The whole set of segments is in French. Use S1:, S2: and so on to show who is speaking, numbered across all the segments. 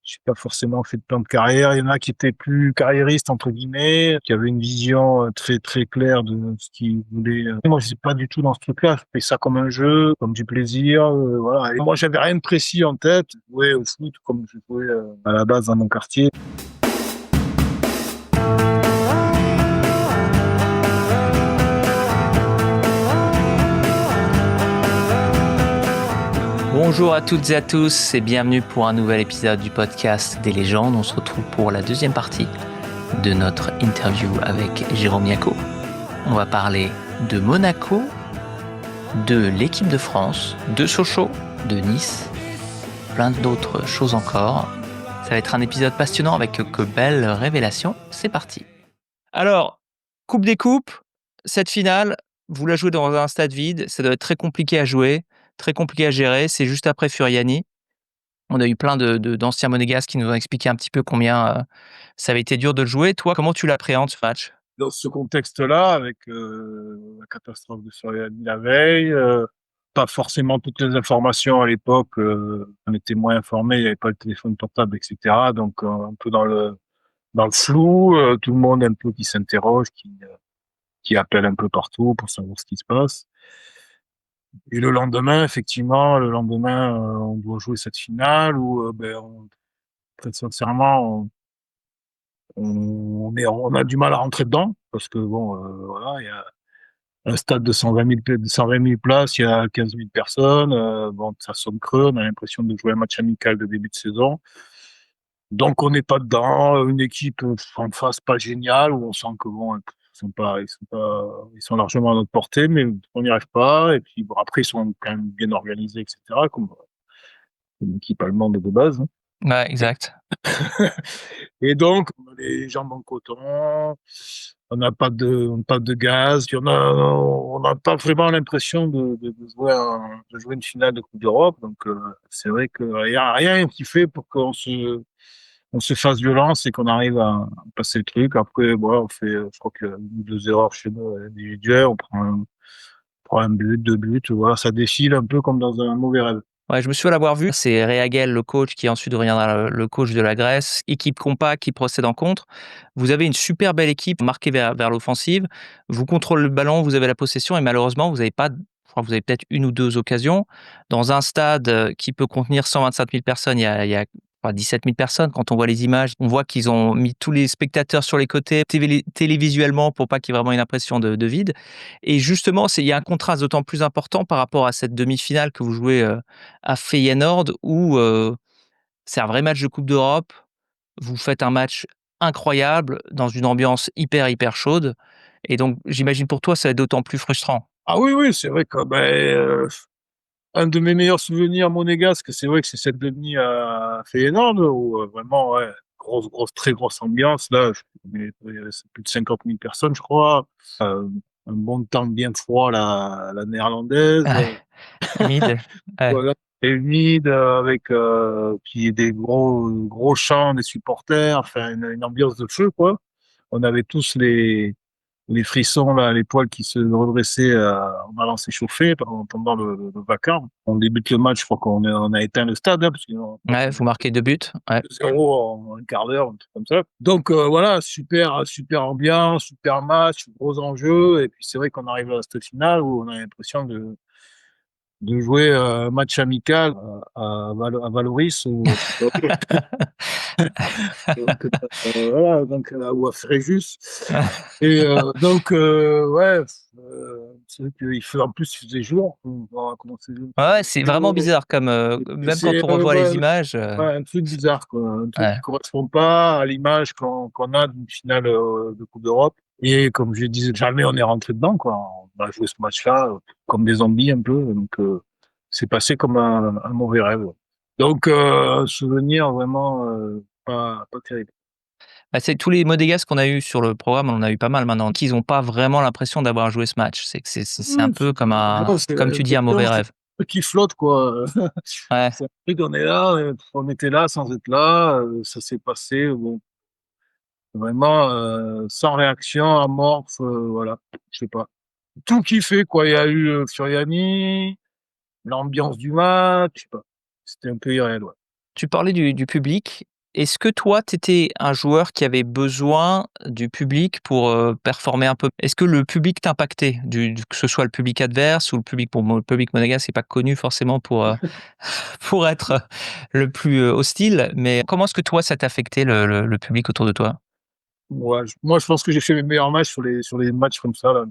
S1: j'ai pas forcément fait de plan de carrière. Il y en a qui étaient plus carriéristes entre guillemets, qui avaient une vision très très claire de ce qu'ils voulaient. Moi, je suis pas du tout dans ce truc-là. Je fais ça comme un jeu, comme du plaisir, voilà. Et moi, j'avais rien de précis en tête. Je jouais au foot comme je jouais à la base dans mon quartier.
S2: Bonjour à toutes et à tous et bienvenue pour un nouvel épisode du podcast des légendes. On se retrouve pour la deuxième partie de notre interview avec Jérôme Niaco. On va parler de Monaco, de l'équipe de France, de Sochaux, de Nice, plein d'autres choses encore. Ça va être un épisode passionnant avec que belles révélations. C'est parti. Alors, Coupe des Coupes, cette finale, vous la jouez dans un stade vide, ça doit être très compliqué à jouer, très compliqué à gérer. C'est juste après Furiani. On a eu plein d'anciens monégasques qui nous ont expliqué un petit peu combien ça avait été dur de le jouer. Toi, comment tu l'appréhendes ce match?
S1: Dans ce contexte-là, avec la catastrophe de Soriani la veille, pas forcément toutes les informations à l'époque, on était moins informés, il n'y avait pas le téléphone portable, etc. Donc un peu dans le flou, tout le monde un peu qui s'interroge, qui appelle un peu partout pour savoir ce qui se passe. Et le lendemain, effectivement, on doit jouer cette finale où, très sincèrement, on a du mal à rentrer dedans parce que bon, voilà, il y a un stade de 120 000 places, il y a 15 000 personnes. Bon, ça sonne creux. On a l'impression de jouer un match amical de début de saison. Donc, on n'est pas dedans. Une équipe en face pas géniale où on sent que bon, ils sont largement à notre portée, mais on n'y arrive pas. Et puis bon, après, ils sont quand même bien organisés, etc. Comme une équipe allemande de base.
S2: Ouais, exact.
S1: Et donc, on a les jambes en coton, pas de gaz, puis on n'a pas vraiment l'impression de jouer une finale de Coupe d'Europe. Donc, c'est vrai qu'il y a rien qui fait pour on se fasse violence et qu'on arrive à passer le truc. Après, bon, on fait, je crois qu'il y a une ou deux erreurs chez nous individuelles, prend un but, deux buts, voilà, ça défile un peu comme dans un mauvais rêve.
S2: Ouais, je me souviens l'avoir vu. C'est Reagel, le coach, qui ensuite deviendra le coach de la Grèce. Équipe compacte qui procède en contre. Vous avez une super belle équipe marquée vers l'offensive. Vous contrôlez le ballon, vous avez la possession et malheureusement, vous n'avez pas. Je crois que vous avez peut-être une ou deux occasions. Dans un stade qui peut contenir 125 000 personnes, il y a 17 000 personnes. Quand on voit les images, on voit qu'ils ont mis tous les spectateurs sur les côtés, télévisuellement, pour pas qu'il y ait vraiment une impression de vide. Et justement, il y a un contraste d'autant plus important par rapport à cette demi-finale que vous jouez à Feyenoord, où c'est un vrai match de Coupe d'Europe. Vous faites un match incroyable dans une ambiance hyper chaude. Et donc, j'imagine pour toi, ça va être d'autant plus frustrant.
S1: Ah oui, oui, c'est vrai que un de mes meilleurs souvenirs monégasques, c'est vrai que c'est cette demi à Feyenoord où vraiment, ouais, très grosse ambiance. Là, c'est plus de 50 000 personnes, je crois. Un bon temps bien froid, la néerlandaise.
S2: Humide. Ouais.
S1: Voilà, et humide, avec puis des gros chants des supporters. Enfin, une ambiance de feu, quoi. On avait tous les frissons, là, les poils qui se redressaient en allant s'échauffer pendant le vacarme. On débute le match, je crois on a éteint le stade, hein, parce qu'on
S2: Ouais, vous marquez 2 buts. Ouais.
S1: 0 en un quart d'heure, un truc comme ça. Donc voilà, super ambiance, super match, gros enjeux. Et puis c'est vrai qu'on arrive à cette finale où on a l'impression de jouer un match amical à Valoris donc, voilà, donc ou à Fréjus. Et donc ouais, c'est vrai qu'il fait en plus il faisait jour. Voilà, comment c'est
S2: Ouais, c'est vraiment bizarre comme,
S1: et
S2: même quand
S1: c'est
S2: on revoit les images,
S1: ouais, un truc bizarre, quoi, un truc qui
S2: ouais.
S1: correspond pas à l'image qu'on a d'une finale de Coupe d'Europe. Et comme je disais, jamais on est rentré dedans, quoi. On a joué ce match-là comme des zombies un peu, donc c'est passé comme un mauvais rêve. Donc un souvenir vraiment pas terrible.
S2: Bah, c'est tous les monégasques qu'on a eu sur le programme, on en a eu pas mal maintenant, qui ont pas vraiment l'impression d'avoir joué ce match. C'est que c'est un
S1: Oui,
S2: peu
S1: non, c'est
S2: comme tu dis, un
S1: non,
S2: mauvais
S1: c'est
S2: rêve.
S1: un truc qui flotte, quoi.
S2: Ouais.
S1: C'est un truc, on est là, on était là sans être là, ça s'est passé, bon, vraiment sans réaction, amorphe, voilà, je sais pas. Tout kiffé, quoi. Il y a eu Furiani, l'ambiance du match, je sais pas. C'était un peu irréel, ouais.
S2: Tu parlais du public. Est-ce que toi, tu étais un joueur qui avait besoin du public pour, performer un peu? Est-ce que le public t'impactait? Que ce soit le public adverse ou le public bon, le public monégasque c'est pas connu forcément pour, pour être, le plus, hostile, mais comment est-ce que toi ça t'affectait le public autour de toi?
S1: Moi, je pense que j'ai fait mes meilleurs matchs sur les matchs comme ça, là,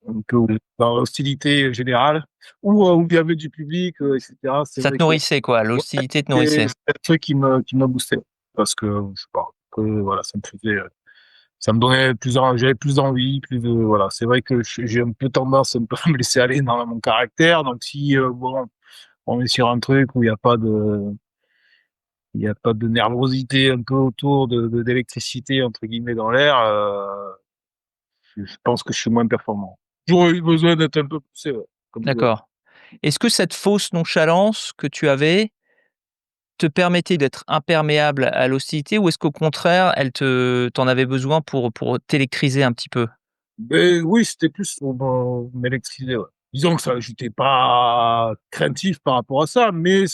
S1: un peu dans l'hostilité générale, où il y avait du public, et cetera. C'est
S2: Ça te
S1: vrai que
S2: nourrissait quoi,
S1: ouais,
S2: l'hostilité te
S1: c'est
S2: nourrissait?
S1: un truc qui me boostait parce que, je sais pas, que voilà, ça me donnait j'avais plus d'envie, plus de voilà. C'est vrai que j'ai un peu tendance un peu à me laisser aller dans mon caractère, donc si, bon, on est sur un truc où il y a pas de nervosité un peu autour d'électricité entre guillemets dans l'air, je pense que je suis moins performant. J'aurais eu besoin d'être un peu poussé, ouais, comme joueur.
S2: D'accord. Est-ce que cette fausse nonchalance que tu avais te permettait d'être imperméable à l'hostilité ou est-ce qu'au contraire, t'en avais besoin pour t'électriser un petit peu?
S1: Beh, oui, c'était plus pour m'électriser, ouais. Disons que ça j'étais pas craintif par rapport à ça, mais
S2: Ouais,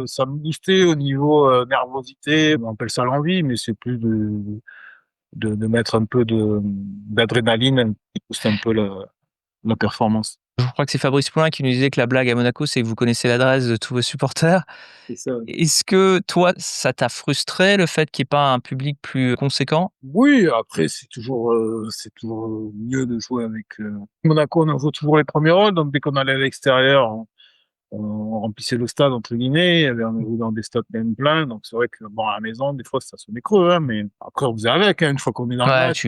S1: ça me boostait au niveau, nervosité. On appelle ça l'envie, mais c'est plus de mettre un peu d'adrénaline qui booste un peu la performance.
S2: je crois que c'est Fabrice Poulain qui nous disait que la blague à Monaco, c'est que vous connaissez l'adresse de tous vos supporters.
S1: C'est ça.
S2: Est-ce que toi, ça t'a frustré le fait qu'il y ait pas un public plus conséquent?
S1: Oui, après c'est toujours, mieux de jouer avec, Monaco, on en joue toujours les premiers rôles, donc dès qu'on allait à l'extérieur, on remplissait le stade entre guillemets, on jouait dans des stades même pleins, donc c'est vrai que bon à la maison des fois ça sonnait creux, hein, mais après on faisait avec, hein, une fois qu'on est dans le
S2: Ouais,
S1: match,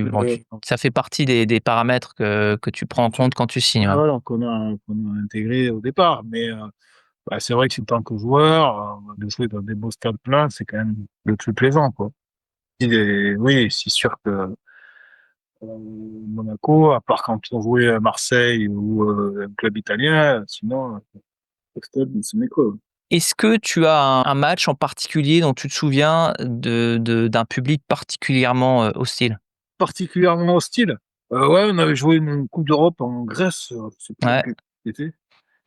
S2: ça fait partie des paramètres que tu prends en compte quand tu signes, ouais.
S1: voilà, qu'on a intégré au départ, mais bah, c'est vrai que en tant que joueur, de jouer dans des beaux stades pleins, c'est quand même le plus plaisant, quoi. Oui, c'est sûr que Monaco, à part quand on jouait à Marseille ou un club italien, sinon le stade, c'est mes quoi.
S2: Est-ce que tu as un match en particulier dont tu te souviens d'un public particulièrement, hostile?
S1: Particulièrement hostile. Ouais, on avait joué une coupe d'Europe en Grèce, je sais plus
S2: Ouais,
S1: quel c'était.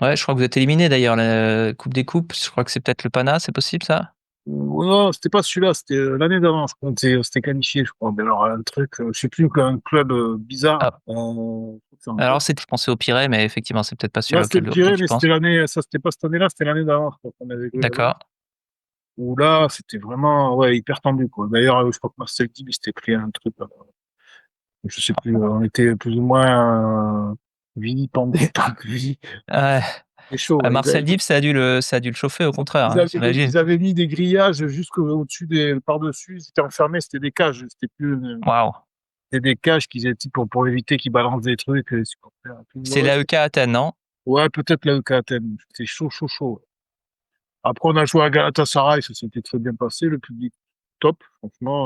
S2: ouais, je crois que vous êtes éliminé d'ailleurs, la coupe des coupes, je crois que c'est peut-être le Pana, c'est possible ça?
S1: Ou non, c'était pas celui-là, c'était, l'année d'avant, je crois. On s'était qualifiés, je crois. Mais alors un truc, je sais plus, un club, bizarre,
S2: Ah,
S1: c'est en Grèce.
S2: alors je pensais au Pirée, mais effectivement, c'est peut-être pas
S1: Là,
S2: celui-là
S1: c'était le
S2: auquel
S1: Pirée,
S2: tu
S1: mais c'était
S2: penses.
S1: l'année ça, c'était pas cette année-là, c'était l'année d'avant, je crois qu'on avait joué là-bas.
S2: D'accord.
S1: Où là, c'était vraiment, ouais, hyper tendu, quoi. D'ailleurs, je crois que Marcel Dib, il s'était pris un truc, je sais plus, on était plus ou moins, vilipendés par lui.
S2: Ouais,
S1: C'est chaud, ouais.
S2: Marcel Dib, ça a dû le chauffer au contraire, hein, j'imagine.
S1: Ils avaient mis des grillages jusqu'au-dessus par-dessus, c'était enfermé, c'était des cages, c'était plus,
S2: Waouh!
S1: c'était des cages qu'ils étaient pour éviter qu'ils balancent des trucs, les supporters et tout.
S2: C'est l'AEK Athènes, non?
S1: Ouais, peut-être la EK Athènes. C'était chaud, chaud, chaud. Après, on a joué à Galatasaray, ça s'était très bien passé, le public top,
S2: Ouais.
S1: franchement,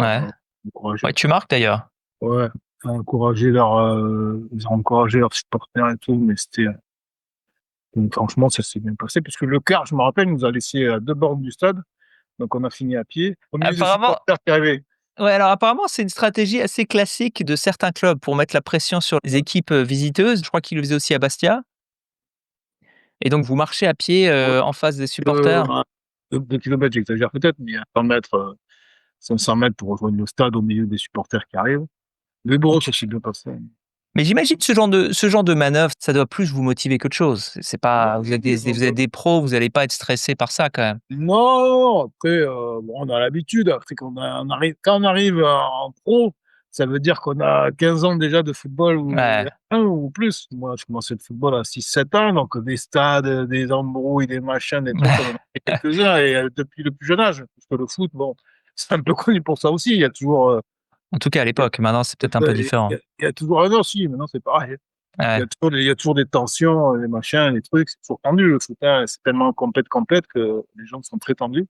S1: encouragé.
S2: Ouais, tu marques d'ailleurs.
S1: Ouais, ils ont encouragé leurs supporters et tout, mais franchement, ça s'est bien passé, puisque le car, je me rappelle, nous a laissé à 2 bornes du stade, donc on a fini à pied, au milieu des
S2: Apparemment
S1: supporters qui arrivaient.
S2: ouais, alors apparemment, c'est une stratégie assez classique de certains clubs pour mettre la pression sur les équipes, visiteuses. Je crois qu'ils le faisaient aussi à Bastia et donc vous marchez à pied,
S1: Ouais,
S2: en face des supporters?
S1: à 2 kilomètres, j'exagère peut-être, mais à 100 mètres, 500 mètres pour rejoindre le stade au milieu des supporters qui arrivent. Mais bon, ça s'est bien passé.
S2: Mais j'imagine ce genre de manœuvre, ça doit plus vous motiver qu'autre chose. C'est pas vous êtes des pros, vous allez pas être stressés par ça quand même?
S1: Non, après, bon, on a l'habitude. Après, quand on arrive en pro, ça veut dire qu'on a 15 ans déjà de football
S2: Ouais.
S1: ou plus. Moi, je commençais le football à 6 7 ans, donc des stades, des embrouilles, des machins, des trucs, on en a fait quelques-uns et depuis le plus jeune âge. Parce que le foot, bon, c'est un peu connu pour ça aussi. Il y a toujours,
S2: En tout cas à l'époque, maintenant c'est peut-être un peu différent.
S1: il y a toujours non, si, maintenant c'est pareil.
S2: Ouais.
S1: Il y a toujours des tensions, des machins, des trucs, c'est toujours tendu le foot, hein. C'est tellement compète que les gens sont très tendus.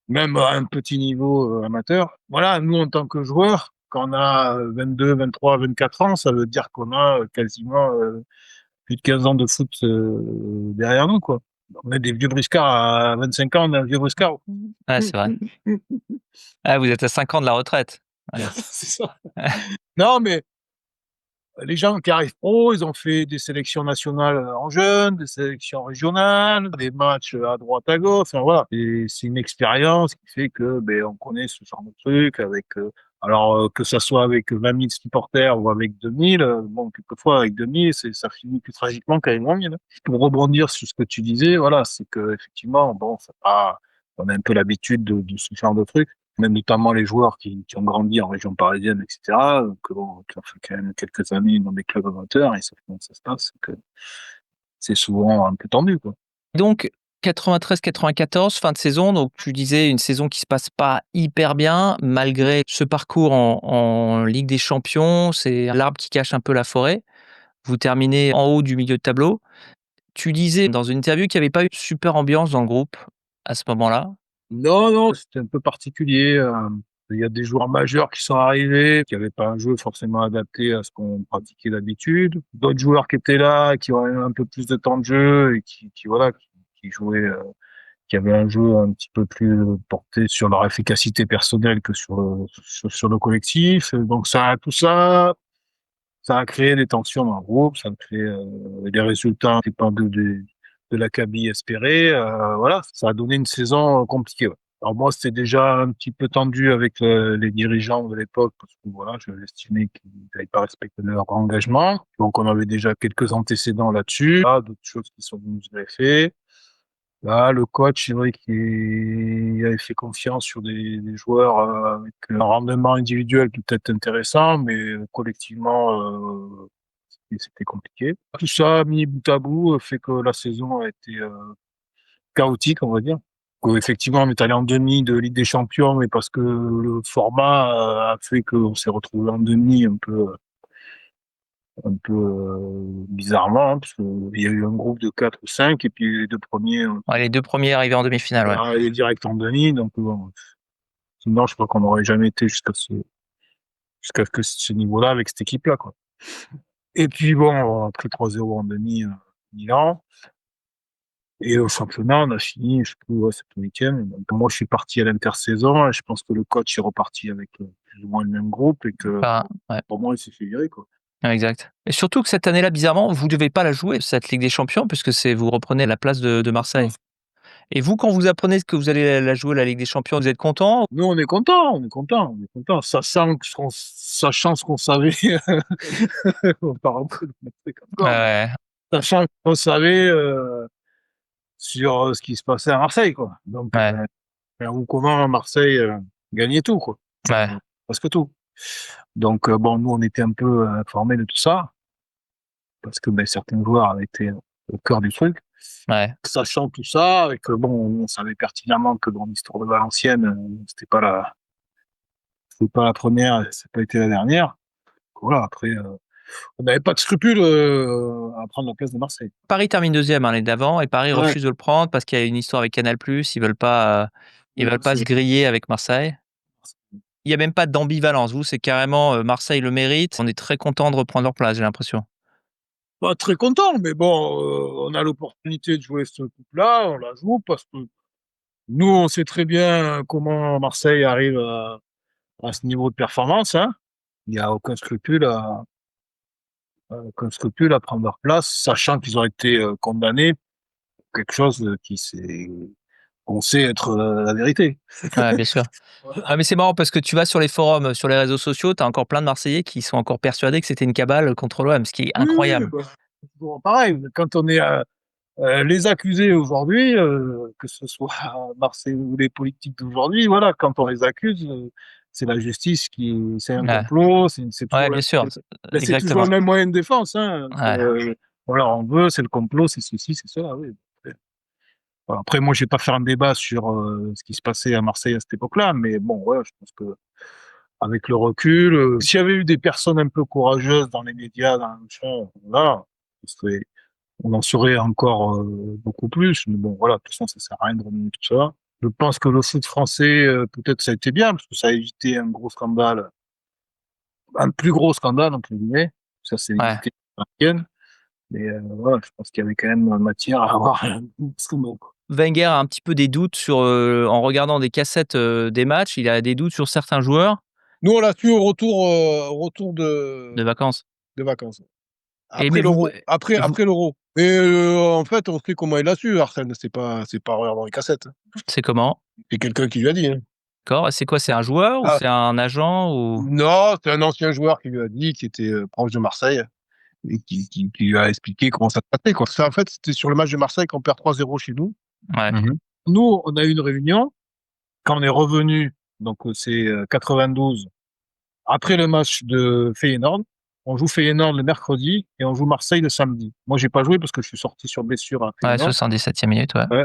S1: Même à un petit niveau, amateur. Voilà, nous, en tant que joueurs, quand on a 22, 23, 24 ans, ça veut dire qu'on a, quasiment, plus de 15 ans de foot, derrière nous, quoi. On est des vieux briscards à 25 ans, on est un vieux briscard.
S2: Ouais, c'est vrai. Ah, vous êtes à 5 ans de la retraite. Ouais.
S1: C'est ça. Non, mais les gens qui arrivent pro, ils ont fait des sélections nationales en jeunes, des sélections régionales, des matchs à droite à gauche. Enfin, voilà. Et c'est une expérience qui fait que ben, on connaît ce genre de truc avec que ça soit avec 20 000 supporters ou avec 2000, bon, quelquefois avec 2000, ça finit plus tragiquement qu'avec 20 000. Pour rebondir sur ce que tu disais, voilà, c'est que effectivement, bon, on a un peu l'habitude de ce genre de truc, même notamment les joueurs qui ont grandi en région parisienne, etc., que bon, qui ont fait quand même quelques années dans des clubs amateurs, et savent comment ça se passe, que c'est souvent un peu tendu, quoi.
S2: Donc 93-94, fin de saison, donc tu disais une saison qui se passe pas hyper bien malgré ce parcours en Ligue des Champions, c'est l'arbre qui cache un peu la forêt. Vous terminez en haut du milieu de tableau. Tu disais dans une interview qu'il y avait pas eu de super ambiance dans le groupe à ce moment-là.
S1: Non, non, c'était un peu particulier. Il y a des joueurs majeurs qui sont arrivés, qui n'avaient pas un jeu forcément adapté à ce qu'on pratiquait d'habitude. D'autres joueurs qui étaient là, qui auraient un peu plus de temps de jeu et voilà, qui jouaient, qui avaient un jeu un petit peu plus porté sur leur efficacité personnelle que sur le collectif. Donc tout ça, ça a créé des tensions dans le groupe, ça a créé des résultats qui pas de l'acabit espéré. Voilà, ça a donné une saison compliquée. Ouais. Alors moi, c'était déjà un petit peu tendu avec les dirigeants de l'époque parce que voilà, je estimais qu'ils n'avaient pas respecté leur engagement. Donc on avait déjà quelques antécédents là-dessus. Là, d'autres choses qui sont venues se greffer. Là, le coach, c'est vrai qu'il avait fait confiance sur des joueurs avec un rendement individuel peut-être intéressant, mais collectivement, c'était compliqué. Tout ça, mis bout à bout, fait que la saison a été chaotique, on va dire. Effectivement, on est allé en demi de Ligue des Champions, mais parce que le format a fait qu'on s'est retrouvé en demi un peu bizarrement, hein, parce qu'il y a eu un groupe de 4 ou 5, et puis les deux premiers
S2: Ouais, les 2 premiers arrivés en demi-finale, ouais.
S1: arrivaient direct en demi, donc bon, sinon je crois qu'on n'aurait jamais été jusqu'à ce niveau-là avec cette équipe-là, quoi. Et puis bon, après 3-0 en demi, Milan. Et au championnat, on a fini, je sais plus, ouais, 7e. Donc, moi, je suis parti à l'intersaison et je pense que le coach est reparti avec plus ou moins le même groupe et que
S2: Enfin, ouais,
S1: pour moi, il s'est fait virer, quoi.
S2: exact. Et surtout que cette année-là, bizarrement, vous devez pas la jouer, cette Ligue des Champions, puisque vous reprenez la place de Marseille. Et vous, quand vous apprenez que vous allez la jouer, la Ligue des Champions, vous êtes content?
S1: Nous, on est content, on est content, on est content. Sachant ce qu'on savait, on part un peu dans le truc encore, mais
S2: Ouais,
S1: sachant ce qu'on savait sur ce qui se passait à Marseille, quoi. Donc,
S2: ouais,
S1: ou comment Marseille gagnait tout, quoi.
S2: ouais,
S1: Presque tout. Donc, bon, nous, on était un peu informés de tout ça, parce que ben, certains joueurs avaient été au cœur du truc.
S2: ouais.
S1: Sachant tout ça, et que bon, on savait pertinemment que dans l'histoire de Valenciennes, c'était pas la première, et ça n'a pas été la dernière. Voilà, après, on n'avait pas de scrupules à prendre la place de Marseille.
S2: Paris termine 2e, l'année d'avant et Paris
S1: Ouais.
S2: refuse de le prendre parce qu'il y a une histoire avec Canal+, ils veulent pas se griller avec Marseille. Il y a même pas d'ambivalence. Vous, c'est carrément, Marseille le mérite. On est très content de reprendre leur place, j'ai l'impression.
S1: Pas très content, mais bon, on a l'opportunité de jouer ce coupe-là, on la joue parce que nous, on sait très bien comment Marseille arrive à ce niveau de performance, hein. Il n'y a aucun scrupule à prendre leur place, sachant qu'ils ont été condamnés pour quelque chose qu'on sait être la vérité.
S2: Ouais, bien sûr. Ah, mais c'est marrant parce que tu vas sur les forums, sur les réseaux sociaux, tu as encore plein de Marseillais qui sont encore persuadés que c'était une cabale contre l'OM, ce qui est
S1: Oui, oui,
S2: incroyable.
S1: bah, c'est toujours pareil. Quand on est les accusés aujourd'hui, que ce soit à Marseille ou les politiques d'aujourd'hui, voilà, quand on les accuse, c'est la justice c'est un
S2: Ouais,
S1: complot, c'est
S2: ouais,
S1: toujours
S2: bien sûr,
S1: c'est toujours le
S2: exactement.
S1: même moyen de défense, hein. Donc,
S2: Ouais,
S1: voilà, on veut, c'est le complot, c'est ceci, c'est cela, oui. Voilà. Après, moi, je vais pas faire un débat sur ce qui se passait à Marseille à cette époque-là, mais bon, ouais, je pense que avec le recul, s'il y avait eu des personnes un peu courageuses dans les médias, dans le champ, là, on en saurait encore beaucoup plus. Mais bon, voilà, de toute façon, ça sert à rien de remuer tout ça. Je pense que le foot français, peut-être ça a été bien, parce que ça a évité un gros scandale, un plus gros scandale, entre guillemets. Ça s'est
S2: ouais.
S1: évité par Ken. Mais voilà, je pense qu'il y avait quand même matière à avoir un scandale, quoi.
S2: Wenger a un petit peu des doutes sur, en regardant des cassettes, des matchs, il a des doutes sur certains joueurs
S1: Nous, on l'a su au retour
S2: de vacances.
S3: de vacances.
S2: Et
S3: Après
S2: mais vous
S3: l'Euro, après
S2: et vous
S3: après l'Euro. Et en fait, on sait comment il a su Arsène, c'est pas en regardant les cassettes, hein.
S2: c'est comment?
S3: C'est quelqu'un qui lui a dit, hein.
S2: D'accord, et c'est quoi? C'est un joueur ou
S3: Ah,
S2: c'est un agent ou?
S3: non, c'est un ancien joueur qui lui a dit, qui était, proche de Marseille et qui lui a expliqué comment ça se passait, quoi. Ça, en fait, c'était sur le match de Marseille qu'on perd 3-0 chez nous.
S2: Ouais,
S1: Mmh. Nous, on a eu une réunion quand on est revenu, donc c'est 92. Après le match de Feyenoord, on joue Feyenoord le mercredi et on joue Marseille le samedi. Moi, j'ai pas joué parce que je suis sorti sur blessure à
S2: ouais,
S1: Feyenoord.
S2: 77e minute, ouais.
S1: Ouais.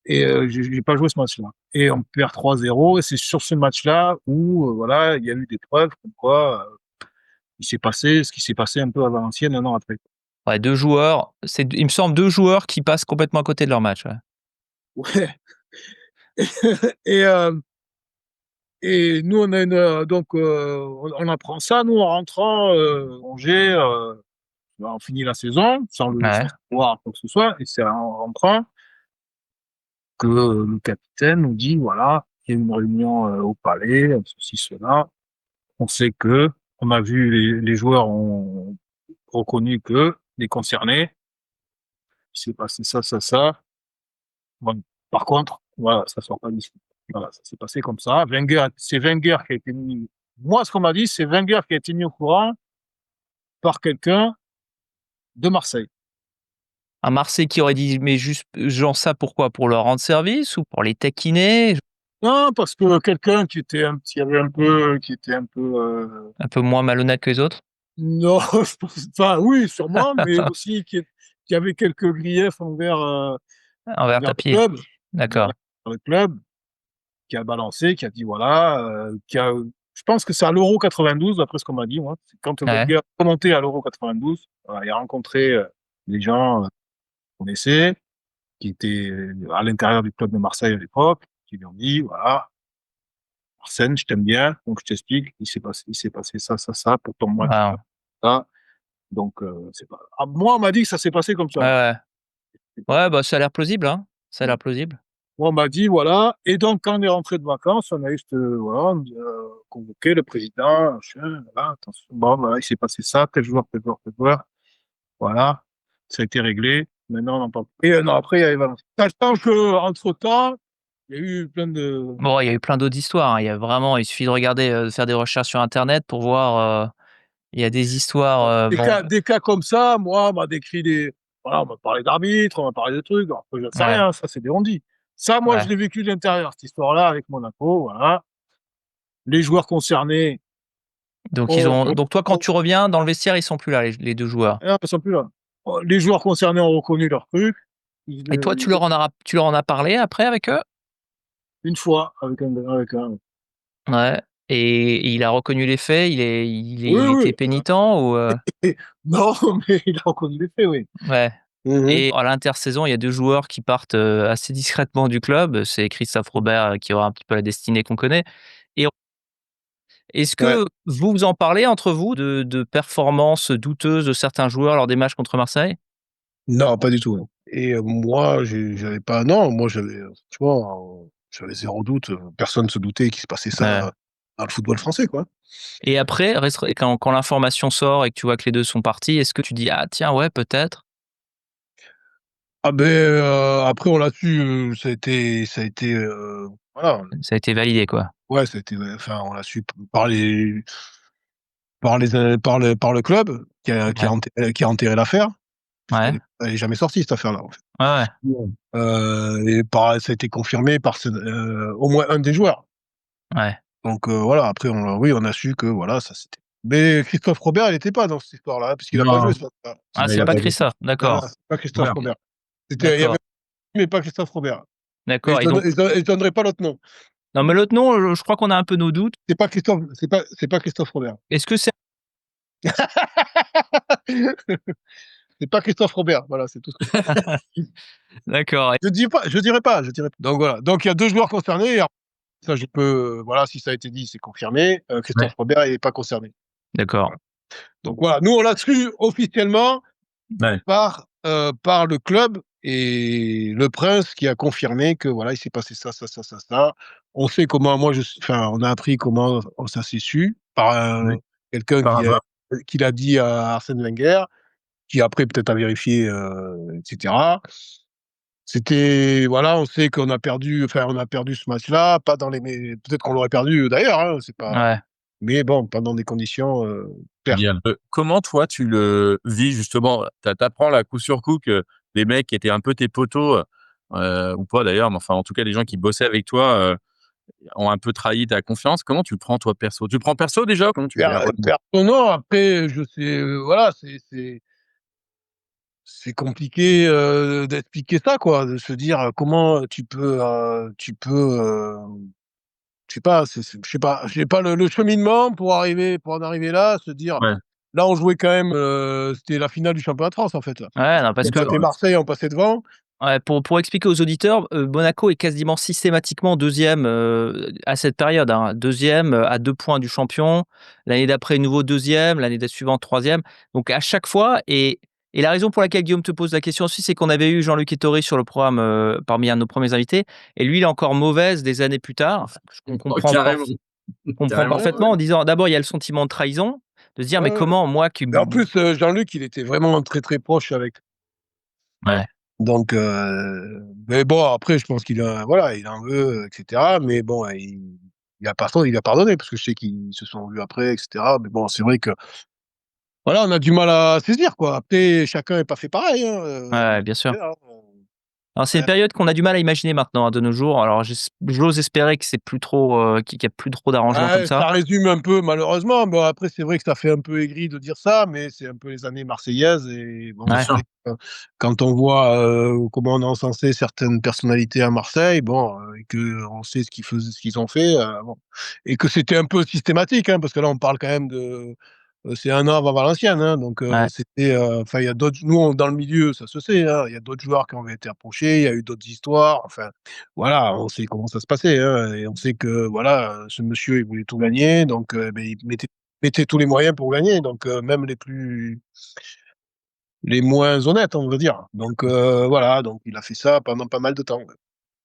S1: Et j'ai pas joué ce match-là. Et on perd 3-0 et c'est sur ce match-là où voilà, il y a eu des preuves comme quoi il s'est passé ce qui s'est passé un peu à Valenciennes un an après.
S2: Ouais, 2 joueurs, il me semble 2 joueurs qui passent complètement à côté de leur match, ouais.
S3: Ouais. Et et nous, on a une, donc on apprend ça, nous, en rentrant, Angers, bah, on finit la saison
S2: Ouais,
S3: sans savoir quoi que ce soit et c'est en rentrant que le capitaine nous dit: «Voilà, il y a une réunion, au palais, ceci, cela. On sait que on a vu les joueurs ont reconnu que les concernés, il s'est passé ça, ça, ça. Bon, par contre, voilà, ça sort pas d'ici». Voilà, ça s'est passé comme ça. C'est Wenger qui a été mis moi, ce qu'on m'a dit, c'est Wenger qui a été mis au courant par quelqu'un de Marseille.
S2: un Marseillais qui aurait dit: «Mais juste genre ça pourquoi? Pour leur rendre service ou pour les taquiner?»
S3: Non, parce que quelqu'un qui était un peu,
S2: Un peu moins malhonnête que les autres?
S3: non, je pense enfin oui, sûrement, mais aussi qui avait quelques griefs
S2: Envers
S3: envers
S2: ta
S3: le
S2: pied.
S3: club,
S2: D'accord.
S3: envers le club, qui a balancé, qui a dit voilà, qui a je pense que c'est à l'Euro 92 d'après ce qu'on m'a dit moi. C'est quand
S2: Ouais,
S3: Wenger est remonté à l'Euro 92, voilà, il a rencontré, des gens, qu'il connaissait, qui étaient, à l'intérieur du club de Marseille à l'époque, qui lui ont dit: «Voilà, Arsène, je t'aime bien, donc je t'explique, il s'est passé ça, ça, ça pour ton match là,
S2: waouh.
S3: ça, donc c'est pas» moi, on m'a dit que ça s'est passé comme
S2: Ouais,
S3: ça.
S2: ouais.
S3: C'est pas
S2: Ouais, bah, ça a l'air plausible, hein. Ça a l'air plausible.
S3: moi, on m'a dit: «Voilà» et donc quand on est rentré de vacances, on a juste, voilà, convoqué le président, machin, voilà, attention, bon, voilà, il s'est passé ça, tel joueur, tel joueur, tel joueur, voilà, ça a été réglé, maintenant on en parle plus et 1 an après, il y avait Valence. Sachant qu'entre temps, il y a eu plein de
S2: Bon, il y a eu plein d'autres histoires, hein. Il y a vraiment il suffit de regarder, de faire des recherches sur internet pour voir, il y a des histoires, bon,
S3: des cas comme ça, moi, on m'a décrit des voilà, on m'a parlé d'arbitres, on m'a parlé de trucs, alors que j'en sais
S2: ouais,
S3: rien, ça, c'est des on-dit. Ça, moi, je
S2: ouais.
S3: l'ai vécu de l'intérieur, cette histoire-là avec Monaco, voilà. Les joueurs concernés ont
S2: Donc toi, quand tu reviins dans le vestiaire, ils sont plus là, les 2 joueurs?
S3: ah, ils sont plus là. Les joueurs concernés ont reconnu leur truc.
S2: Et toi,
S3: Ils
S2: tu leur en as parlé après avec eux?
S3: une fois avec un
S2: Ouais, et il a reconnu les faits,
S3: oui,
S2: il était
S3: oui,
S2: pénitent ou?
S3: non, mais il a reconnu les faits, oui.
S2: Ouais.
S3: Mmh.
S2: Et à l'intersaison, il y a 2 joueurs qui partent, assez discrètement du club. C'est Christophe Robert, qui aura un petit peu la destinée qu'on connaît. Et est-ce
S3: Ouais.
S2: que vous en parlez entre vous de performances douteuses de certains joueurs lors des matchs contre Marseille?
S3: Non, pas du tout, non et moi, j'avais pas non, moi, franchement, j'avais 0 doute, personne se doutait qu'il se passait
S2: Ouais.
S3: ça dans le football français, quoi.
S2: Et après, quand l'information sort et que tu vois que les 2 sont partis, est-ce que tu dis: «Ah tiens, ouais, peut-être»?
S3: Ah beh, après on l'a su, ça a été, voilà,
S2: Ça a été validé, quoi?
S3: ouais, ça a été enfin, on l'a su par le club
S2: Ouais.
S3: qui a enterré l'affaire,
S2: Ouais.
S3: puisqu'elle est jamais sortie cette affaire-là, en fait.
S2: Ouais, ouais.
S3: Bon. Et ça a été confirmé par au moins un des joueurs.
S2: Ouais.
S3: Donc voilà, après on a su que voilà, ça c'était mais Christophe Robert, il était pas dans cette histoire-là, puisqu'il a pas joué
S1: Non,
S3: ce match-là.
S2: Ah,
S1: non, il
S2: c'est
S1: a
S2: pas
S1: pas joué.
S2: Christophe,
S3: Non, non,
S2: d'accord.
S3: c'est pas Christophe
S1: Ouais.
S3: Robert. Il y avait
S2: D'accord,
S3: mais pas Christophe Robert et
S2: d'accord, et donc
S3: je donnerai pas l'autre nom.
S2: non, mais l'autre nom, je crois qu'on a un peu nos doutes.
S3: C'est pas Christophe Robert.
S2: Est-ce que c'est
S3: C'est pas Christophe Robert, voilà, c'est tout ce que
S2: d'accord, et
S3: je dirai pas. Donc voilà, donc il y a 2 joueurs concernés, ça je peux, voilà, si ça a été dit, c'est confirmé,
S1: Ouais.
S3: Christophe Robert il est pas concerné.
S2: d'accord,
S3: Voilà. Donc voilà, nous on l'a su officiellement
S1: Ouais.
S3: par le club et le prince qui a confirmé que voilà, il s'est passé ça, ça, ça, ça, ça. On sait comment moi je enfin, on a appris comment ça s'est su par
S1: Oui.
S3: quelqu'un
S1: Par
S3: qui a
S1: hasard.
S4: qu'il a dit à Arsène Wenger, qui après peut-être a vérifié, etc. C'était voilà, on sait qu'on a perdu, enfin on a perdu ce match-là, pas dans les peut-être qu'on l'aurait perdu d'ailleurs, hein, c'est pas.
S2: Ouais.
S4: Mais bon, pas dans des conditions claires.
S5: Comment toi tu le vis justement? T'apprends là coup sur coup que les mecs qui étaient un peu tes potos, ou pas d'ailleurs, mais enfin en tout cas les gens qui bossaient avec toi, ont un peu trahi ta confiance. Comment tu le prends toi perso? Tu le prends perso déjà? Comment tu gères?
S4: Perso non, après je sais, voilà, c'est compliqué, d'expliquer ça quoi, de se dire, comment je sais pas, je sais pas le cheminement pour en arriver là, se dire
S5: Ouais,
S4: là on jouait quand même, c'était la finale du championnat de France en fait là.
S2: Ouais, non, parce
S4: On
S2: que
S4: battait Marseille, on passait devant.
S2: ouais, pour expliquer aux auditeurs, Monaco est quasiment systématiquement 2e, à cette période, hein. 2e, à 2 points du champion. L'année d'après, nouveau 2e, l'année suivante 3e. Donc à chaque fois et la raison pour laquelle Guillaume te pose la question aussi, c'est qu'on avait eu Jean-Luc Ettori sur le programme, parmi un de nos premiers invités et lui, il est encore mauvaise des années plus tard. On comprend
S5: carrément, carrément.
S2: parfaitement en disant d'abord, il y a le sentiment de trahison, de se dire: «Mais
S4: Ouais, ouais.
S2: comment moi qui»
S4: Mais en plus, Jean-Luc, il était vraiment très, très proche avec.
S2: Ouais.
S4: Donc mais bon après je pense qu'il a voilà, il en veut, et cetera. Mais bon, il a pardonné parce que je sais qu'ils se sont vus après, et cetera. Mais bon, c'est vrai que voilà, on a du mal à saisir quoi. Après chacun est pas fait pareil, hein,
S2: Ouais, bien sûr.
S4: voilà,
S2: Alors c'est une période qu'on a du mal à imaginer maintenant, hein, de nos jours. Alors j'ose espérer que c'est plus trop, qu'il y a plus trop d'arrangements comme
S4: ouais,
S2: ça.
S4: ça résume un peu malheureusement. Bon après c'est vrai que ça fait un peu aigri de dire ça, mais c'est un peu les années marseillaises et bon,
S5: Bien
S2: Ouais.
S4: c'est
S5: sûr.
S4: vrai que quand on voit, comment on a encensé certaines personnalités à Marseille, bon, et qu'on sait ce qu'ils ont fait, bon et que c'était un peu systématique, hein, parce que là on parle quand même de, c'est 1 an avant Valenciennes, hein, donc
S2: Ouais.
S4: c'était, enfin il y a d'autres nous dans le milieu ça se sait, hein, il y a d'autres joueurs qui ont été approchés, il y a eu d'autres histoires, enfin voilà, on sait comment ça se passait, hein, et on sait que voilà, ce monsieur il voulait tout gagner donc beh, il mettait tous les moyens pour gagner donc même les moins honnêtes on va dire donc voilà, donc il a fait ça pendant pas mal de temps, ouais.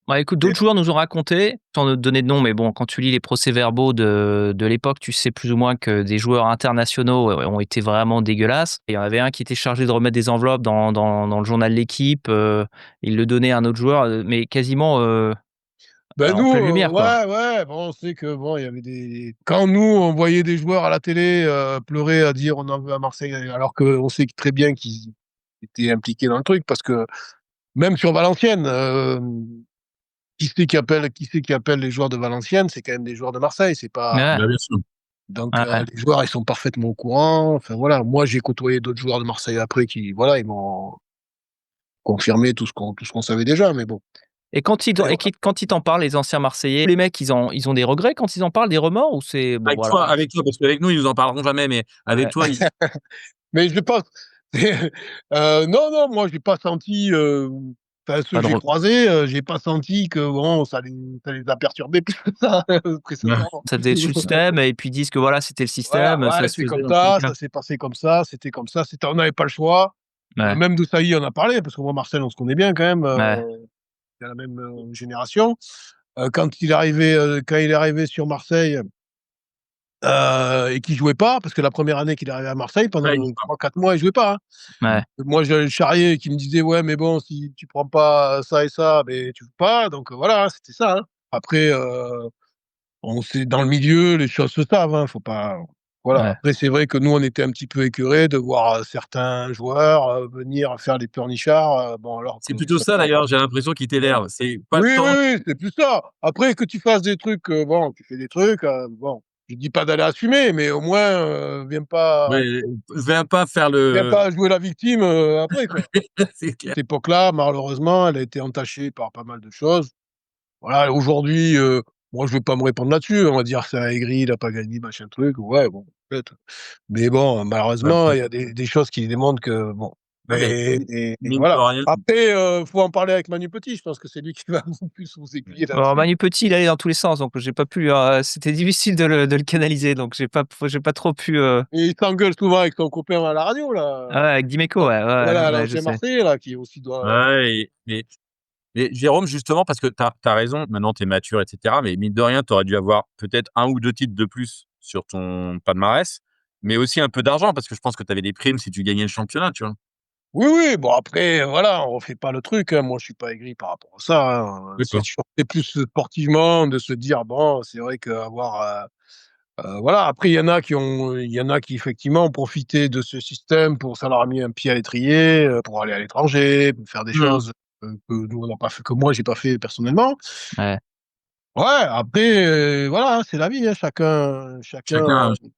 S2: Bah, écoute,
S4: Et
S2: d'autres joueurs nous ont raconté, sans te donner de nom, mais bon, quand tu lis les procès-verbaux de l'époque, tu sais plus ou moins que des joueurs internationaux, ont été vraiment dégueulasses. Et il y en avait un qui était chargé de remettre des enveloppes dans le journal L'Équipe, il le donnait à un autre joueur, mais quasiment,
S4: ben
S2: en
S4: nous,
S2: pleine lumière, quoi.
S4: ouais, ouais, bon, on sait que bon, il y avait des quand nous, on voyait des joueurs à la télé, pleurer à dire: «On en veut à Marseille», alors qu'on sait très bien qu'ils étaient impliqués dans le truc parce que même sur Valenciennes, qui c'est qui appelle les joueurs de Valenciennes? C'est quand même des joueurs de Marseille, c'est pas
S2: Ouais,
S5: Bah, bien sûr.
S4: donc
S2: ouais, ouais.
S4: les joueurs, ils sont parfaitement au courant. Enfin voilà, moi, j'ai côtoyé d'autres joueurs de Marseille après qui voilà, ils m'ont confirmé tout ce qu'on savait déjà, mais bon.
S2: Et quand ils
S4: Et voilà.
S2: quand ils t'en parlent, les anciens Marseillais, les mecs, ils ont des regrets quand ils en parlent, des remords ou c'est bon, voilà?
S5: Avec toi, parce qu'avec nous, ils nous en parleront jamais, mais avec
S2: Ouais.
S5: toi, ils
S4: Mais je pense non, non, moi j'ai pas senti, enfin ceux
S2: Pas
S4: que
S2: de
S4: j'ai
S2: re
S4: croisés, j'ai pas senti que bon ça les a perturbés plus que ça, très sincèrement.
S2: Ça faisait le système et puis ils disent que voilà, c'était le
S4: Voilà,
S2: système, ça
S4: ouais,
S2: se
S4: c'est
S2: faisait
S4: comme
S2: dans tous les
S4: ça,
S2: cas.
S4: ça s'est passé comme ça, c'était comme ça, on n'avait pas le choix.
S2: Ouais,
S4: Même de Sailly on a parlé parce que moi Marcel on se connaît bien quand même,
S2: ouais,
S4: c'est la même, génération. Quand il est arrivé sur Marseille, et qu'il jouait pas, parce que la première année qu'il est arrivé à Marseille pendant
S5: ouais, ils
S4: 3-4 mois il jouait pas, hein.
S2: ouais.
S4: Moi, j'avais le charrier qui me disait: «Ouais, mais bon, si tu prends pas ça et ça, beh, tu joues pas», donc voilà, c'était ça, hein. Après, on sait dans le milieu, les choses se savent, hein, faut pas voilà.
S2: Ouais.
S4: Après, c'est vrai que nous, on était un petit peu écœurés de voir, certains joueurs, venir faire les pleurnichards, bon, alors que
S5: c'est plutôt ça d'ailleurs, j'ai l'impression qu'ils
S4: voilà.
S5: t'énervent. C'est pas le
S4: Oui, oui,
S5: temps.
S4: oui, c'est plus ça. Après que tu fasses des trucs, bon, tu fais des trucs, bon, je dis pas d'aller assumer, mais au moins,
S5: Ouais, viens pas faire
S4: viens
S5: le
S4: pas jouer la victime, après, quoi.
S5: c'est clair.
S4: Cette époque-là, malheureusement, elle a été entachée par pas mal de choses. Voilà, aujourd'hui, moi, je vais pas me répandre là-dessus. On va dire: «C'est un aigri, il a pas gagné, machin truc». Ouais, bon, peut-être. Mais bon,
S5: Ouais,
S4: malheureusement, il y a des choses qui démontrent que bon,
S5: ah mais
S4: et
S5: mine de
S4: voilà.
S5: rien,
S4: Après, faut en parler avec Manu Petit. Je pense que c'est lui qui va beaucoup plus vous aiguiller
S2: Alors
S4: là-dessus.
S2: Manu Petit, il allait dans tous les sens, donc j'ai pas pu, c'était difficile de le canaliser, donc j'ai pas trop pu,
S4: Et il s'engueule souvent avec son copain à la radio
S2: ah
S4: là,
S2: ouais, avec Dimeco, ouais, ouais,
S4: voilà,
S2: ouais, je
S4: l'ancien
S2: sais.
S4: marseillais là, qui aussi doit
S5: ouais mais Jérôme, justement, parce que tu as raison, maintenant tu es mature et cetera, mais mine de rien, tu aurais dû avoir peut-être un ou 2 titres de plus sur ton palmarès. mais aussi un peu d'argent parce que je pense que tu avais des primes si tu gagnais le championnat, tu vois?
S4: Oui, oui, bon après, voilà, on refait pas le truc, hein. Moi, je suis pas aigri par rapport à ça, hein.
S5: D'accord.
S4: C'est plus sportivement de se dire: «Bon, c'est vrai qu'avoir, voilà». Après, il y en a qui effectivement ont profité de ce système pour ça leur a mis un pied à l'étrier, pour aller à l'étranger, pour faire des
S5: Mmh.
S4: choses, que nous on n'a pas fait, que moi j'ai pas fait personnellement.
S2: Ouais.
S4: Ouais, après, voilà, hein, c'est la vie, hein,
S5: Chacun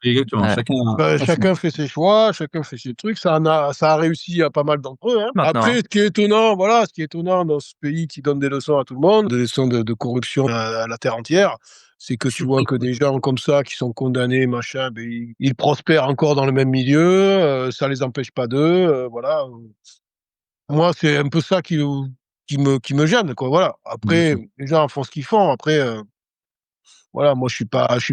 S5: exactement,
S2: Ouais.
S5: chacun son
S4: chacun fait ses choix, chacun fait ses trucs. Ça a réussi à pas mal d'entre eux, hein.
S2: Maintenant,
S4: Après,
S2: hein.
S4: ce qui est étonnant dans ce pays qui donne des leçons à tout le monde, des leçons de corruption à la terre entière, c'est que tu vois que des gens comme ça qui sont condamnés, machin, beh, ils prospèrent encore dans le même milieu, ça les empêche pas d'eux, voilà, moi, c'est un peu ça qui me gêne, quoi, voilà.
S5: bien
S4: Après,
S5: sûr.
S4: les gens font ce qu'ils font. Après, voilà, moi, je suis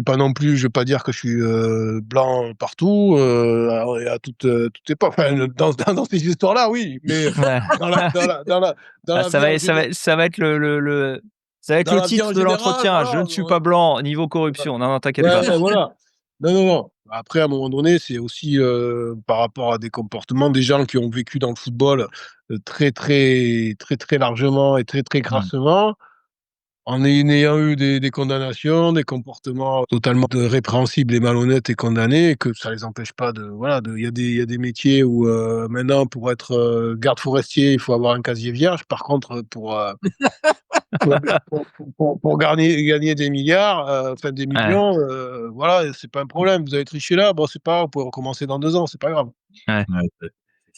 S4: pas non plus, je vais pas dire que je suis, blanc partout, et à toute époque. Enfin, dans ces histoires-là, oui, mais
S2: Ouais.
S4: dans la dans la dans la dans
S2: Ah,
S4: la
S2: ça
S4: vie
S2: va
S4: en
S2: être ça
S4: géné
S2: va ça va être ça va être
S4: dans
S2: le
S4: la vie en
S2: titre de
S4: général,
S2: l'entretien: «Je
S4: voilà,
S2: ne suis pas blanc niveau corruption». Non, non, t'inquiète
S4: ouais,
S2: pas.
S4: ouais, voilà. Non, non, non. Après, à un moment donné, c'est aussi, par rapport à des comportements des gens qui ont vécu dans le football, très largement et très
S5: Mmh.
S4: crassement. En ayant eu des condamnations, des comportements totalement répréhensibles et malhonnêtes et condamnés, et que ça les empêche pas de, voilà, il y a des métiers où, maintenant pour être, garde forestier, il faut avoir un casier vierge. Par contre, pour pour gagner des milliards, enfin des
S2: Ouais,
S4: millions, voilà, c'est pas un problème. Vous avez triché là, bon, c'est pas grave, vous pouvez recommencer dans 2 ans, c'est pas grave.
S2: ouais.
S5: Ouais, c'est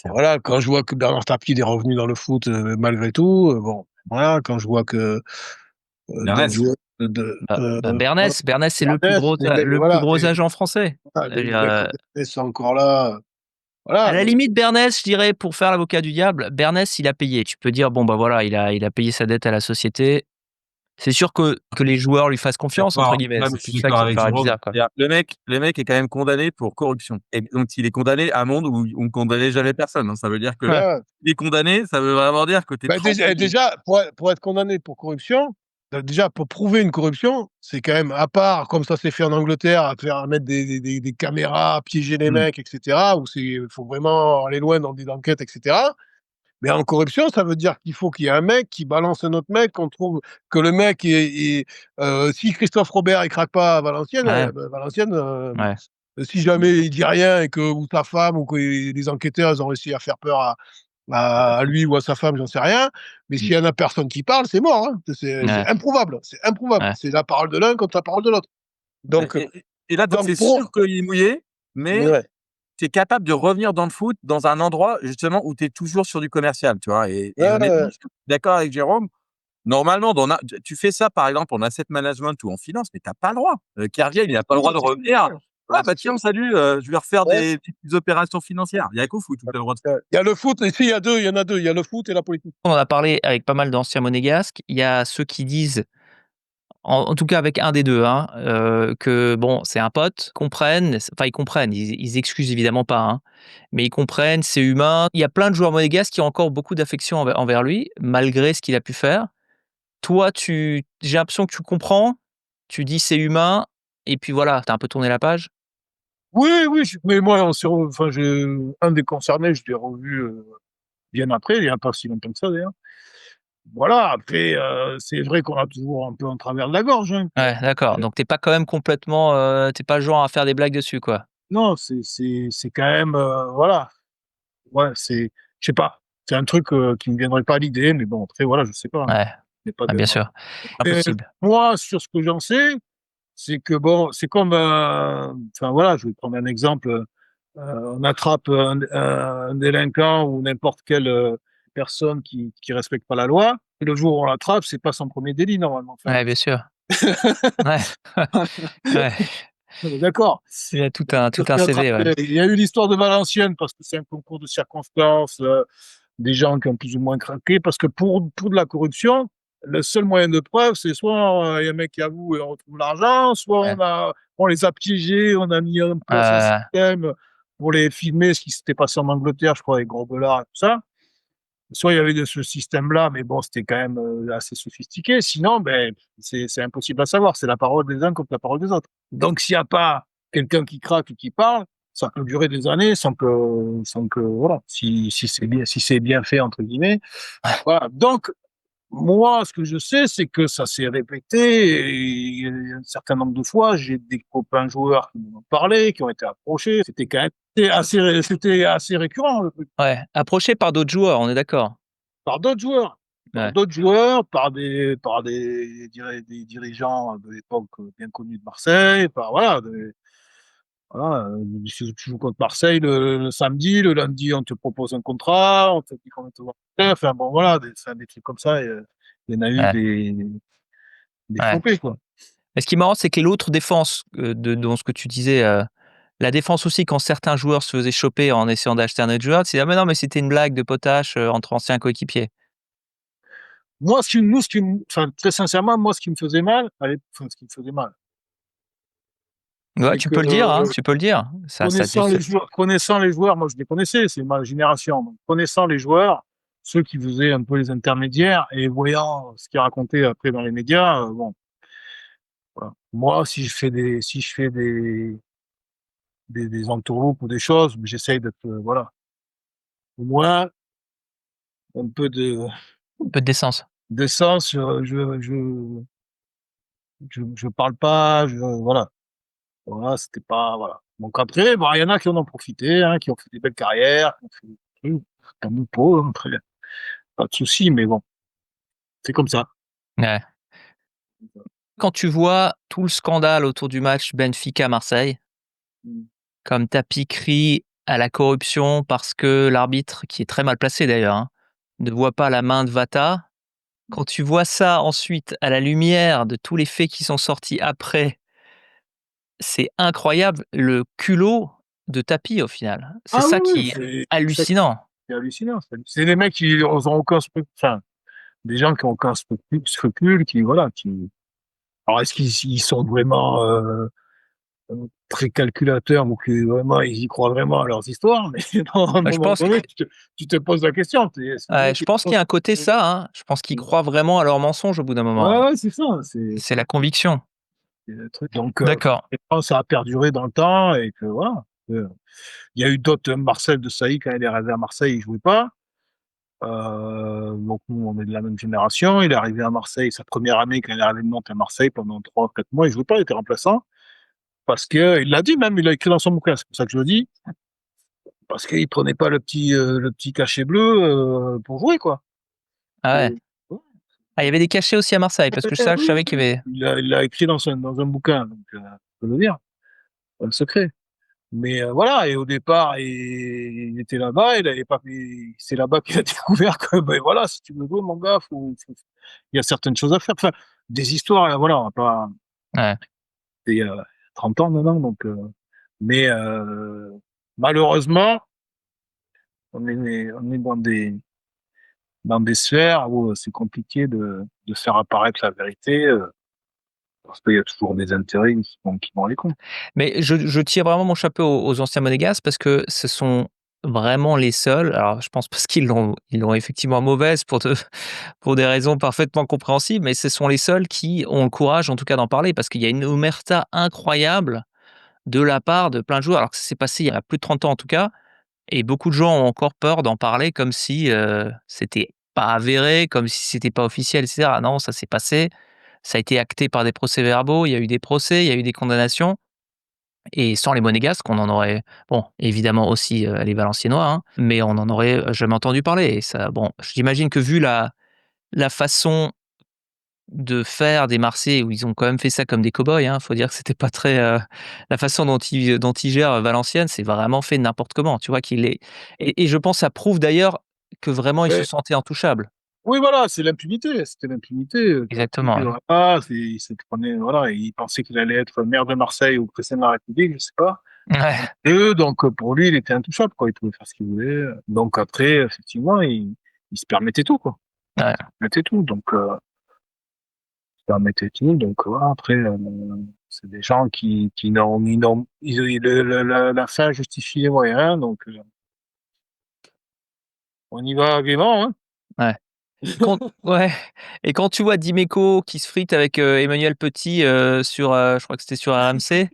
S5: clair.
S4: Voilà, quand je vois que Bernard Tapie est revenu dans le foot, malgré tout, bon, voilà, quand je vois que d'autres
S5: Ernest,
S4: joueurs voilà,
S2: Bernès, c'est
S4: Fernandes,
S2: le plus gros agent français
S4: voilà,
S2: et
S4: les mecs comme Fernandes sont encore là,
S2: à
S4: voilà,
S2: la limite, Bernès, je dirais, pour faire l'avocat du diable, Bernès, il a payé. Tu peux dire: «Bon, bah, voilà, il a payé sa dette à la société». C'est sûr que les joueurs lui fassent «confiance» entre
S5: d'accord,
S2: guillemets.
S5: ouais, mais
S2: C'est
S5: je
S2: plus
S5: suis
S2: ça
S5: d'accord
S2: qui me
S5: avec
S2: paraît
S5: Jérôme.
S2: bizarre, quoi.
S5: C'est-à-dire le mec est quand même condamné pour corruption et donc s'il est condamné, amende ou on condamnait jamais personne, hein. Ça veut dire que
S2: Ouais,
S4: ouais.
S5: s'il est condamné, ça veut vraiment dire que tu es
S4: Bah,
S5: tranquille.
S4: déjà pour être condamné pour corruption, déjà pour prouver une corruption, c'est quand même, à part comme ça s'est fait en Angleterre, à mettre des caméras, à piéger les
S5: Mmh.
S4: mecs et cetera, où il faut vraiment aller loin dans des enquêtes et cetera. Mais en corruption, ça veut dire qu'il faut qu'il y ait un mec qui balance un autre mec, qu'on trouve que le mec si Christophe Robert il craque pas à Valenciennes,
S2: ouais,
S4: bah, Valenciennes,
S2: ouais.
S4: si jamais il dit rien et que, ou sa femme, ou que les enquêteurs ils ont réussi à faire peur à lui ou à sa femme, j'en sais rien. Mais
S5: Mmh.
S4: s'il y en a personne qui parle, c'est mort, hein. C'est
S2: Ouais,
S4: improuvable, c'est improuvable.
S2: ouais.
S4: C'est la parole de l'un contre la parole de l'autre.
S5: Et
S4: Donc,
S5: et et là, toi, c'est
S4: donc
S5: sûr qu'il est mouillé,
S4: mais
S5: mais
S4: ouais,
S5: tu es capable de revenir dans le foot dans un endroit justement où tu es toujours sur du commercial, tu vois? Et
S4: ouais,
S5: honnêtement,
S4: ouais,
S5: je suis d'accord avec Jérôme. Normalement, tu fais ça, par exemple, en asset management ou en finance, mais tu as pas le droit. Kerviel, il a pas le droit de revenir: «Ouais, bah, tiens, salut, je vais refaire
S4: ouais.
S5: des petites opérations financières». Il y a qu'au foot où tu as le droit de
S4: Il y a le foot, ici il y a 2, il y en a 2, il y a le foot et la politique.
S2: On en a parlé avec pas mal d'anciens monégasques. Il y a ceux qui disent, en tout cas avec un des 2, hein, que bon, c'est un pote, ils comprennent, ils excusent évidemment pas, hein, mais ils comprennent, c'est humain. Il y a plein de joueurs monégasques qui ont encore beaucoup d'affection envers lui, malgré ce qu'il a pu faire. Toi, j'ai l'impression que tu comprends, tu dis: «C'est humain» et puis voilà, tu as un peu tourné la page?
S1: Oui, oui, mais moi, enfin, un des concernés, je l'ai revu bien après, il n'y a pas si longtemps que ça d'ailleurs. Voilà, après, c'est vrai qu'on a toujours un peu en travers de la gorge, hein.
S2: Ouais, d'accord, donc tu es pas quand même complètement, tu es pas le genre à faire des blagues dessus, quoi?
S1: Non, c'est quand même, voilà, ouais, je sais pas, c'est un truc qui me viendrait pas à l'idée, mais bon, après, voilà, je sais pas, hein.
S2: Ouais,
S1: Il y a pas
S2: ah
S1: de
S2: bien sûr,
S1: et
S2: impossible.
S1: moi, sur ce que j'en sais, c'est que bon, c'est comme, enfin, voilà, je vais prendre un exemple, on attrape un délinquant ou n'importe quelle, personne qui respecte pas la loi, et le jour où on l'attrape, c'est pas son premier délit normalement, enfin,
S2: Ouais, bien sûr. Ouais, ouais,
S1: on est d'accord?
S2: il y a tout
S1: Sûr
S2: un
S1: qu'il a
S2: CV, ouais.
S1: attrapé, il y a eu l'histoire de Valenciennes parce que c'est un concours de circonstances, des gens qui ont plus ou moins craqué parce que pour de la corruption, le seul moyen de preuve, c'est soit, il y a un mec qui avoue et on retrouve l'argent, soit
S2: Ouais,
S1: on les a piégés, on a mis en place un système pour les filmer, ce qui s'était passé en Angleterre, je crois, avec Grobbelaar et tout ça. Soit il y avait de ce système-là, mais bon, c'était quand même, assez sophistiqué. Sinon, ben, c'est impossible à savoir. C'est la parole des uns contre la parole des autres. Donc s'il y a pas quelqu'un qui craque ou qui parle,
S3: ça peut durer des années sans que voilà, si c'est bien fait entre guillemets. Voilà. Donc moi, ce que je sais, c'est que ça s'est répété et un certain nombre de fois, j'ai des copains joueurs qui m'en ont parlé, qui ont été approchés. C'était quand même c'était assez récurrent le truc.
S2: Ouais, approché par d'autres joueurs, on est d'accord?
S3: Par d'autres joueurs,
S2: Ouais.
S3: par des dirigeants de l'époque bien connus de Marseille, par voilà, voilà, si tu joues contre Marseille le samedi, le lundi, on te propose un contrat, on te dit combien tu vas enfin bon voilà, des trucs comme ça, il y en a eu
S2: Ouais,
S3: des
S2: ouais.
S3: flopés, quoi.
S2: Et ce qui est marrant, c'est que l'autre défense, dans ce que tu disais, la défense aussi quand certains joueurs se faisaient choper en essayant d'acheter un autre joueur, tu disais: «Ah mais non, mais c'était une blague de potache, entre anciens coéquipiers».
S3: Moi, ce qui me enfin, très sincèrement, moi, ce qui me faisait mal, enfin, ce qui me faisait mal,
S2: Ouais,
S3: c'est
S2: tu
S3: que
S2: peux le dire, hein, tu peux le dire. Ça tu sais
S3: connaissant les joueurs, moi, je les connaissais, c'est ma génération, donc connaissant les joueurs, ceux qui faisaient un peu les intermédiaires et voyant ce qu'ils racontaient après dans les médias, bon, voilà. Moi, si je fais des entourloupes ou des choses, j'essaye d'être, voilà, au moins un peu
S2: un peu de décence.
S3: d'essence, je parle pas, voilà. Voilà, c'était pas voilà. Donc après, bon, il y en a qui en ont profité, hein, qui ont fait des belles carrières, qui ont fait des trucs, tant mieux pour eux, hein, après, pas de souci, mais bon, c'est comme ça.
S2: Ouais. Quand tu vois tout le scandale autour du match Benfica-Marseille,
S3: Mmh.
S2: comme Tapi crie à la corruption parce que l'arbitre, qui est très mal placé d'ailleurs, hein, ne voit pas la main de Vata. Quand tu vois ça ensuite à la lumière de tous les faits qui sont sortis après, c'est incroyable le culot de Tapi au final. C'est
S3: Ah oui,
S2: ça
S3: oui,
S2: qui est hallucinant.
S3: c'est hallucinant, c'est des mecs qui ont aucun enfin, des gens qui ont aucun scrupule, qui voilà, qui alors est-ce qu'ils sont vraiment, très calculateurs ou que vraiment ils y croient vraiment à leurs histoires? Mais bon, à un
S2: Bah, je
S3: moment
S2: pense
S3: donné, tu te poses la question, tu est-ce que le mec
S2: je
S3: il
S2: pense qu'il y a un côté ça, hein. Je pense qu'ils croient vraiment à leur mensonge au bout d'un moment,
S3: ouais,
S2: hein.
S3: ouais, c'est ça,
S2: C'est la conviction.
S3: c'est le truc donc
S2: D'accord.
S3: forcément ça a perduré dans le temps et que voilà, il y a eu d'autres, Marcel Desailly quand il est arrivé à Marseille, il jouait pas, donc nous on est de la même génération. Il est arrivé à Marseille, sa première année quand il est arrivé de Nantes à Marseille pendant 3 ou 4 mois, il jouait pas, il était remplaçant parce que il l'a dit même, il l'a écrit dans son bouquin, c'est pour ça que je le dis, parce qu'il prenait pas le petit cachet bleu, pour jouer quoi.
S2: Ah ouais.
S3: Et ouais,
S2: Ah, il y avait des cachets aussi à Marseille parce que ça, je
S3: oui,
S2: savais qu'il y avait
S3: il l'a écrit dans un bouquin, donc je peux le dire, pas le secret. Mais voilà et au départ, il était là-bas, il avait pas c'est là-bas qu'il a découvert que, ben, voilà, si tu veux jouer mon gars, il y a certaines choses à faire. Enfin, des histoires, voilà, on va pas
S2: ouais.
S3: c'était il y a 30 ans maintenant donc mais malheureusement, on est dans des sphères où c'est compliqué de faire apparaître la vérité, parce qu'il y a toujours des intérêts qui vont aller contre.
S2: Mais je tire vraiment mon chapeau aux anciens monégasques parce que ce sont vraiment les seuls, alors je pense parce qu'ils l'ont effectivement mauvaise pour des raisons parfaitement compréhensibles, mais ce sont les seuls qui ont le courage en tout cas d'en parler parce qu'il y a une omerta incroyable de la part de plein de joueurs alors que ça s'est passé il y a plus de 30 ans en tout cas et beaucoup de gens ont encore peur d'en parler comme si, c'était pas avéré, comme si c'était pas officiel et cetera. Non, ça s'est passé, ça a été acté par des procès-verbaux, il y a eu des procès, il y a eu des condamnations et sans les monégasques, on en aurait bon, évidemment aussi, les Valenciennois, hein, mais on n'en aurait jamais entendu parler et ça bon, j'imagine que vu la façon de faire des Marseillais où ils ont quand même fait ça comme des cow-boys, hein, faut dire que c'était pas très, la façon dont ils gèrent Valenciennes, c'est vraiment fait n'importe comment, tu vois? Qu'il est et je pense ça prouve d'ailleurs que vraiment ils se
S3: Ouais.
S2: sentaient intouchables.
S3: Oui, voilà, c'est l'impunité, c'était l'impunité, qui
S2: Exactement, ouais.
S3: voilà, il se prenait voilà, il pensait qu'il allait être maire de Marseille ou président de la République, je sais pas.
S2: Ouais,
S3: Donc pour lui, il était intouchable, quoi, il pouvait faire ce qu'il voulait, donc après, effectivement, il se permettait tout, quoi.
S2: ouais.
S3: Il se permettait tout, donc il se permettait tout, donc voilà, après, c'est des gens qui n'ont ils la fin justifie les moyens, donc on y va gaiement, hein.
S2: Ouais. Quand ouais et quand tu vois Dimeco qui se frite avec, Emmanuel Petit, sur, je crois que c'était sur RMC,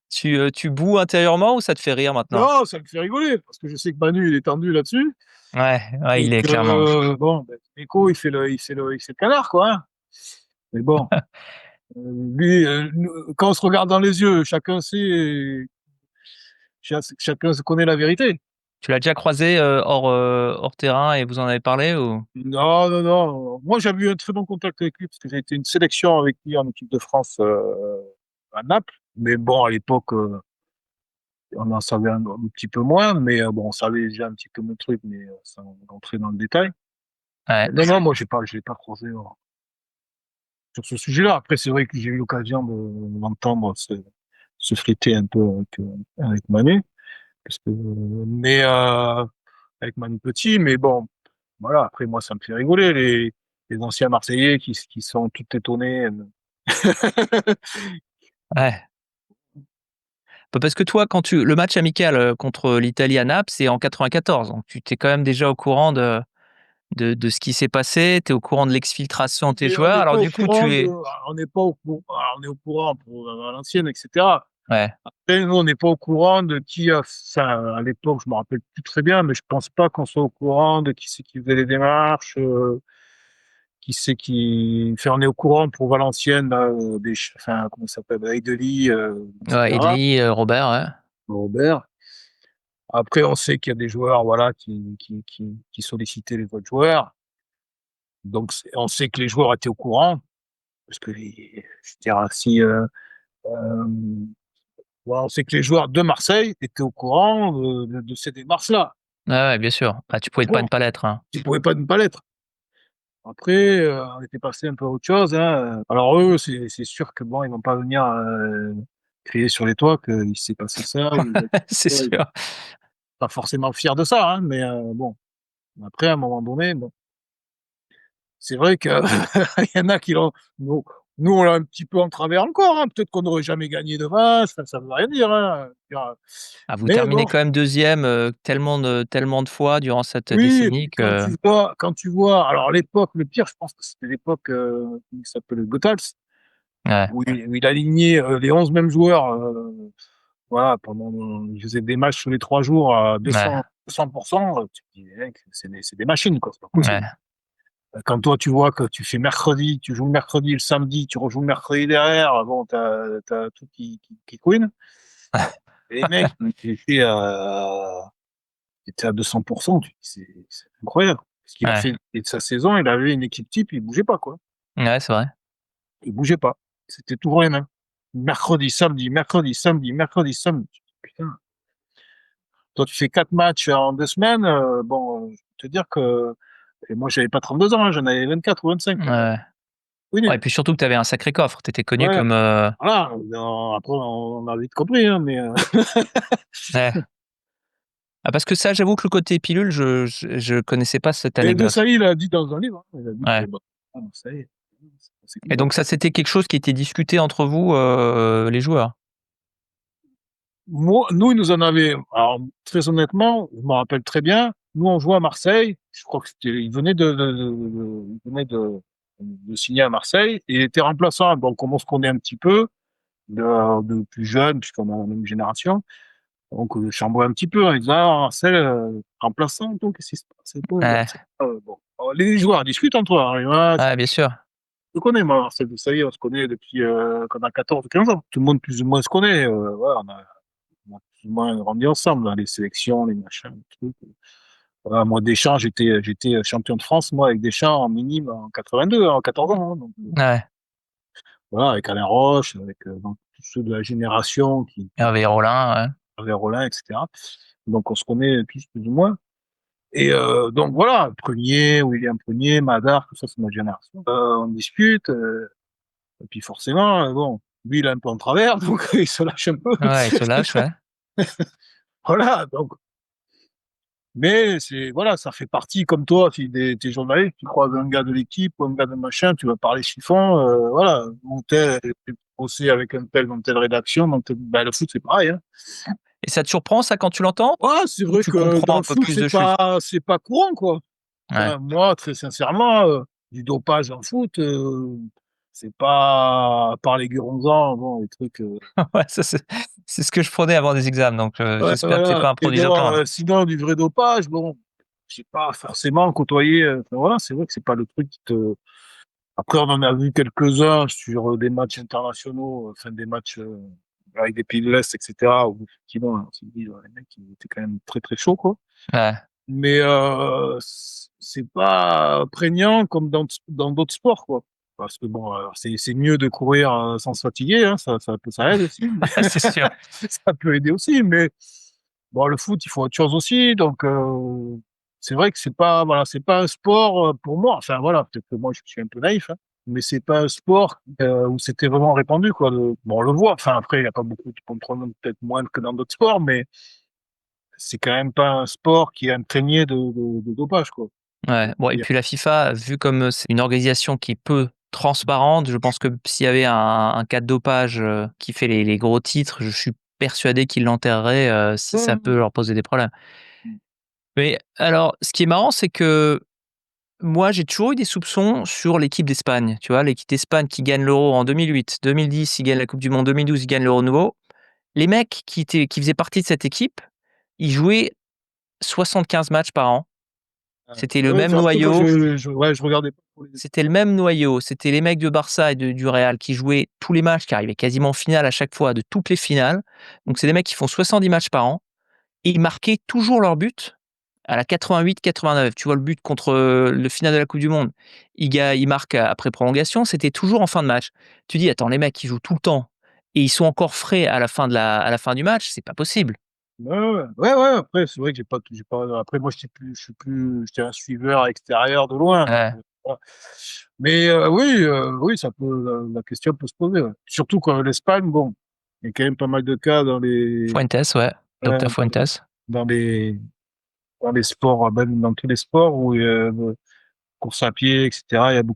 S2: Tu boues intérieurement ou ça te fait rire maintenant?
S3: Non, ça me fait rigoler parce que je sais que Manu, il est tendu là-dessus
S2: Ouais, ouais,
S3: et
S2: il est clairement.
S3: bon, Nico, il fait le canard, quoi, hein. Mais bon, lui, nous quand on se regarde dans les yeux, chacun se connaît la vérité.
S2: Tu l'as déjà croisé, hors terrain et vous en avez parlé ou?
S3: Non, non, non. Moi, j'avais eu un très bon contact avec lui parce que j'ai été une sélection avec lui en équipe de France à Naples. Mais bon, à l'époque, on en savait un petit peu moins, mais bon, on savait déjà un petit peu le truc, mais sans rentrer dans le détail.
S2: Ouais,
S3: Non, non, moi, je l'ai pas croisé sur ce sujet-là. Après, c'est vrai que j'ai eu l'occasion de l'entendre se friter un peu avec Manu, parce que, mais avec Manu Petit, mais bon, voilà. Après, moi, ça me fait rigoler les anciens Marseillais qui sont tout étonnés.
S2: ouais. Bah, parce que toi, le match amical, contre l'Italie à Naples, c'est en 94, donc tu t'es quand même déjà au courant de ce qui s'est passé, tu es au courant de l'exfiltration de tes
S3: Mais on
S2: joueurs.
S3: n'est
S2: Alors
S3: pas au
S2: du coup,
S3: courant
S2: tu es
S3: on n'est pas au courant, on est au courant pour Valenciennes, etc.
S2: ouais,
S3: Après, nous, on n'est pas au courant de qui a ça. À l'époque, je me rappelle plus très bien, mais je pense pas qu'on soit au courant de qui c'est qui faisait les démarches, qui c'est qui, enfin, on est au courant pour Valenciennes, là, enfin, comment ça s'appelle, Aideli,
S2: ouais,
S3: etc.
S2: Edli, Robert, ouais.
S3: Robert. Après, on sait qu'il y a des joueurs, voilà, qui sollicitaient les autres joueurs. Donc, on sait que les joueurs étaient au courant, parce que je dirais si, ouais, on sait que les joueurs de Marseille étaient au courant de ces démarches-là.
S2: Ouais, ouais, bien sûr. Bah, tu pouvais pas
S3: Bon,
S2: ne pas l'être, hein.
S3: ils pouvaient pas ne pas l'être. Après, on était passé un peu à autre chose, hein. Alors eux, c'est sûr que bon, ils vont pas venir crier sur les toits qu'il s'est passé ça.
S2: C'est
S3: Ils sont
S2: sûr.
S3: pas forcément fiers de ça, hein, mais bon. Après, à un moment donné, bon, c'est vrai que il y en a qui l'ont. Nous, on l'a un petit peu en travers encore, hein. Peut-être qu'on n'aurait jamais gagné de match, ça veut rien dire, hein.
S2: Ah, vous
S3: Mais
S2: terminez
S3: bon,
S2: quand même 2e, tellement de fois durant cette
S3: oui, et
S2: décennie
S3: puis
S2: que
S3: quand tu vois, alors à l'époque, le pire, je pense que c'était l'époque, comment il s'appelle, Goethals,
S2: ouais,
S3: où il alignait les 11 mêmes joueurs, voilà, il faisait des matchs tous les 3 jours à
S2: ouais,
S3: 200%, tu te dis: «Les mecs, c'est des machines, quoi, c'est pas
S2: ouais,
S3: possible». Quand toi, tu vois que tu fais mercredi, tu joues le mercredi, le samedi, tu rejoues le mercredi derrière, bon, t'as tout qui couine. Et les mecs, il était à 200%, tu dis: «C'est incroyable». Ce qu'il a
S2: ouais,
S3: fait de sa saison, il avait une équipe type, il bougeait pas, quoi.
S2: ouais, c'est vrai.
S3: Il bougeait pas. C'était toujours les mêmes. Mercredi, samedi, mercredi, samedi, mercredi, samedi. Tu dis: «Putain, toi, tu fais 4 matchs en 2 semaines, bon, je peux te dire que» et moi, j'avais pas 32 ans, hein, j'en avais 24 ou 25,
S2: Ouais,
S3: quoi.
S2: ouais.
S3: Oui,
S2: Ouais et puis surtout que tu avais un sacré coffre. Tu étais connu
S3: ouais,
S2: comme,
S3: voilà, après on a vite compris, hein, mais
S2: ouais. Ah parce que ça, j'avoue que le côté pilule, je connaissais pas cette
S3: et
S2: anecdote.
S3: Desailly l'a dit dans un livre, hein, il a dit que,
S2: Ouais
S3: bah, ah, ça y est, c'est comme
S2: et
S3: ça.
S2: donc ça, c'était quelque chose qui était discuté entre vous, les joueurs?
S3: Moi, nous, ils nous en avaient. Alors, très honnêtement, je me rappelle très bien. Nous, on jouait à Marseille. Je crois que c'était. Il venait de signer à Marseille et il était remplaçant. Donc, comme on se connaît un petit peu, de plus jeunes, puisqu'on a la même génération. Donc, je chambouais un petit peu en disant, ah, Marcel, remplaçant, donc, qu'est-ce qui se passe? C'est pas,
S2: Ouais,
S3: bon. Alors, les joueurs discutent entre eux, hein. Ah,
S2: ouais, bien sûr.
S3: je connais, moi, Marcel Desailly, on se connaît depuis qu'on a 14 ou 15 ans. Tout le monde, plus ou moins, se connaît. Voilà, on a plus ou moins grandi ensemble, dans les sélections, les machins, les trucs. Voilà, moi, Deschamps, j'étais champion de France, moi, avec Deschamps en minime en 82, en 14 ans, hein. Donc,
S2: Ouais.
S3: voilà, avec Alain Roche, avec donc, tous ceux de la génération qui
S2: Hervé Rollin, ouais.
S3: avaient Rollin, etc. Donc, on se connaît tous plus ou moins. Et donc, voilà, Prunier, William Prunier, Madar, tout ça, c'est ma génération. On discute, et puis forcément, bon, lui, il a un peu en travers, donc il se lâche un peu.
S2: Ouais, il se lâche, ouais.
S3: Voilà, donc mais c'est voilà, ça fait partie comme toi, si t'es journaliste, tu croises un gars de l'équipe ou un gars de machin, tu vas parler chiffon, voilà, ou tel, tu bosser avec un tel dans telle rédaction, dans tel, bah, le foot c'est pareil, hein.
S2: Et ça te surprend ça quand tu l'entends?
S3: Ouais, c'est
S2: Ou
S3: vrai
S2: tu
S3: que
S2: comprends
S3: dans
S2: un
S3: le
S2: peu
S3: foot
S2: plus de choses?
S3: c'est pas courant, quoi.
S2: Ouais.
S3: Enfin, moi, très sincèrement, du dopage en foot, c'est pas à part les Guronzan, bon, les trucs,
S2: Ouais, ça c'est C'est ce que je prenais avant des examens, donc
S3: Ouais,
S2: j'espère que c'est
S3: voilà.
S2: pas un
S3: Et
S2: produit
S3: bon,
S2: dopant.
S3: sinon, du vrai dopage, bon, j'ai pas forcément côtoyé. Enfin, voilà, c'est vrai que c'est pas le truc qui te. Après, on en a vu quelques-uns sur des matchs internationaux, enfin des matchs avec des pays de l'Est, etc. Où effectivement, on s'est dit, ouais, les mecs, ils étaient quand même très très chauds, quoi.
S2: Ouais.
S3: Mais c'est pas prégnant comme dans d'autres sports, quoi. Parce que bon, alors, c'est mieux de courir sans se fatiguer, hein, ça aide aussi.
S2: C'est sûr.
S3: Ça peut aider aussi, mais bon, le foot, il faut autre chose aussi. Donc, c'est vrai que c'est pas un sport pour moi. Enfin, voilà, peut-être que moi, je suis un peu naïf, hein, mais c'est pas un sport où c'était vraiment répandu, quoi. Bon, on le voit. Enfin, après, il n'y a pas beaucoup de contrôle, peut-être moins que dans d'autres sports, mais c'est quand même pas un sport qui est imprégné de dopage, quoi.
S2: Ouais. Bon, et puis la FIFA, vu comme c'est une organisation qui est peu transparente, je pense que s'il y avait un cas de dopage qui fait les gros titres, je suis persuadé qu'ils l'enterreraient si ça peut leur poser des problèmes. Mais alors, ce qui est marrant, c'est que moi, j'ai toujours eu des soupçons sur l'équipe d'Espagne. Tu vois, l'équipe d'Espagne qui gagne l'Euro en 2008, 2010, ils gagnent la Coupe du Monde, 2012, ils gagnent l'Euro nouveau. Les mecs qui faisaient partie de cette équipe, ils jouaient 75 matchs par an. C'était le
S3: Ouais,
S2: même
S3: après, moi,
S2: noyau.
S3: ouais, je regardais pas pour les.
S2: C'était le même noyau. C'était les mecs de Barça et du Real qui jouaient tous les matchs, qui arrivaient quasiment en finale à chaque fois, de toutes les finales. Donc, c'est des mecs qui font 70 matchs par an et ils marquaient toujours leur but à la 88-89. Tu vois, le but contre le final de la Coupe du Monde, ils marquent après prolongation. C'était toujours en fin de match. Tu dis, attends, les mecs, ils jouent tout le temps et ils sont encore frais à la fin, à la fin du match. C'est pas possible.
S3: Ouais, après, c'est vrai que j'ai pas, après, moi, j'étais un suiveur extérieur de loin. Donc,
S2: Ouais.
S3: voilà. Mais, oui, la question peut se poser, ouais. Surtout quand l'Espagne, bon, il y a quand même pas mal de cas
S2: Fuentes, ouais.
S3: euh,
S2: Docteur Fuentes.
S3: dans les, dans les sports, même dans tous les sports où, course à pied, etc., il y a bon,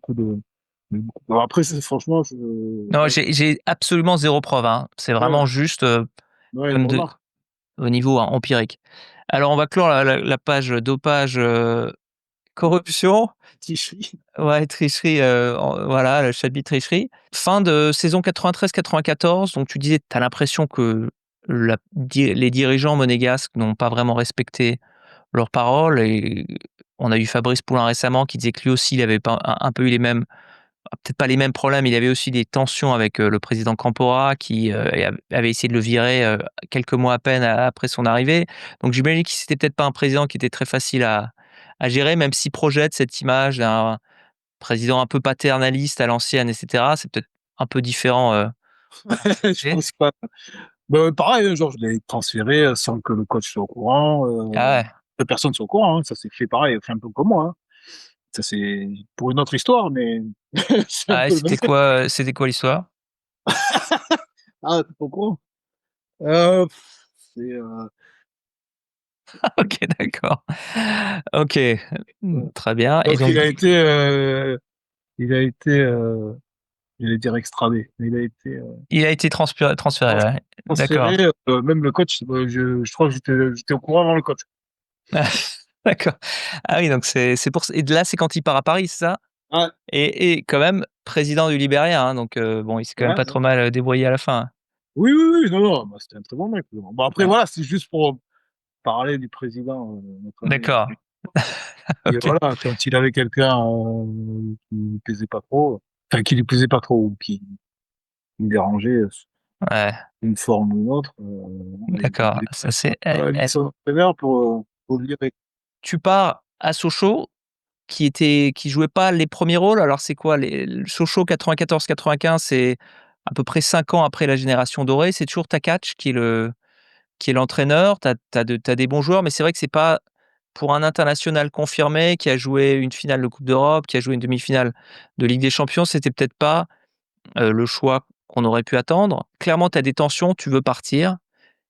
S3: après, franchement,
S2: Non, j'ai absolument zéro preuve, hein. C'est
S3: ouais,
S2: vraiment juste
S3: ouais, une
S2: comme
S3: remarque.
S2: au niveau empirique. Alors, on va clore la page dopage, corruption.
S3: Tricherie.
S2: Ouais, tricherie, voilà, le chapitre tricherie. Fin de saison 93-94, donc tu disais, tu as l'impression que les dirigeants monégasques n'ont pas vraiment respecté leurs paroles et on a eu Fabrice Poulin récemment qui disait que lui aussi, il avait pas un peu eu les mêmes, peut-être pas les mêmes problèmes, il avait aussi des tensions avec le président Campora qui avait essayé de le virer quelques mois à peine après son arrivée. Donc j'imagine que c'était peut-être pas un président qui était très facile à gérer, même s'il projette cette image d'un président un peu paternaliste à l'ancienne, et cetera. C'est peut-être un peu différent.
S3: Je pense pas. Bah, pareil, genre, je l'ai transféré sans que le coach soit au courant,
S2: Ah ouais.
S3: que personne soit au courant, hein. Ça s'est fait pareil, enfin, un peu comme moi, hein. Ça, c'est pour une autre histoire, mais c'est un
S2: Ah ouais,
S3: peu le même.
S2: c'était quoi l'histoire?
S3: Ah, t'es pas au courant? C'est,
S2: OK, d'accord. OK,
S3: ouais.
S2: très bien et
S3: Donc,
S2: donc
S3: il a été, j'allais dire extradé, mais il a été
S2: il a été transféré, ouais. D'accord.
S3: transféré, même le coach, je crois que j'étais au courant avant le coach.
S2: D'accord. Ah oui, donc c'est pour et là, c'est quand il part à Paris, c'est ça?
S3: Ouais,
S2: Et quand même président du Liberia, hein, donc bon, il s'est quand même pas
S3: ouais.
S2: trop mal, débrouillé à la fin.
S3: Oui, oui, oui, non, non, bah, c'était un très bon mec. Bon, après,
S2: Ouais.
S3: voilà, c'est juste pour parler du président, notre ami.
S2: D'accord.
S3: Et
S2: OK.
S3: voilà, quand il avait quelqu'un qui lui plaisait pas trop, enfin qui lui plaisait pas trop ou qui le dérangeait
S2: Ouais,
S3: d'une forme ou d'une autre,
S2: d'accord. Ça c'est
S3: il son entraîneur pour le virer.
S2: tu pars à Sochaux qui jouait pas les premiers rôles. Alors c'est quoi le Sochaux 94-95, c'est à peu près 5 ans après la génération dorée. C'est toujours Takac qui est l'entraîneur. Tu as des bons joueurs, mais c'est vrai que c'est pas pour un international confirmé qui a joué une finale de coupe d'Europe, qui a joué une demi-finale de Ligue des champions, c'était peut-être pas, le choix qu'on aurait pu attendre. Clairement, tu as des tensions, tu veux partir.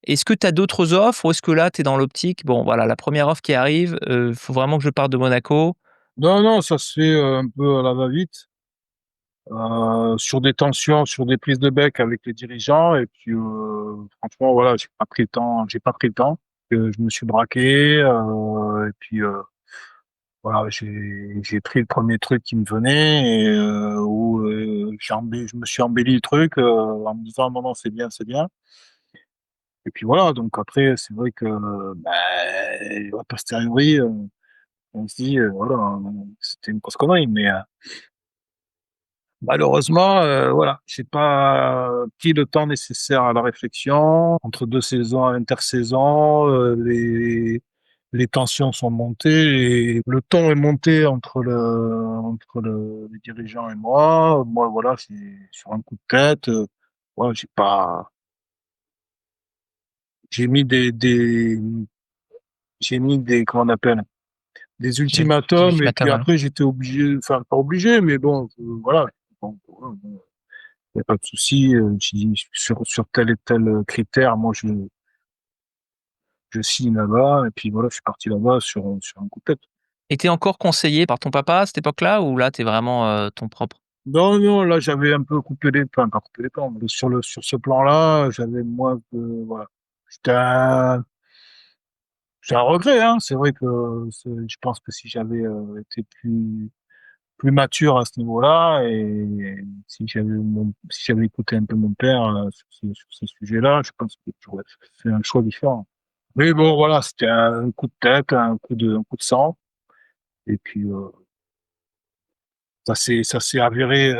S2: Est-ce que tu as d'autres offres ou est-ce que là, tu es dans l'optique: «Bon voilà, la première offre qui arrive, faut vraiment que je parte de Monaco».
S3: Non, non, ça se fait un peu à la va-vite, sur des tensions, sur des prises de bec avec les dirigeants et puis franchement voilà, j'ai pas pris le temps, je me suis braqué, et puis voilà, j'ai pris le premier truc qui me venait et où je me suis embelli le truc en me disant: «Non, non, c'est bien, c'est bien». Et puis voilà, donc après, c'est vrai que, a posteriori, on se dit, voilà, c'était une grosse connerie, mais malheureusement, voilà, j'ai pas pris le temps nécessaire à la réflexion. Entre 2 saisons intersaison, les tensions sont montées et le ton est monté entre les dirigeants et moi. Moi, voilà, c'est sur un coup de tête, ouais, j'ai mis comment on appelle? Des
S2: Des
S3: ultimatums et puis
S2: ultimatums, ouais.
S3: après j'étais obligé, enfin pas obligé, mais bon, voilà. Bon, voilà, bon, y a pas de souci. J'ai dit sur tel et tel critère, moi je signe là-bas et puis voilà, je suis parti là-bas sur un coup de tête.
S2: Et tu es encore conseillé par ton papa à cette époque-là ou là, tu es vraiment, ton propre?
S3: Non, non, là j'avais un peu coupé les plans, pas coupé les plans, mais sur ce plan-là, j'avais moins de voilà. C'était un c'est un regret, hein. C'est vrai que je pense que si j'avais été plus mature à ce niveau-là et si j'avais écouté un peu mon père sur ce sujet-là, je pense que j'aurais fait un choix différent. Mais bon, voilà, c'était un coup de tête, un coup de sang, et puis ça s'est avéré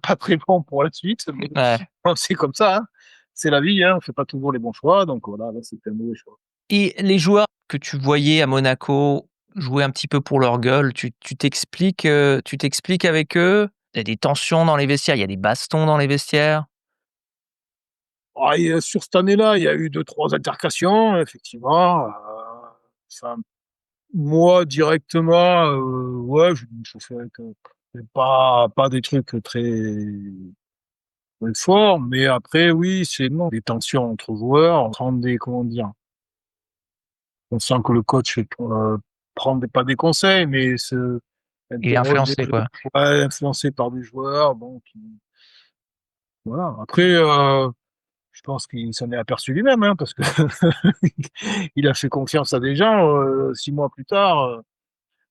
S3: pas très bon pour la suite, mais
S2: Ouais.
S3: bon, c'est comme ça, hein. C'est la vie, hein. On fait pas toujours les bons choix, donc voilà, là c'était un mauvais choix.
S2: Et les joueurs que tu voyais à Monaco jouer un petit peu pour leur gueule, tu t'expliques avec eux? Il y a des tensions dans les vestiaires, il y a des bastons dans les vestiaires?
S3: Ah, sur cette année-là, il y a eu deux trois altercations, effectivement. Enfin, moi, directement, ouais, je me chauffais avec, mais pas des trucs très forts, mais après, oui, c'est non, des tensions entre joueurs, on prend des, comment dire, on sent que le coach prend pas des conseils, mais
S2: Il est
S3: interroge des
S2: influencé, quoi.
S3: ouais, influencé par des joueurs, bon, voilà. Après, je pense qu'il s'en est aperçu lui-même, hein, parce que il a fait confiance à des gens, 6 mois plus tard,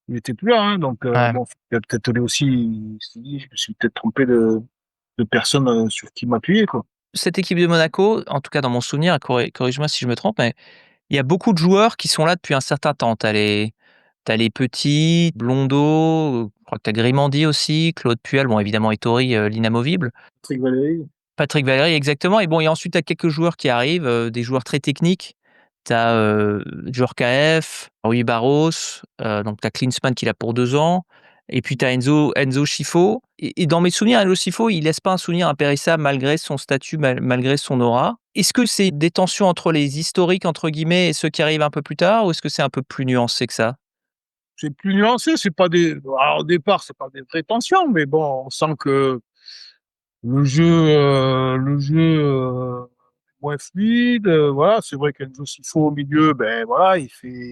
S3: il était plus là, hein, donc
S2: Ouais.
S3: bon, il a peut-être lui aussi, il s'est dit: «Je me suis peut-être trompé de personne, sur qui m'appuyer, quoi».
S2: Cette équipe de Monaco, en tout cas dans mon souvenir, corrige-moi si je me trompe, mais il y a beaucoup de joueurs qui sont là depuis un certain temps. Tu as les petits, Blondeau, je crois que tu as Grimandi aussi, Claude Puel, bon évidemment Ettori, l'inamovible.
S3: Patrick Valéry.
S2: Patrick Valéry, exactement. Et bon, et ensuite tu as quelques joueurs qui arrivent, des joueurs très techniques. Tu as, Djorkaeff, Rui Barros, donc tu as Klinsmann qui l'a pour 2 ans et puis tu as Enzo Scifo et dans mes souvenirs, Enzo Scifo, il laisse pas un souvenir impérissable malgré son statut, malgré son aura. Est-ce que c'est des tensions entre les «historiques» entre guillemets et ceux qui arrivent un peu plus tard ou est-ce que c'est un peu plus nuancé que ça?
S3: C'est plus nuancé, c'est pas des alors au départ, c'est pas des prétentions, mais bon, on sent que le jeu, est moins fluide, voilà. C'est vrai qu'Enzo Scifo au milieu, ben, voilà,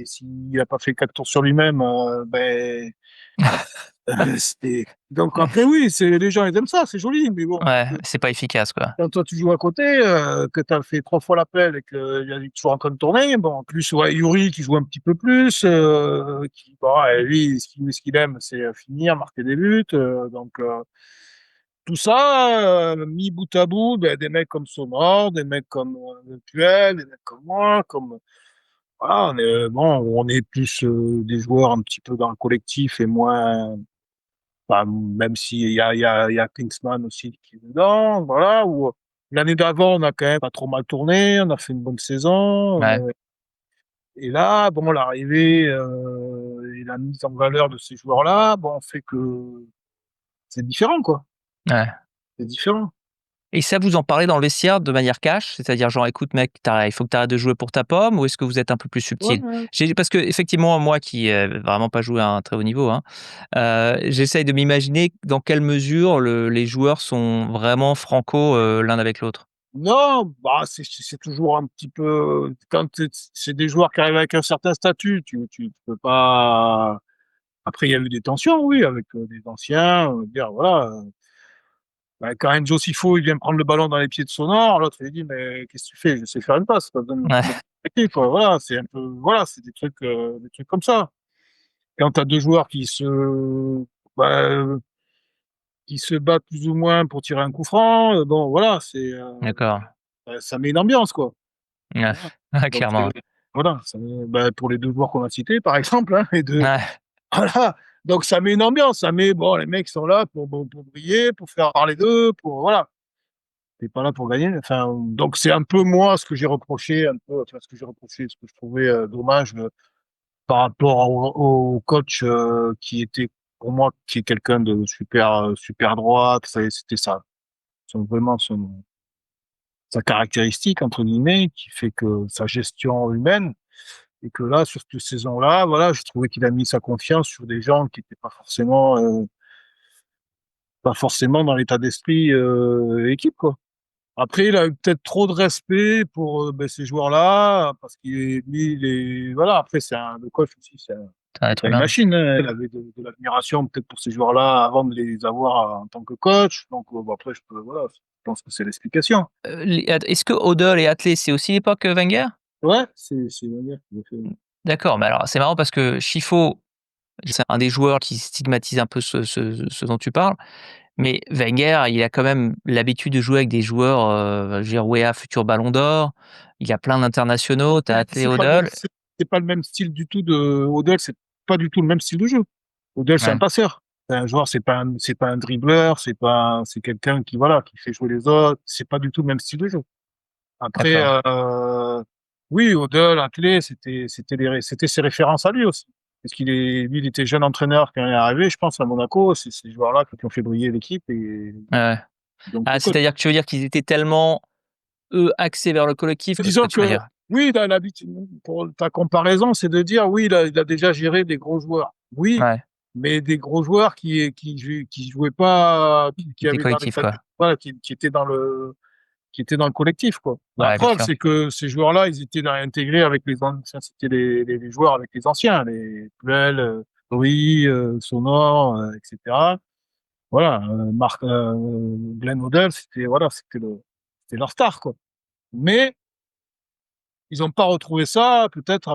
S3: s'il a pas fait 4 tours sur lui-même, c'était donc après oui, c'est les gens ils aiment ça, c'est joli, mais bon,
S2: Ouais, c'est pas efficace, quoi.
S3: quand toi tu joues à côté, que tu as fait 3 fois l'appel et qu'il est toujours en train de tourner, bon, en plus, ouais, Yuri qui joue un petit peu plus, qui bon, lui, ce qu'il aime, c'est, finir, marquer des buts, donc tout ça, mis bout à bout, ben, des mecs comme Sommer, des mecs comme, Puel, des mecs comme moi, comme voilà, on est plus, des joueurs un petit peu dans le collectif et moins bah, même s'il y a Klinsmann aussi qui est dedans, voilà. Ou l'année d'avant, on a quand même pas trop mal tourné, on a fait une bonne saison.
S2: Ouais,
S3: Et là, bon, l'arrivée et la mise en valeur de ces joueurs-là, bon, fait que c'est différent, quoi.
S2: ouais.
S3: C'est différent.
S2: Et ça, vous en parlez dans le vestiaire de manière cash? C'est-à-dire genre: «Écoute mec, il faut que tu arrêtes de jouer pour ta pomme» ou est-ce que vous êtes un peu plus
S3: Ouais,
S2: subtil?
S3: ouais.
S2: Parce qu'effectivement, moi qui, vraiment pas joué à un très haut niveau, hein, j'essaye de m'imaginer dans quelle mesure les joueurs sont vraiment franco, l'un avec l'autre.
S3: Non, bah, c'est toujours un petit peu quand c'est des joueurs qui arrivent avec un certain statut, tu peux pas après il y a eu des tensions, oui, avec, des anciens, dire voilà, bah, quand Enzo Scifo, il vient prendre le ballon dans les pieds de Sonor, l'autre il dit: «Mais qu'est-ce que tu fais? Je sais faire une passe, quoi, donne-moi
S2: Ouais,
S3: quoi». Voilà, c'est un peu voilà, c'est des trucs comme ça. Quand tu as 2 joueurs bah, qui se battent plus ou moins pour tirer un coup franc, bon voilà,
S2: d'accord.
S3: ça met une ambiance, quoi.
S2: Ouais.
S3: Donc,
S2: Clairement.
S3: voilà, pour les 2 joueurs qu'on a cités, par exemple, hein, les 2
S2: Ouais.
S3: voilà, donc ça met une ambiance, bon, les mecs sont là pour briller, pour faire parler d'eux, voilà. Tu pas là pour gagner, enfin, donc c'est un peu moi ce que j'ai reproché un peu, enfin ce que j'ai reproché, ce que je trouvais, dommage, par rapport au coach, qui était pour moi, qui est quelqu'un de super droit, que c'était vraiment sa «caractéristique» entre guillemets, qui fait que sa gestion humaine et que là, sur cette saison-là, voilà, je trouvais qu'il a mis sa confiance sur des gens qui étaient pas forcément dans l'état d'esprit, équipe, quoi. Après, il a eu peut-être trop de respect pour, ces joueurs-là, parce qu'il est lui, il est voilà, après le coach aussi,
S2: C'est un être
S3: c'est une
S2: humain.
S3: machine, hein. Il avait de l'admiration peut-être pour ces joueurs-là avant de les avoir en tant que coach, donc bon après voilà, je pense que c'est l'explication.
S2: Est-ce que Odell et Atley, c'est aussi l'époque, Wenger?
S3: Ouais, c'est Wenger qui l'a fait.
S2: D'accord, mais alors c'est marrant parce que Chifo, c'est un des joueurs qui stigmatise un peu ce dont tu parles, mais Wenger, il a quand même l'habitude de jouer avec des joueurs, je veux dire Weah, futur Ballon d'Or, il a plein d'internationaux, tu as Atley, Odell.
S3: C'est pas le même style du tout de Odell, c'est pas du tout le même style de jeu. Odell, c'est un
S2: Ouais,
S3: passeur. C'est un joueur, c'est pas un dribbleur, c'est quelqu'un qui, voilà, qui fait jouer les autres. C'est pas du tout le même style de jeu. Après,
S2: d'accord.
S3: oui, Odell, Atlé, c'était ses références à lui aussi. Parce lui, il était jeune entraîneur quand il est arrivé, je pense, à Monaco. C'est ces joueurs-là qui ont fait briller l'équipe et
S2: Ouais, ouais.
S3: donc
S2: Ah,
S3: le coach.
S2: c'est-à-dire que tu veux dire qu'ils étaient tellement, eux, axés vers le collectif que
S3: Disons
S2: tu veux
S3: que,
S2: dire?
S3: oui, il a l'habitude, pour ta comparaison, c'est de dire, oui, il a déjà géré des gros joueurs. Oui,
S2: Ouais,
S3: mais des gros joueurs qui jouaient pas, qui
S2: ils étaient
S3: avaient pas
S2: collectifs,
S3: l'état,
S2: quoi.
S3: voilà, qui étaient dans le collectif, quoi. La
S2: Ouais, bien
S3: preuve,
S2: sûr.
S3: c'est que ces joueurs-là, ils étaient intégrés avec les anciens, c'était les joueurs avec les anciens, les Puel, Louis, Sonor, etc. Voilà, Glenn Hoddle, c'était leur star, quoi. Mais ils n'ont pas retrouvé ça, peut-être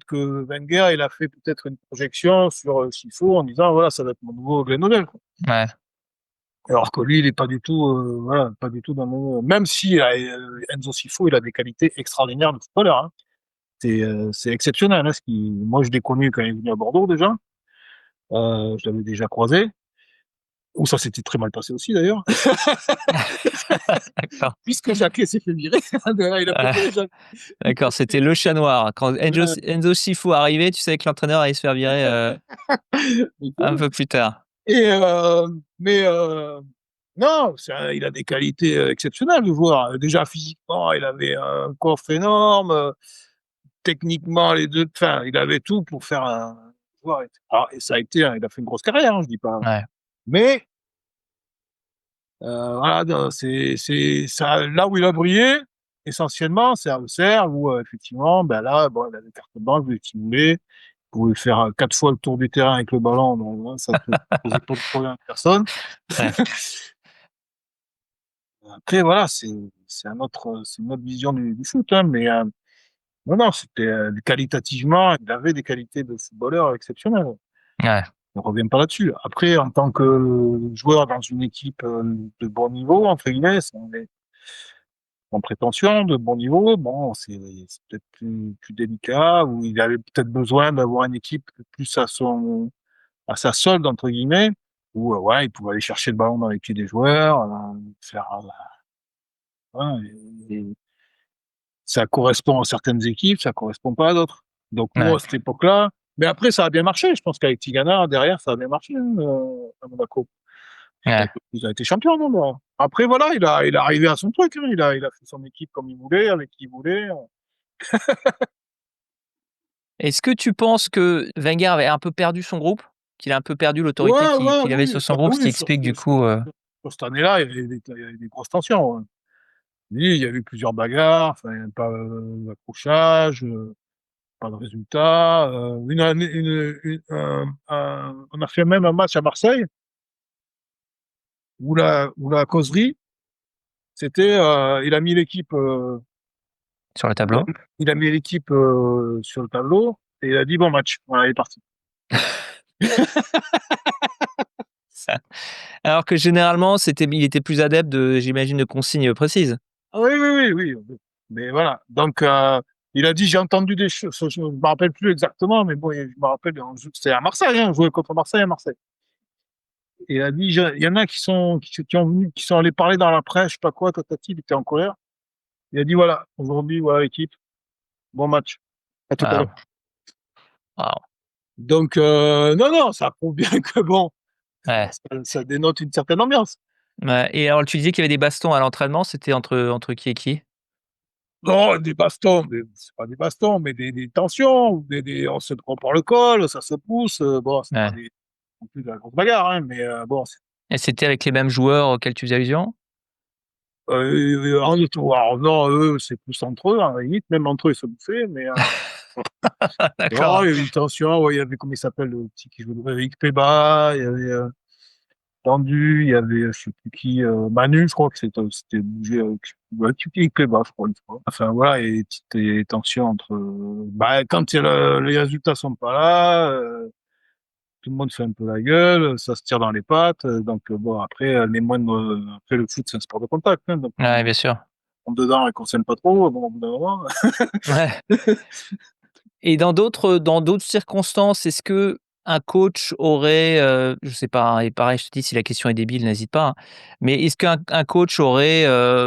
S3: que Wenger, il a fait peut-être une projection sur Sifo en disant, voilà, ça va être mon nouveau Glenn Hoddle, quoi.
S2: Ouais,
S3: Alors que lui, il est pas du tout, voilà, pas du tout même si Enzo Sifo, il a des qualités extraordinaires de footballeur, hein. C'est exceptionnel, hein, moi, je l'ai connu quand il est venu à Bordeaux déjà. Je l'avais déjà croisé. Où ça s'était très mal passé aussi d'ailleurs,
S2: d'accord.
S3: puisque Jacquet s'est fait virer. Il a
S2: Ouais,
S3: préféré Jacques.
S2: d'accord, c'était le chat noir. Quand
S3: Voilà.
S2: Enzo Sifo arrivait, tu savais que l'entraîneur allait se faire virer,
S3: Donc,
S2: un
S3: voilà.
S2: peu plus tard.
S3: Et mais non, il a des qualités exceptionnelles le joueur. Déjà physiquement, il avait un coffre énorme. Techniquement, enfin, il avait tout pour faire un joueur. Alors, et ça a été, il a fait une grosse carrière, hein, je dis pas.
S2: Ouais,
S3: Mais voilà, c'est ça, là où il a brillé, essentiellement, c'est à Auxerre où effectivement, ben là, bon, il avait carte blanche, vous stimuler, vous pouvez faire 4 fois le tour du terrain avec le ballon, donc hein, ça ne posait pas de problème à personne.
S2: ouais,
S3: Après, voilà, c'est une autre vision du foot, hein, mais non, non, c'était qualitativement, il avait des qualités de footballeur exceptionnelles.
S2: ouais,
S3: On revient pas là-dessus. Après, en tant que joueur dans une équipe de bon niveau, entre guillemets, en prétention, de bon niveau, bon, c'est peut-être plus délicat, ou il avait peut-être besoin d'avoir une équipe plus à sa solde, entre guillemets, où, ouais, il pouvait aller chercher le ballon dans les pieds des joueurs, faire, ouais, et ça correspond à certaines équipes, ça correspond pas à d'autres. Donc, nous,
S2: ouais,
S3: à cette époque-là, mais après, ça a bien marché. Je pense qu'avec Tigana, derrière, ça a bien marché, hein, à Monaco.
S2: ouais.
S3: Ils ont été champions, non, bon. Après, voilà, il est arrivé à son truc, hein. Il a fait son équipe comme il voulait, avec qui il voulait.
S2: Est-ce que tu penses que Wenger avait un peu perdu son groupe? Qu'il a un peu perdu l'autorité
S3: Ouais, ouais,
S2: qu'il avait
S3: oui,
S2: sur son groupe, ce qui
S3: oui,
S2: explique du coup,
S3: sur cette année-là, il y avait des grosses tensions, ouais. Oui, il y a eu plusieurs bagarres, enfin, pas d'accrochage, pas de résultat. Une année, on a fait même un match à Marseille où la causerie, c'était,
S2: sur le
S3: il a,
S2: tableau?
S3: il a mis l'équipe sur le tableau et il a dit bon match, voilà, il est parti.
S2: Ça alors que généralement, il était plus adepte de, j'imagine, de consignes précises?
S3: Ah oui, oui, oui, oui. Mais voilà. Donc, il a dit, j'ai entendu des choses, je ne me rappelle plus exactement, mais bon, je me rappelle, c'était à Marseille, hein, on jouait contre Marseille à Marseille. Et il a dit, il y en a qui sont allés parler dans la presse, je sais pas quoi, tatati, il était en colère. Il a dit, voilà, aujourd'hui, voilà, l'équipe, bon match. À tout à l'heure.
S2: Waouh.
S3: Donc, non, ça prouve bien que bon,
S2: Ouais.
S3: ça dénote une certaine ambiance.
S2: Ouais. Et alors, tu disais qu'il y avait des bastons à l'entraînement, c'était entre qui et qui?
S3: Non, des bastons, c'est pas des bastons, mais des tensions, on se prend par le col, ça se pousse, bon, c'est pas
S2: Ouais.
S3: non plus de la grosse bagarre, hein, mais bon,
S2: Et c'était avec les mêmes joueurs auxquels tu faisais allusion?
S3: alors non, eux, c'est plus entre eux, à la limite, même entre eux, ils se bouffaient, mais non,
S2: D'accord.
S3: il y avait une tension, ouais, il y avait, comment il s'appelle, le petit qui jouait avec Peba, il y avait Tendu, il y avait, je sais plus qui, Manu, je crois que c'était bougé avec, ouais, avec Peba, je crois, une fois. Enfin, voilà, et petites tensions entre, bah, quand les résultats sont pas là, tout le monde fait un peu la gueule, ça se tire dans les pattes, donc bon, après, après le foot, c'est un sport de contact, hein, donc
S2: Ouais, bien sûr.
S3: on dedans et qu'on s'aime pas trop, bon, au bout d'un moment.
S2: Ouais. Et dans d'autres circonstances, est-ce que un coach aurait, je sais pas, hein, et pareil, je te dis si la question est débile, n'hésite pas, hein, mais est-ce qu'un coach aurait,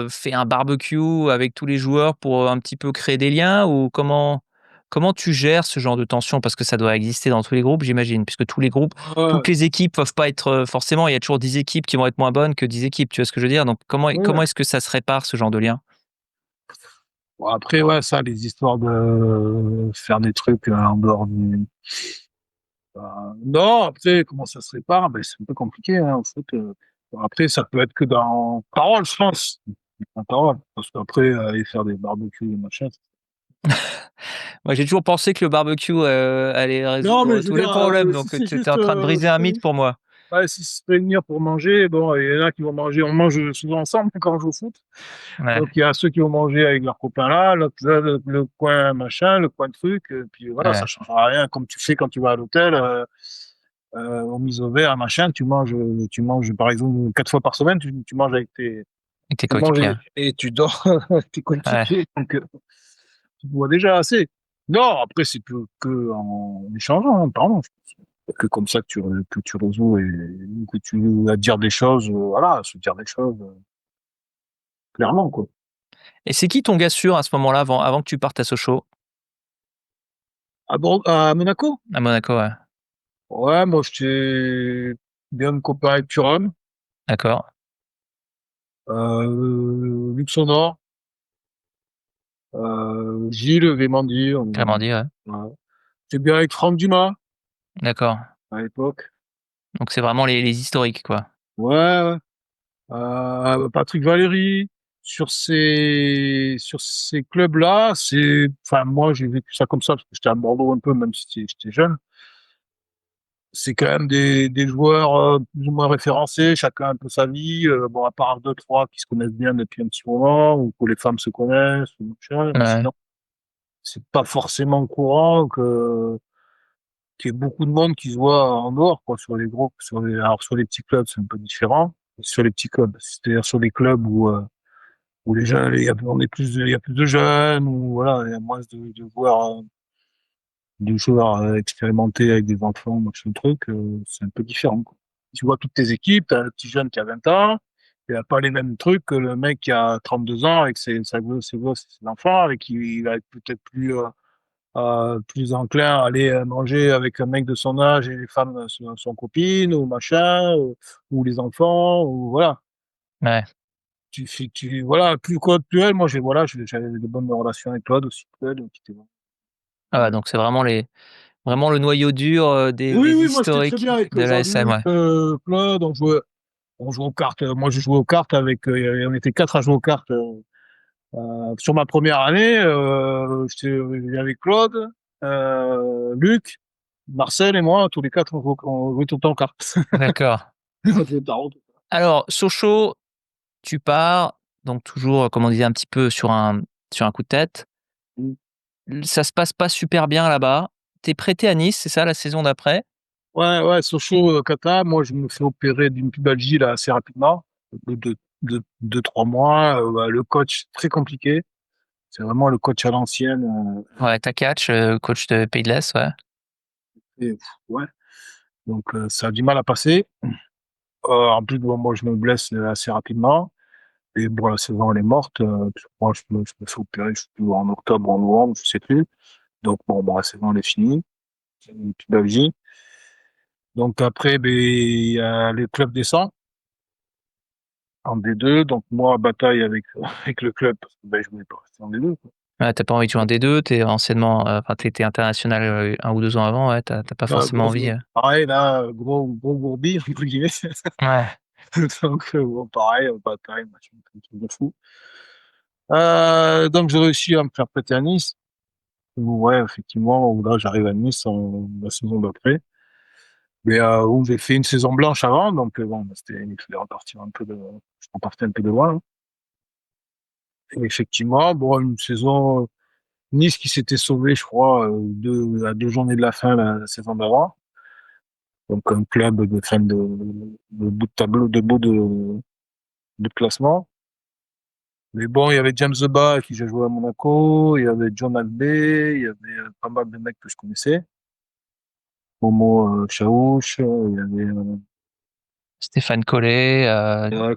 S2: fait un barbecue avec tous les joueurs pour un petit peu créer des liens? Ou comment tu gères ce genre de tension? Parce que ça doit exister dans tous les groupes, j'imagine, puisque toutes les équipes peuvent pas être, forcément, il y a toujours 10 équipes qui vont être moins bonnes que 10 équipes, tu vois ce que je veux dire? Donc comment
S3: Ouais.
S2: comment est-ce que ça se répare ce genre de lien?
S3: Bon, après, ouais, ça, les histoires de faire des trucs en dehors du. Non, après, comment ça se répare? Ben, c'est un peu compliqué, hein, en fait. Bon, après, ça peut être que dans parole, je pense. En parole. Parce qu'après, aller faire des barbecues et machin.
S2: Moi, j'ai toujours pensé que le barbecue, allait
S3: Non, mais
S2: résoudre
S3: je veux
S2: tous les
S3: dire,
S2: problèmes,
S3: si
S2: donc
S3: c'est
S2: tu es
S3: juste
S2: en train de briser un mythe pour moi.
S3: ouais, si se réunir pour manger, bon, il y en a qui vont manger, on mange souvent ensemble quand on joue au foot.
S2: Ouais,
S3: Donc, il y a ceux qui vont manger avec leurs copains là, l'autre là, le coin machin, le coin truc, puis voilà, ça
S2: ouais,
S3: changera rien, comme tu fais quand tu vas à l'hôtel, au mise au vert, machin, tu manges, par exemple, 4 fois par semaine, tu manges avec
S2: avec tes
S3: tu manges
S2: coéquipiers.
S3: et tu dors avec tes
S2: Ouais.
S3: coéquipiers, donc, tu vois déjà assez. Non, après, c'est que en échangeant, en parlant. Il y a que comme ça que tu résous et que tu vas dire des choses, voilà, se dire des choses, clairement, quoi.
S2: Et c'est qui ton gars sûr à ce moment-là, avant que tu partes à Sochaux?
S3: À Monaco?
S2: À Monaco, ouais.
S3: Ouais, moi, j'étais bien copain avec Thuram,
S2: D'accord.
S3: Luxonor, Gilles Vémandi,
S2: Clairement dit, ouais.
S3: ouais. J'étais bien avec Franck Dumas,
S2: D'accord.
S3: à l'époque.
S2: Donc c'est vraiment les historiques, quoi.
S3: Ouais, ouais. Patrick Valéry. Sur ces clubs-là, enfin, moi, j'ai vécu ça comme ça, parce que j'étais à Bordeaux un peu, même si j'étais jeune. C'est quand même des joueurs plus ou moins référencés, chacun un peu sa vie. Bon, à part deux, trois qui se connaissent bien depuis un petit moment, ou que les femmes se connaissent, ou machin, mais
S2: Ouais,
S3: sinon, c'est pas forcément courant qu'il y ait beaucoup de monde qui se voit en dehors, quoi, sur les groupes, alors sur les petits clubs, c'est un peu différent. Sur les petits clubs, c'est-à-dire sur les clubs où les jeunes, il y a plus de jeunes, ou voilà, il y a moins de joueurs expérimentés avec des enfants, machin truc, c'est un peu différent, quoi. Tu vois toutes tes équipes, t'as le petit jeune qui a 20 ans, il a pas les mêmes trucs que le mec qui a 32 ans avec ses gosses, ses enfants, avec qui il va être peut-être plus enclin à aller manger avec un mec de son âge et les femmes son copine ou machin, ou les enfants, ou voilà.
S2: ouais.
S3: Voilà, plus Claude Puel, moi j'avais de bonnes relations avec Claude aussi, Puel, qui était bon.
S2: Ah ouais, donc c'est vraiment le noyau dur, des
S3: Oui,
S2: des
S3: oui, moi j'étais très bien
S2: historiques
S3: avec
S2: de l'ASM,
S3: Jean-Luc,
S2: ouais.
S3: Claude, on jouait aux cartes. Moi, je jouais aux cartes on était quatre à jouer aux cartes. Sur ma première année, il y avait Claude, Luc, Marcel et moi, tous les quatre, on jouait tout le temps aux cartes.
S2: D'accord.
S3: On faisait tarot.
S2: Alors Sochaux, tu pars, donc toujours, comme on disait, un petit peu sur un coup de tête. Ça se passe pas super bien là-bas. Tu es prêté à Nice, c'est ça, la saison d'après?
S3: Ouais, ouais, Sochaux, Kata, moi, je me fais opérer d'une pubalgie là assez rapidement, de 2, 3 mois. Le coach, très compliqué.
S1: C'est vraiment le coach à l'ancienne.
S2: Ouais, Takac, coach de Pays de l'Est, ouais.
S1: Ouais. Donc ça a du mal à passer. En plus, bon, moi, je me blesse assez rapidement. Et bon, la saison, elle est morte. Moi, je me fais opérer, je suis toujours en octobre, en novembre, je sais plus. Donc, bon, la saison, elle est finie. C'est une petite belle vie. Donc, après, il y a les clubs descendent en D2. Donc, moi, bataille avec le club parce que je voulais pas rester en D2, quoi.
S2: Ouais, tu pas envie de jouer en D2, tu es anciennement, enfin, tu étais international, 1 ou 2 ans avant, ouais, tu pas forcément envie,
S1: Pareil, là, gros bourbier, entre guillemets.
S2: Ouais.
S1: Donc, bon, pareil, bataille, machin, un truc de fou. Donc, j'ai réussi à me faire prêter à Nice. Ouais, effectivement, où là, j'arrive à Nice la saison d'après. Mais où j'ai fait une saison blanche avant, donc bon, il fallait repartir un peu je repartais un peu de loin, hein. Et effectivement, bon, une saison Nice qui s'était sauvé, je crois, à 2 journées de la fin la saison d'avant. Donc un club de fin de bout de tableau, de classement. Mais bon, il y avait James Zeba qui j'ai joué à Monaco, il y avait John Albé, il y avait pas mal de mecs que je connaissais. Momo Chaouch, il y avait
S2: Stéphane Collet,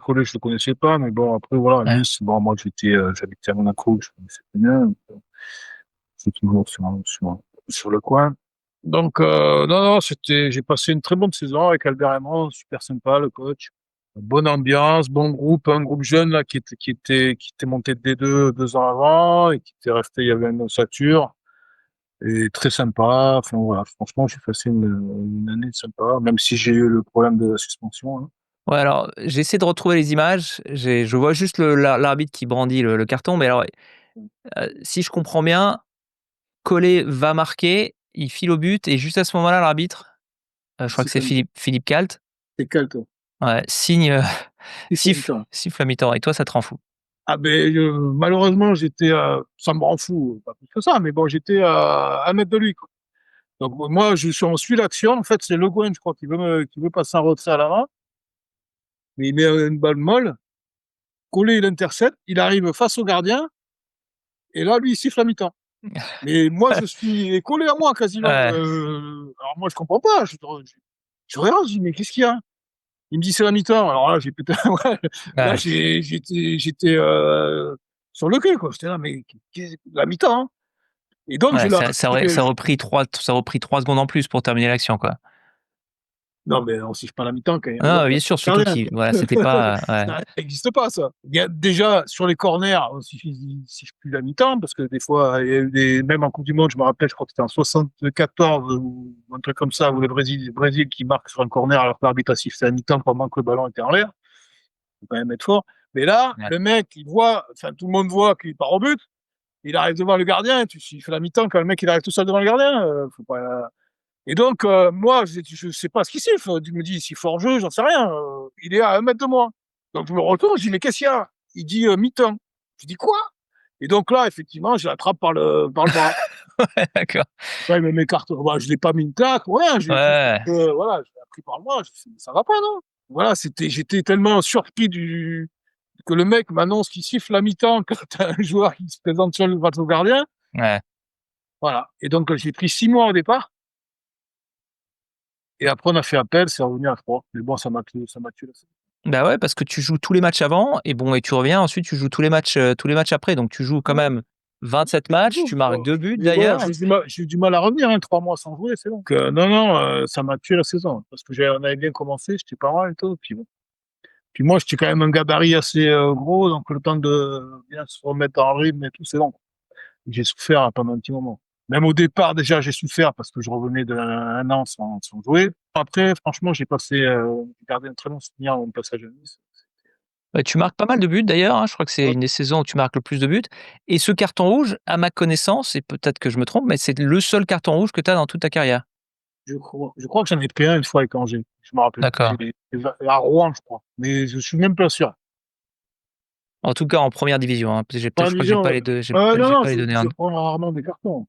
S1: Collet, je le connaissais pas, mais bon, après, voilà,
S2: ouais.
S1: Nice, bon, moi, j'habitais à Monaco, je connaissais très bien. Donc, c'est toujours sur le coin. Donc, non, j'ai passé une très bonne saison avec Albert Raymond, super sympa, le coach. Bonne ambiance, bon groupe, un groupe jeune, là, qui était monté de D2 2 ans avant et qui était resté, il y avait une ossature. Et très sympa. Enfin, voilà, franchement, j'ai passé une année sympa, même si j'ai eu le problème de la suspension, hein.
S2: Ouais, alors, j'essaie de retrouver les images, je vois juste l'arbitre qui brandit le carton, mais alors, si je comprends bien, Collet va marquer, il file au but et juste à ce moment-là, l'arbitre, je crois que c'est Philippe Calt,
S1: C'est quel, toi?
S2: ouais, signe,
S1: C'est mi-temps.
S2: siffle à mi-temps et toi, ça te rend fou?
S1: Ah malheureusement, ça me rend fou, pas plus que ça, mais bon, j'étais à 1 mètre de lui, quoi. Donc moi, on suit l'action. En fait, c'est Le Guen, je crois, qui veut passer un retrait à l'avant, mais il met une balle molle. Collé, il intercepte, il arrive face au gardien, et là, lui, il siffle à mi-temps. Mais moi, je suis collé à moi quasiment.
S2: Ouais.
S1: Alors moi, je comprends pas. Je regarde, je dis mais qu'est-ce qu'il y a? Il me dit c'est la mi-temps. Alors là, j'ai peut-être, ouais, là,
S2: Ouais.
S1: j'étais sur le cul, quoi. J'étais là, mais la mi-temps, hein. Et donc, je
S2: Ouais,
S1: leur
S2: ça a repris 3 secondes en plus pour terminer l'action, quoi.
S1: non, mais on siffle pas la mi-temps quand il y a un
S2: Non,
S1: joueur
S2: bien
S1: qui
S2: sûr, surtout
S1: gardien,
S2: qui
S1: quoi.
S2: voilà, c'était pas, ouais.
S1: Ça n'existe pas, ça. Il y a déjà sur les corners, on siffle plus la mi-temps parce que des fois, il y a eu même en Coupe du Monde, je me rappelle, je crois que c'était en 74 ou un truc comme ça, où le Brésil qui marque sur un corner alors que l'arbitre a sifflé à mi-temps pendant que le ballon était en l'air. Faut quand même être fort. Mais là,
S2: Ouais.
S1: le mec, il voit, enfin, tout le monde voit qu'il part au but. Il arrive devant le gardien, tu siffles la mi-temps quand le mec il arrive tout seul devant le gardien. Faut pas. Et donc, moi, je sais pas ce qu'il siffle. Je me dis, s'il faut hors-jeu, j'en sais rien. Il est à 1 mètre de moi. Donc, je me retourne, je dis, mais qu'est-ce qu'il y a? Il dit, mi-temps. Je dis, quoi? Et donc là, effectivement, je l'attrape par le bras.
S2: Ouais, d'accord.
S1: Ouais, il me m'écarte. Bah, je l'ai pas mis une claque, rien.
S2: Ouais.
S1: Voilà, je l'ai pris par le bras. Je dis, ça va pas, non? Voilà, j'étais tellement surpris que le mec m'annonce qu'il siffle la mi-temps quand t'as un joueur qui se présente sur le bateau gardien.
S2: Ouais.
S1: Voilà. Et donc, j'ai pris 6 mois au départ. Et après, on a fait appel, c'est revenu à 3. Mais bon, ça m'a tué la saison.
S2: Bah, ouais, parce que tu joues tous les matchs avant et bon et tu reviens ensuite tu joues tous les matchs après donc tu joues quand même 27 matchs, tu marques 2 buts
S1: Mais bon,
S2: d'ailleurs.
S1: j'ai eu du mal à revenir, hein, 3 mois sans jouer, c'est bon. Non, ça m'a tué la saison. Parce que on avait bien commencé, j'étais pas mal et tout. Puis bon. Puis moi, j'étais quand même un gabarit assez gros, donc le temps de bien se remettre en rythme et tout, c'est long. J'ai souffert pendant un petit moment. Même au départ, déjà, j'ai souffert parce que je revenais d'un an sans jouer. Après, franchement, j'ai gardé un très bon souvenir à mon passage à Nice.
S2: Ouais, tu marques pas mal de buts d'ailleurs, hein, je crois que c'est
S1: Ouais.
S2: une des saisons où tu marques le plus de buts et ce carton rouge, à ma connaissance et peut-être que je me trompe, mais c'est le seul carton rouge que tu as dans toute ta carrière?
S1: Je crois que j'en ai pris un une fois avec Angers. Je me rappelle.
S2: D'accord.
S1: À Rouen, je crois. Mais je suis même pas sûr.
S2: En tout cas en première division, hein, parce que
S1: Pas
S2: je crois que j'ai
S1: vision,
S2: pas
S1: ouais.
S2: les 2,
S1: Non,
S2: j'ai
S1: non,
S2: pas les données
S1: je
S2: en
S1: prends rarement des cartons.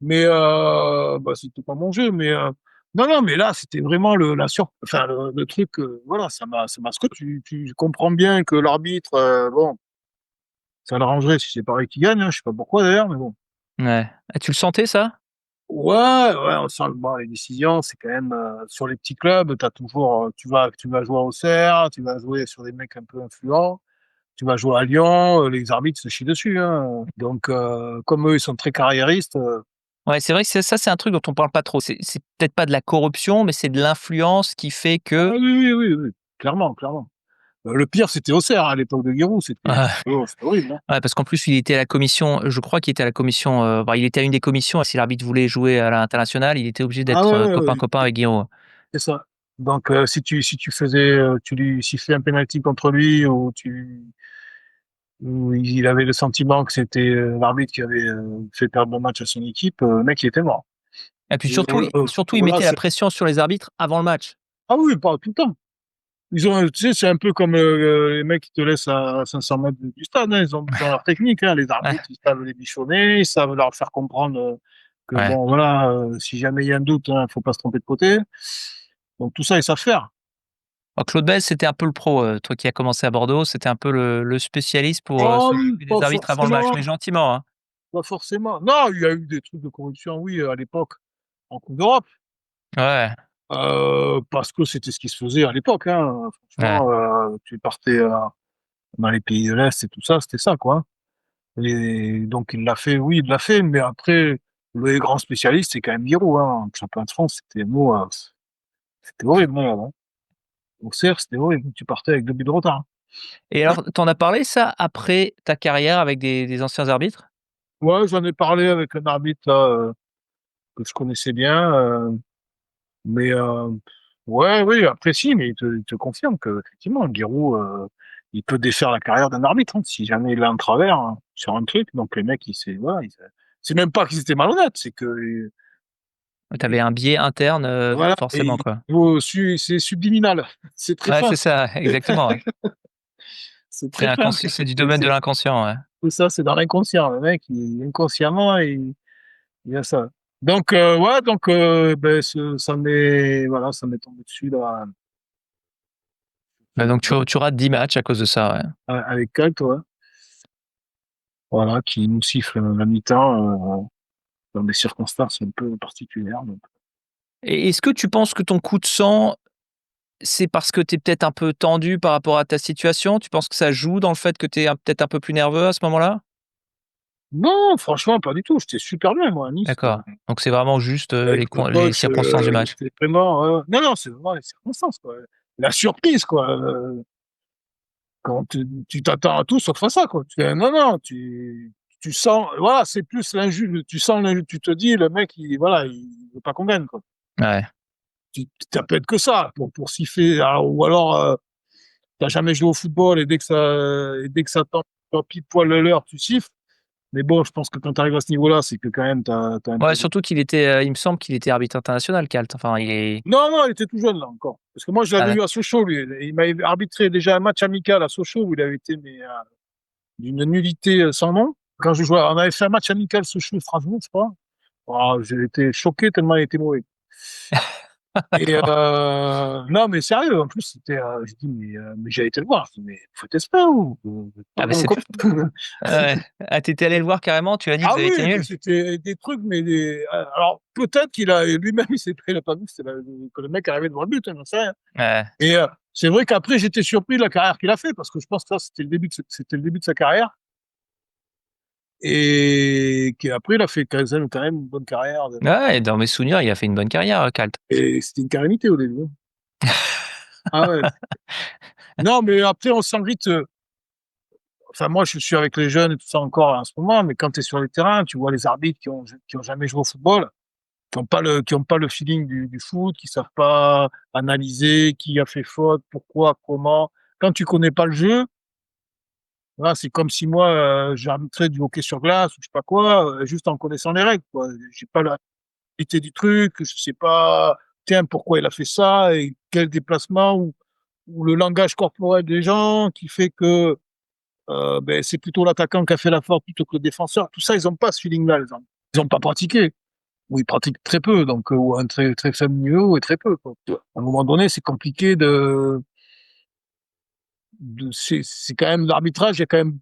S1: Mais c'était pas mon jeu. Mais non, mais là, c'était vraiment enfin, le truc. Voilà, ça m'a. Tu comprends bien que l'arbitre, bon,
S3: ça l'arrangerait si c'est Paris qui gagne, hein, je sais pas pourquoi d'ailleurs, mais bon.
S2: Ouais. Et tu le sentais ça?
S3: Ouais, ouais, on sent que bon, les décisions, c'est quand même sur les petits clubs, t'as toujours, tu vas jouer à Auxerre, tu vas jouer sur des mecs un peu influents, tu vas jouer à Lyon, les arbitres se chient dessus, hein. Donc, comme eux, ils sont très carriéristes,
S2: Ouais, c'est vrai que c'est un truc dont on parle pas trop. C'est peut-être pas de la corruption, mais c'est de l'influence qui fait
S3: ah
S2: que
S3: oui, oui, oui, oui, clairement, clairement. Le pire, c'était Auxerre à l'époque de Giroud, c'était horrible, hein.
S2: ouais, parce qu'en plus, il était à la commission, je crois qu'il était à la commission, bah, il était à une des commissions. Si l'arbitre voulait jouer à l'international, il était obligé
S3: Ah
S2: d'être,
S3: ouais, ouais, ouais,
S2: copain avec Guiraud.
S3: c'est ça. Donc, si tu faisais, tu lui sifflais un penalty contre lui ou il avait le sentiment que c'était l'arbitre qui avait fait perdre le match à son équipe, le mec, il était mort.
S2: Et puis
S3: Et,
S2: surtout, il
S3: voilà,
S2: mettait la pression sur les arbitres avant le match.
S3: ah oui, pas tout le temps. Tu sais, c'est un peu comme les mecs qui te laissent à 500 mètres du stade, hein. Ils ont leur technique, hein. Les
S2: Ouais,
S3: arbitres, ils savent les bichonner, ils savent leur faire comprendre que
S2: ouais.
S3: bon, voilà, si jamais il y a un doute, hein, faut pas se tromper de côté. Donc tout ça, ils savent faire.
S2: Bah, Claude Besse, c'était un peu le pro, toi qui as commencé à Bordeaux, c'était un peu le spécialiste pour,
S3: Oh,
S2: s'occuper des
S3: pas
S2: arbitres avant le match,
S3: forcément,
S2: mais gentiment, hein.
S3: pas forcément. Non, il y a eu des trucs de corruption, oui, à l'époque, en Coupe d'Europe,
S2: Ouais,
S3: parce que c'était ce qui se faisait à l'époque, hein.
S2: ouais.
S3: Franchement, tu partais dans les pays de l'Est et tout ça, c'était ça, quoi. Et donc il l'a fait, oui, il l'a fait, mais après, le grand spécialiste, c'est quand même Giroud, hein. Le champion de France, c'était horrible, hein. Auxerre, c'était horrible. Tu partais avec 2 buts de retard.
S2: Et alors, tu en as parlé ça après ta carrière avec des anciens arbitres?
S3: Ouais, j'en ai parlé avec un arbitre là, que je connaissais bien, mais ouais, oui, après si, mais il te confirme qu'effectivement, Giroud, il peut défaire la carrière d'un arbitre, hein, si jamais il a un travers, hein, sur un truc. Donc les mecs, voilà, c'est même pas qu'ils étaient malhonnêtes, c'est que
S2: Tu avais un biais interne,
S3: voilà,
S2: forcément,
S3: et
S2: quoi.
S3: c'est subliminal. C'est très
S2: Ouais,
S3: fin.
S2: c'est ça, exactement, ouais.
S3: C'est très fin.
S2: C'est du domaine de l'inconscient, ouais.
S3: Tout ça, c'est dans l'inconscient. Le mec, inconsciemment, il a ça. Donc, ouais, donc, ben, ça m'est tombé dessus, là,
S2: Bah, donc tu rates 10 matchs à cause de ça, ouais.
S3: avec Kalt, ouais. Voilà, qui nous siffle la mi-temps, dans des circonstances un peu particulières, donc.
S2: Et est-ce que tu penses que ton coup de sang, c'est parce que tu es peut-être un peu tendu par rapport à ta situation? Tu penses que ça joue dans le fait que tu es peut-être un peu plus nerveux à ce moment-là?
S3: Non, franchement, pas du tout. J'étais super bien, moi, à Nice.
S2: D'accord, donc c'est vraiment juste,
S3: Avec le
S2: les
S3: coach,
S2: circonstances du match?
S3: c'était vraiment, non, non, c'est vraiment les circonstances, quoi. La surprise, quoi. Quand tu t'attends à tout sauf à ça, quoi. Non, non, tu sens, voilà, c'est plus l'injuste, tu sens l'injuste, tu te dis, le mec, voilà, il veut pas qu'on gagne, quoi.
S2: Ouais.
S3: Ça peut être que ça, pour siffler, ou alors, t'as jamais joué au football et dès que ça tombe pile poil l'heure, tu siffles. Mais bon, je pense que quand tu arrives à ce niveau-là, c'est que quand même, t'as un
S2: Ouais,
S3: peu.
S2: surtout qu'il était, il me semble qu'il était arbitre international, Kalt. Enfin, il est
S3: Non, non, il était tout jeune, là, encore. Parce que moi, je
S2: ah
S3: l'avais
S2: d'ac
S3: eu à Sochaux, lui. Il m'avait arbitré déjà un match amical à Sochaux où il avait été, mais, d'une nullité sans nom. Quand je jouais, on avait fait un match amical Sochaux-Strasbourg, je crois. Oh, j'ai été choqué tellement il était mauvais. Et non, mais sérieux, en plus, j'ai dit, mais j'ai été le voir. Je dis, mais vous faites exprès ou
S2: ah bah, c'est ouais. Ah, tu étais allé le voir carrément? Tu as dit que
S3: Ah
S2: vous avez été
S3: oui,
S2: nuls?
S3: c'était des trucs, mais alors peut-être qu'il a lui-même, il a pas vu que, que le mec arrivait devant le but, hein, j'en sais rien.
S2: Ouais.
S3: Et c'est vrai qu'après, j'étais surpris de la carrière qu'il a fait, parce que je pense que ça, c'était le début de sa carrière. Et qu'après, il a fait quand même une bonne carrière.
S2: Ouais, dans mes souvenirs, il a fait une bonne carrière, Kalt.
S3: Et c'était une calamité au début, hein. Ah ouais. Non, mais après, on sent vite. Enfin, moi, je suis avec les jeunes et tout ça encore en ce moment, mais quand tu es sur les terrains, tu vois les arbitres qui ont jamais joué au football, qui ont pas le feeling du foot, qui savent pas analyser qui a fait faute, pourquoi, comment. Quand tu connais pas le jeu, voilà, c'est comme si moi, j'arbitrais du hockey sur glace ou je sais pas quoi, juste en connaissant les règles, quoi. J'ai pas la qualité du truc, je sais pas, tiens, pourquoi il a fait ça et quel déplacement ou le langage corporel des gens qui fait que ben, c'est plutôt l'attaquant qui a fait la faute plutôt que le défenseur. Tout ça, ils ont pas ce feeling-là, les gens. Ils ont pas pratiqué. Ou ils pratiquent très peu, donc, ou un très, très faible niveau et très peu, quoi. À un moment donné, c'est compliqué c'est quand même l'arbitrage, il y a quand même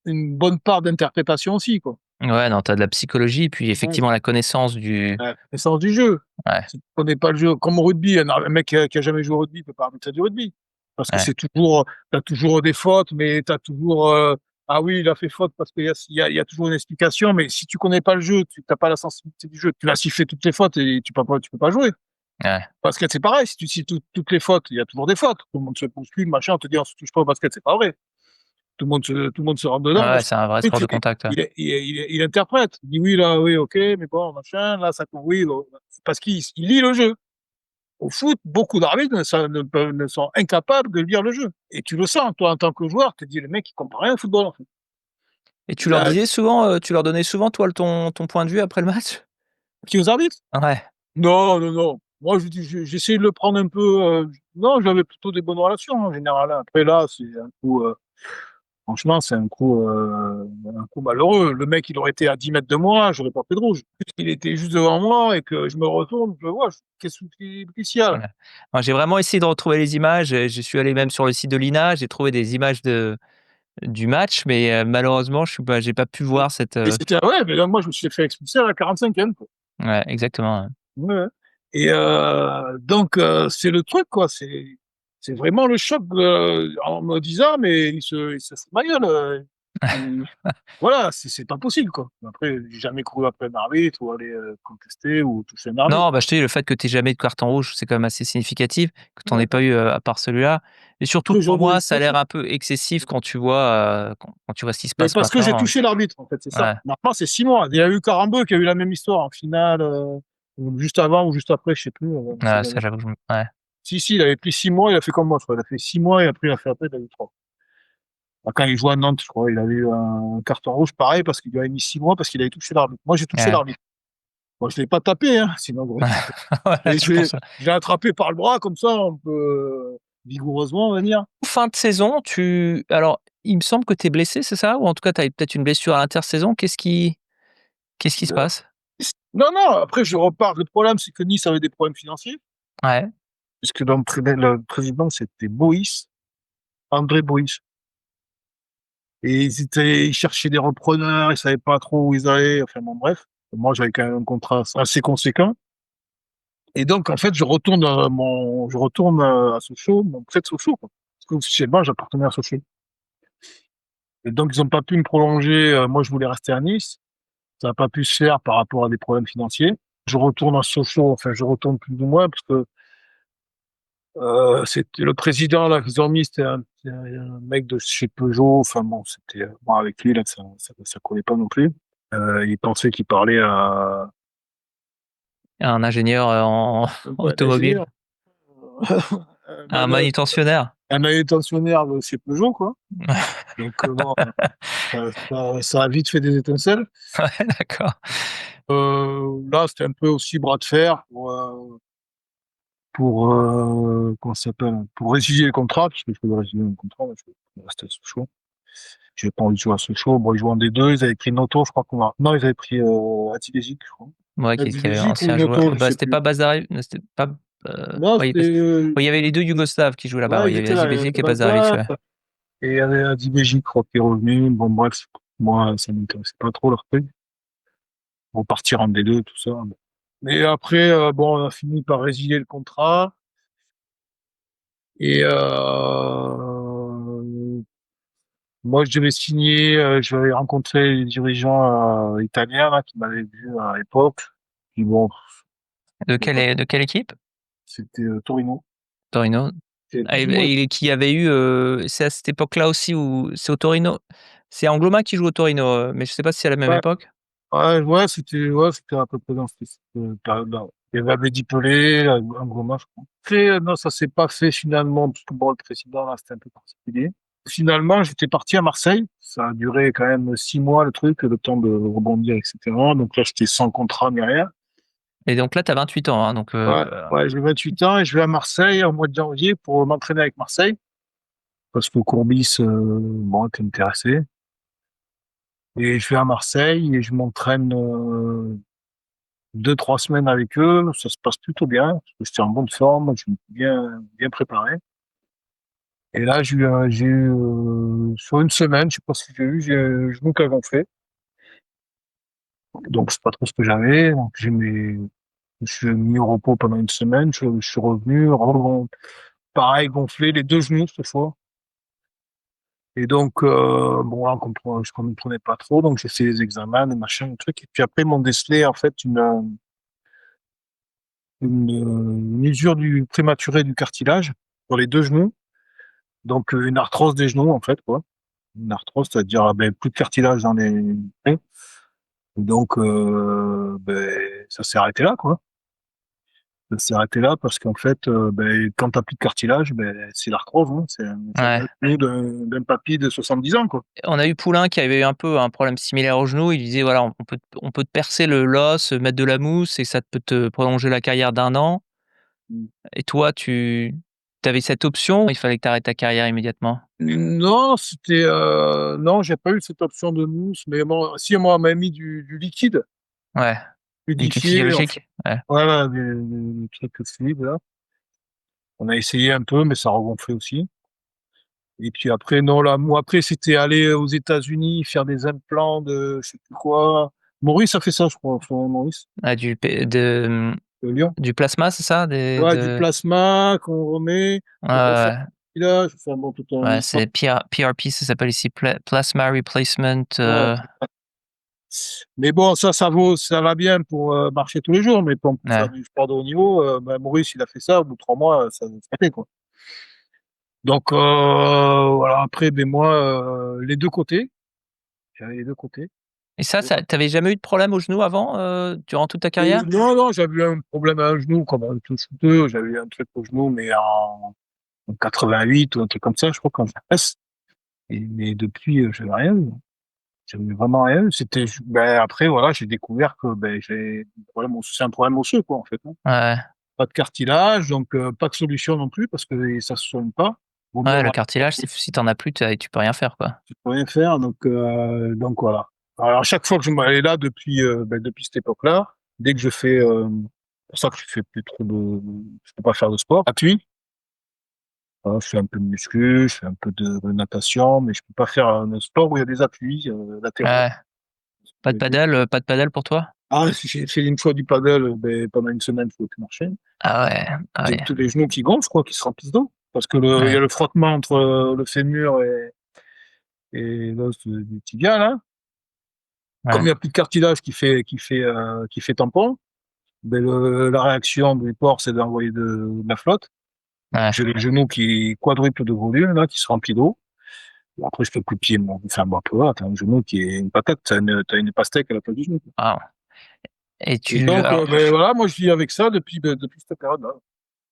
S3: une bonne part d'interprétation aussi, quoi.
S2: Ouais, non, tu as de la psychologie, puis effectivement la connaissance du
S3: La connaissance du jeu.
S2: Ouais.
S3: Si tu connais pas le jeu, comme au rugby, un mec qui a jamais joué au rugby peut pas arbitrer du rugby. Parce que
S2: Ouais.
S3: c'est toujours, t'as toujours des fautes, mais t'as toujours, ah oui, il a fait faute parce qu'il y a toujours une explication, mais si tu connais pas le jeu, tu n'as pas la sensibilité du jeu, tu vas siffler toutes les fautes et tu peux pas jouer.
S2: Ouais.
S3: Basket, c'est pareil, si tu cites toutes les fautes, il y a toujours des fautes. Tout le monde se bouscule, machin, on te dit on se touche pas au basket, c'est pas vrai. Tout le monde se rentre dedans.
S2: Ouais,
S3: parce
S2: c'est un vrai
S3: que
S2: sport de contact. Ouais.
S3: il interprète. Il dit oui, là, oui, ok, mais bon, machin, là, ça compte, oui, c'est parce qu'il lit le jeu. Au foot, beaucoup d'arbitres ne sont incapables de lire le jeu. Et tu le sens, toi, en tant que joueur, tu te dis, le mec, il comprend rien au football, en fait.
S2: Et tu leur disais souvent, tu leur donnais souvent, toi, ton point de vue après le match?
S3: Qui aux arbitres?
S2: Ouais.
S3: Non, non, non. Moi, j'essaie de le prendre un peu. Non, j'avais plutôt des bonnes relations, en général. Après, là, c'est un coup. Franchement, c'est un coup malheureux. Le mec, il aurait été à 10 mètres de moi, j'aurais pas fait de rouge. Il était juste devant moi et que je me retourne, je le vois, qu'est-ce qu'il y a là?
S2: Ouais. Moi, j'ai vraiment essayé de retrouver les images, je suis allé même sur le site de l'INA, j'ai trouvé des images du match, mais malheureusement, j'ai pas pu voir cette,
S3: Et c'était, ouais, mais là, moi, je me suis fait expulser à la 45e, quoi.
S2: ouais, exactement, ouais.
S3: Ouais, ouais. Et donc, c'est le truc, quoi. C'est vraiment le choc en me disant, mais il se fout de ma gueule. Voilà, c'est pas possible, quoi. Après, j'ai jamais couru après un arbitre ou aller contester ou toucher un arbitre.
S2: Non, bah, je te dis, le fait que tu aies jamais eu de carton rouge, c'est quand même assez significatif, que tu en
S3: Ouais.
S2: aies pas eu, à part celui-là et surtout
S3: Après,
S2: pour
S3: j'en ai
S2: moi,
S3: eu
S2: ça a
S3: d'autres.
S2: l'air un peu excessif quand tu vois, quand tu vois ce qui se
S3: Mais
S2: passe
S3: parce que j'ai
S2: maintenant.
S3: touché l'arbitre, en fait, c'est ça.
S2: Ouais,
S3: Normalement, c'est 6 mois. Il y a eu Carambeu qui a eu la même histoire en finale, ou juste avant ou juste après, je sais plus.
S2: ouais, ça j'avoue que ouais.
S3: Si, il avait pris 6 mois, il a fait comme moi, je crois. Il a fait 6 mois et après, il a fait appel, il a eu 3. Quand il jouait à Nantes, je crois, il avait eu un carton rouge pareil parce qu'il lui avait mis 6 mois parce qu'il avait touché l'arbitre. Moi, j'ai touché
S2: Ouais.
S3: l'arbitre. Moi, je l'ai pas tapé, hein, sinon,
S2: Voilà,
S3: et
S2: tu penses
S3: je l'ai attrapé par le bras, comme ça, un peu vigoureusement, on va dire.
S2: fin de saison, alors, il me semble que tu es blessé, c'est ça? Ou en tout cas, tu as eu peut-être une blessure à l'intersaison. Qu'est-ce qui se
S3: Euh,
S2: passe?
S3: Non, non, après, je repars. Le problème, c'est que Nice avait des problèmes financiers,
S2: Ouais.
S3: puisque le président, c'était Boïs, André Boïs. Et ils cherchaient des repreneurs, ils savaient pas trop où ils allaient. Enfin, bon, bref. Moi, j'avais quand même un contrat assez conséquent. Et donc, en fait, je retourne à Sochaux, mon prêt de Sochaux, quoi. Parce qu'officiellement, j'appartenais à Sochaux. Et donc, ils ont pas pu me prolonger. Moi, je voulais rester à Nice. Ça n'a pas pu se faire par rapport à des problèmes financiers. Je retourne à Sochaux, enfin, je retourne plus ou moins, parce que c'était le président là qu'ils ont mis, c'était un mec de chez Peugeot. Enfin bon, c'était moi avec lui là, ça collait pas non plus. Il pensait qu'il parlait à
S2: Un ingénieur, en
S3: un
S2: automobile,
S3: ingénieur,
S2: un manutentionnaire.
S3: un manutentionnaire de chez Peugeot, quoi. Donc bon, ça a vite fait des étincelles.
S2: Ouais, d'accord.
S3: Là, c'était un peu aussi bras de fer comment ça s'appelle, pour résilier le contrat, puisque je voulais résilier mon contrat, je vais rester à Sochaux. J'ai pas envie de jouer à Sochaux. Bon, ils jouent en D2, ils avaient pris Noto, je crois qu'on a. Non, ils avaient pris Atibézique, je crois.
S2: Ouais, qui avait
S3: Atibézique ou
S2: ancien joueur.
S3: Noto, je
S2: Bah,
S3: sais
S2: c'était
S3: plus.
S2: pas Bazarevich, c'était pas,
S3: Non,
S2: oui,
S3: c'était.
S2: oui, il y avait les 2 Yougoslaves qui jouaient là-bas,
S3: Ouais,
S2: ouais, il
S3: ils
S2: y avait
S3: étaient là. Il y
S2: Hazibezic
S3: avait
S2: et Bazarevich,
S3: Baza,
S2: ouais.
S3: et il y avait Atibézique, je crois, qui est revenu. Bon, bref, moi, ça m'intéressait pas trop leur truc. Repartir en D2, tout ça. Mais après, bon, on a fini par résilier le contrat. Et moi, je devais signer, j'avais rencontré les dirigeants italiens là, qui m'avaient vu à l'époque. Puis bon,
S2: De quelle équipe?
S3: c'était Torino.
S2: Torino?
S3: C'est
S2: Ah,
S3: plus ou moins.
S2: et qui avait eu, c'est à cette époque-là aussi où c'est au Torino? C'est Angloma qui joue au Torino, mais je sais pas si c'est à la même
S3: Ouais,
S2: époque?
S3: ouais, c'était à peu près dans cette période-là. Ouais. Il y avait Abedi Pelé, un gros match. Après, non, ça s'est pas fait finalement, parce que bon, le président là, c'était un peu particulier. Finalement, j'étais parti à Marseille. Ça a duré quand même 6 mois le truc, le temps de rebondir, etc. Donc là, j'étais sans contrat ni rien.
S2: Et donc là, tu as 28 ans, hein, donc
S3: Ouais, j'ai 28 ans et je vais à Marseille au mois de janvier pour m'entraîner avec Marseille. Parce que Courbis, bon, était intéressé. Et je vais à Marseille et je m'entraîne 2, 3 semaines avec eux. Ça se passe plutôt bien. Parce que j'étais en bonne forme. Je me suis bien préparé. Et là, j'ai eu sur une semaine, je sais pas si j'ai un genou qui a gonflé. Donc, je sais pas trop ce que j'avais. Donc, je me suis mis au repos pendant une semaine. Je suis revenu, pareil, gonflé, les deux genoux cette fois. Et donc, bon, là, je comprenais pas trop. Donc, j'ai fait les examens, les machins, les trucs. Et puis après, ils m'ont décelé, en fait, une usure du prématuré du cartilage sur les deux genoux. Donc, une arthrose des genoux, en fait, quoi. Une arthrose, c'est-à-dire, ben, plus de cartilage dans les genoux. Donc, ben, ça s'est arrêté là, quoi. Ça s'est arrêté là parce qu'en fait, ben, quand t'as plus de cartilage, ben, c'est l'arthrose, hein. C'est
S2: Ouais.
S3: le genou d'un papy de 70 ans, quoi.
S2: On a eu Poulain qui avait eu un peu un problème similaire au genou. Il disait voilà, on peut te percer l'os, mettre de la mousse et ça peut te prolonger la carrière d'1 an. Et toi, tu avais cette option? Il fallait que tu arrêtes ta carrière immédiatement?
S3: Non, non, j'ai pas eu cette option de mousse, mais bon, si moi, on m'a mis du liquide
S2: Ouais, liquide
S3: fluidifié,
S2: physiologique? Ouais.
S3: voilà, des trucs fluides, là. On a essayé un peu, mais ça regonflait aussi. Et puis après, non, là, moi, après, c'était aller aux États-Unis faire des implants de, je sais plus quoi. Maurice a fait ça, je crois, enfin, Maurice,
S2: Ah
S3: de Lyon.
S2: du plasma, c'est ça?
S3: Ouais, du plasma qu'on remet
S2: Ouais,
S3: pour refaire
S2: ouais,
S3: le village. Enfin, bon, tout un
S2: ouais,
S3: histoire.
S2: c'est PRP, ça s'appelle ici, Plasma Replacement,
S3: Ouais. Mais bon, ça va bien pour marcher tous les jours, mais pour
S2: ouais.
S3: faire du sport de haut niveau, ben, Maurice, il a fait ça, au bout de 3 mois, ça fait, quoi. Donc, voilà, après, ben, moi, les deux côtés, j'avais les deux côtés.
S2: Et ça tu avais jamais eu de problème au genou avant, durant toute ta carrière?
S3: Non, non, j'avais eu un problème à un genou, comme un tous deux, j'avais eu un truc au genou, mais en 88 ou un truc comme ça, je crois, quand j'étais. Mais depuis, j'avais rien eu. J'avais vraiment rien eu. Ben, après, voilà, j'ai découvert que, ben, c'est un problème osseux, quoi, en fait, hein.
S2: Ouais,
S3: Pas de cartilage, donc, pas de solution non plus, parce que ça se soigne pas. Vaut mieux
S2: ouais, le
S3: avoir,
S2: cartilage, si tu en as plus, tu peux rien faire, quoi.
S3: tu peux rien faire, donc voilà. Alors, à chaque fois que je m'allais là, ben, depuis cette époque-là, dès que je fais, c'est pour ça que je fais plus trop je peux pas faire de sport. Appui. Voilà, je fais un peu de muscu, je fais un peu de natation, mais je peux pas faire un sport où il y a des appuis, latéraux.
S2: Ouais, pas de paddle pour toi?
S3: Ah, j'ai fait une fois du paddle, ben, pendant une semaine, je pouvais plus marcher.
S2: Ah ouais, ah
S3: J'ai
S2: ouais,
S3: tous les genoux qui gonflent, quoi, qui se remplissent d'eau. Parce que il y a
S2: ouais,
S3: le frottement entre le fémur et l'os du tibia, là. Comme il
S2: ouais,
S3: n'y a plus de cartilage qui fait tampon, ben la réaction du corps, c'est d'envoyer de la flotte.
S2: ouais.
S3: J'ai les genoux qui quadruplent de volume, là, qui se remplissent d'eau. Bon, après, je fais plus de pied, moi. Enfin, bon, après, voilà, t'as un genou qui est une patate, t'as une pastèque à la place du genou, quoi.
S2: Waouh. Et
S3: Et donc,
S2: alors,
S3: ben, voilà, moi, je vis avec ça depuis cette période-là.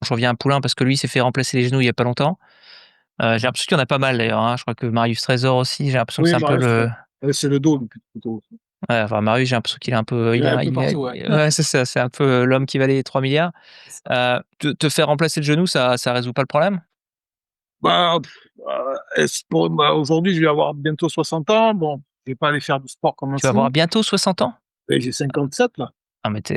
S2: je reviens à Poulain parce que lui, il s'est fait remplacer les genoux il y a pas longtemps. J'ai l'impression qu'il y en a pas mal d'ailleurs, hein. Je crois que Marius Trésor aussi, j'ai l'impression que
S3: Oui,
S2: c'est un peu
S3: Marius,
S2: le
S3: c'est le dos, le plus plutôt.
S2: ouais, enfin Marius, j'ai l'impression qu'il est un peu,
S3: Il est un peu partout, ouais.
S2: ouais, c'est ça, c'est un peu l'homme qui valait 3 000 000 te faire remplacer le genou, ça résout pas le problème?
S3: Bah, bah, aujourd'hui, je vais avoir bientôt 60 ans. Bon, je vais pas aller faire du sport comme un
S2: Tu vas avoir
S3: fou.
S2: bientôt 60 ans?
S3: Et j'ai 57, là.
S2: Ah mais tu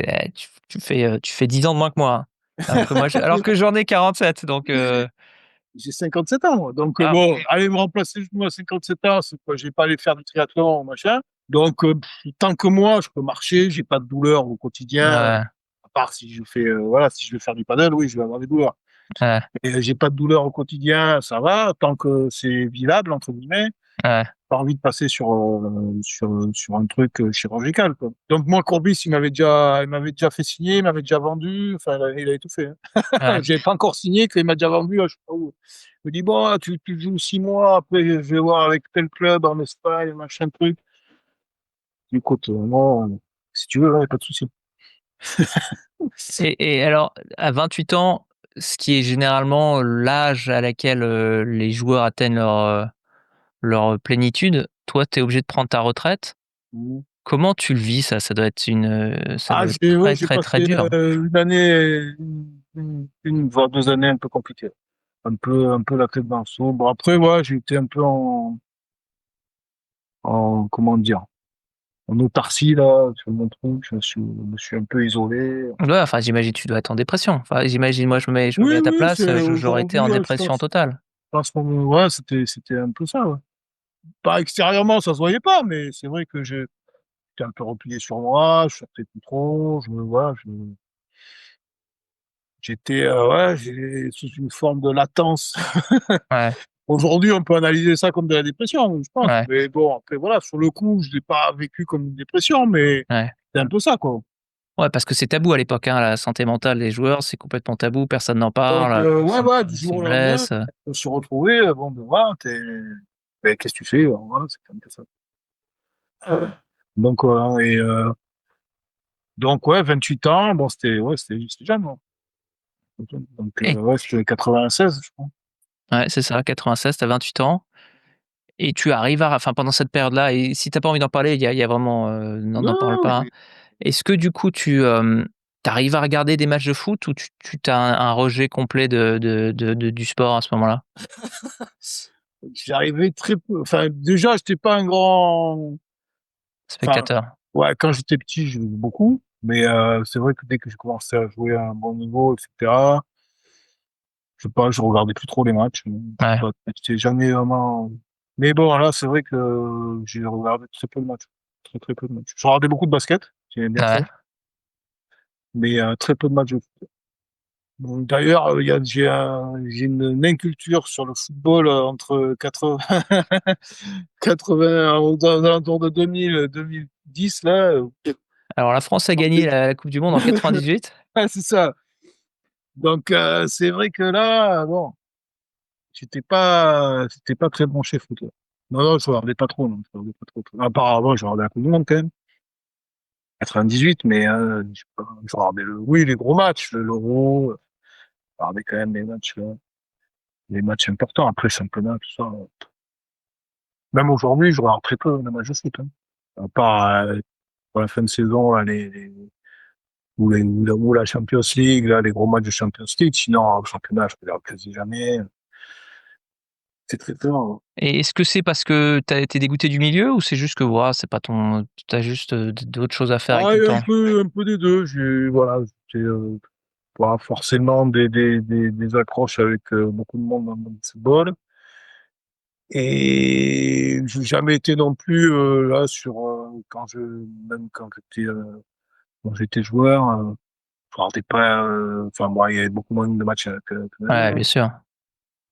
S2: fais 10 ans de moins que moi, hein. Alors que j'en ai 47 donc
S3: J'ai 57 ans, moi. Donc,
S2: ah
S3: bon, aller me remplacer le genou à 57 ans, c'est quoi? Je vais pas aller faire du triathlon, machin. Donc, tant que moi, je peux marcher, j'ai pas de douleur au quotidien.
S2: ouais,
S3: À part si je fais, voilà, si je vais faire du paddle, oui, je vais avoir des douleurs.
S2: ouais,
S3: Et j'ai pas de douleur au quotidien, ça va, tant que c'est «vivable» entre guillemets.
S2: ouais,
S3: Pas envie de passer sur un truc chirurgical, quoi. Donc moi, Courbis, il m'avait déjà fait signer, il m'avait déjà vendu, enfin, il avait tout fait, hein.
S2: ouais.
S3: J'avais pas encore signé qu'il m'a déjà vendu, je sais pas où. Il me dit bon, tu joues 6 mois, après je vais voir avec tel club en Espagne, machin truc. Écoute, moi, si tu veux, ouais, pas de souci.
S2: Et alors, à 28 ans, ce qui est généralement l'âge à laquelle, les joueurs atteignent leur plénitude, toi, tu es obligé de prendre ta retraite.
S3: Mmh.
S2: Comment tu le vis ça? Ça
S3: Ah,
S2: doit être
S3: ouais,
S2: très,
S3: j'ai
S2: très, très
S3: passé
S2: dur.
S3: une année, voire 2 années un peu compliquées. Un peu la tête dans le seau. Bon, après, ouais, j'ai été un peu comment dire, en autarcie, là, sur mon truc. Je me suis un peu isolé.
S2: Ouais, enfin, j'imagine tu dois être en dépression. Enfin, j'imagine, moi, je me mets
S3: Oui,
S2: à ta
S3: oui,
S2: place,
S3: c'est
S2: j'aurais été en
S3: aujourd'hui, je
S2: dépression
S3: pense.
S2: totale.
S3: pense qu'on, ouais, c'était un peu ça, ouais. Pas extérieurement, ça se voyait pas, mais c'est vrai que j'étais un peu replié sur moi, je sortais plus trop, voilà, j'étais, ouais, j'ai sous une forme de latence.
S2: Ouais,
S3: Aujourd'hui, on peut analyser ça comme de la dépression, je pense.
S2: ouais,
S3: Mais bon, après, voilà, sur le coup, je l'ai pas vécu comme une dépression, mais
S2: ouais.
S3: c'est un peu ça, quoi.
S2: Ouais, parce que c'est tabou à l'époque, hein, la santé mentale des joueurs, c'est complètement tabou, personne n'en
S3: Donc,
S2: parle,
S3: ouais,
S2: personne
S3: ouais, du
S2: se
S3: jour au lendemain,
S2: blesse.
S3: on se retrouvait, bon, ben voilà, ben, qu'est-ce que tu fais? Voilà, c'est comme ça. Donc, donc, ouais, 28 ans, bon, c'était jeune, hein. Donc,
S2: Et
S3: ouais, c'était 96, je crois.
S2: ouais, c'est ça, 96, tu as 28 ans et tu arrives à enfin, pendant cette période-là et si tu as pas envie d'en parler, il y a vraiment, n'en parle
S3: Non,
S2: pas, hein. Est-ce que du coup tu arrives à regarder des matchs de foot ou tu as un rejet complet du sport à ce moment-là?
S3: j'arrivais très peu, enfin, déjà, j'étais pas un grand, enfin,
S2: Spectateur?
S3: ouais, quand j'étais petit, je jouais beaucoup, mais c'est vrai que dès que j'ai commencé à jouer à un bon niveau, etc., je sais pas, je regardais plus trop les matchs. Je sais
S2: Ouais,
S3: pas, j'étais jamais vraiment. Mais bon, là, c'est vrai que j'ai regardé très peu de matchs, très très peu de matchs. Je regardais beaucoup de basket, j'aimais bien ça,
S2: ouais.
S3: mais très peu de matchs de foot. Bon, d'ailleurs, j'ai une inculture sur le football entre 80, 80 aux alentours de 2000, 2010 là.
S2: Alors la France a gagné la coupe du monde en 98.
S3: Ouais, c'est ça. Donc, c'est vrai que là, bon, c'était pas très branché foot, là. Non, non, je regardais pas trop, non, je regardais pas trop. Apparemment, je regardais la Coupe du Monde, quand même. 98, mais, je sais pas, je regardais oui, les gros matchs, l'Euro, je regardais quand même les matchs importants. Après, championnat, tout ça. Même aujourd'hui, je regarde très peu les matchs de foot, hein. À part, pour la fin de saison, là, ou la Champions League, là, les gros matchs de Champions League. Sinon, au championnat, je regarde quasi jamais. C'est très peu, hein.
S2: Et est-ce que c'est parce que tu as été dégoûté du milieu ou c'est juste que, voilà, c'est pas ton tu as juste, d'autres choses à faire avec
S3: Ah,
S2: ton
S3: il y a
S2: temps?
S3: un peu des deux. Voilà, j'ai pas forcément des accroches avec beaucoup de monde dans le football. Et j'ai jamais été non plus là sur même quand j'étais joueur, je regardais pas. Enfin, moi, il y avait beaucoup moins de matchs que
S2: Ouais,
S3: maintenant,
S2: bien
S3: hein.
S2: sûr.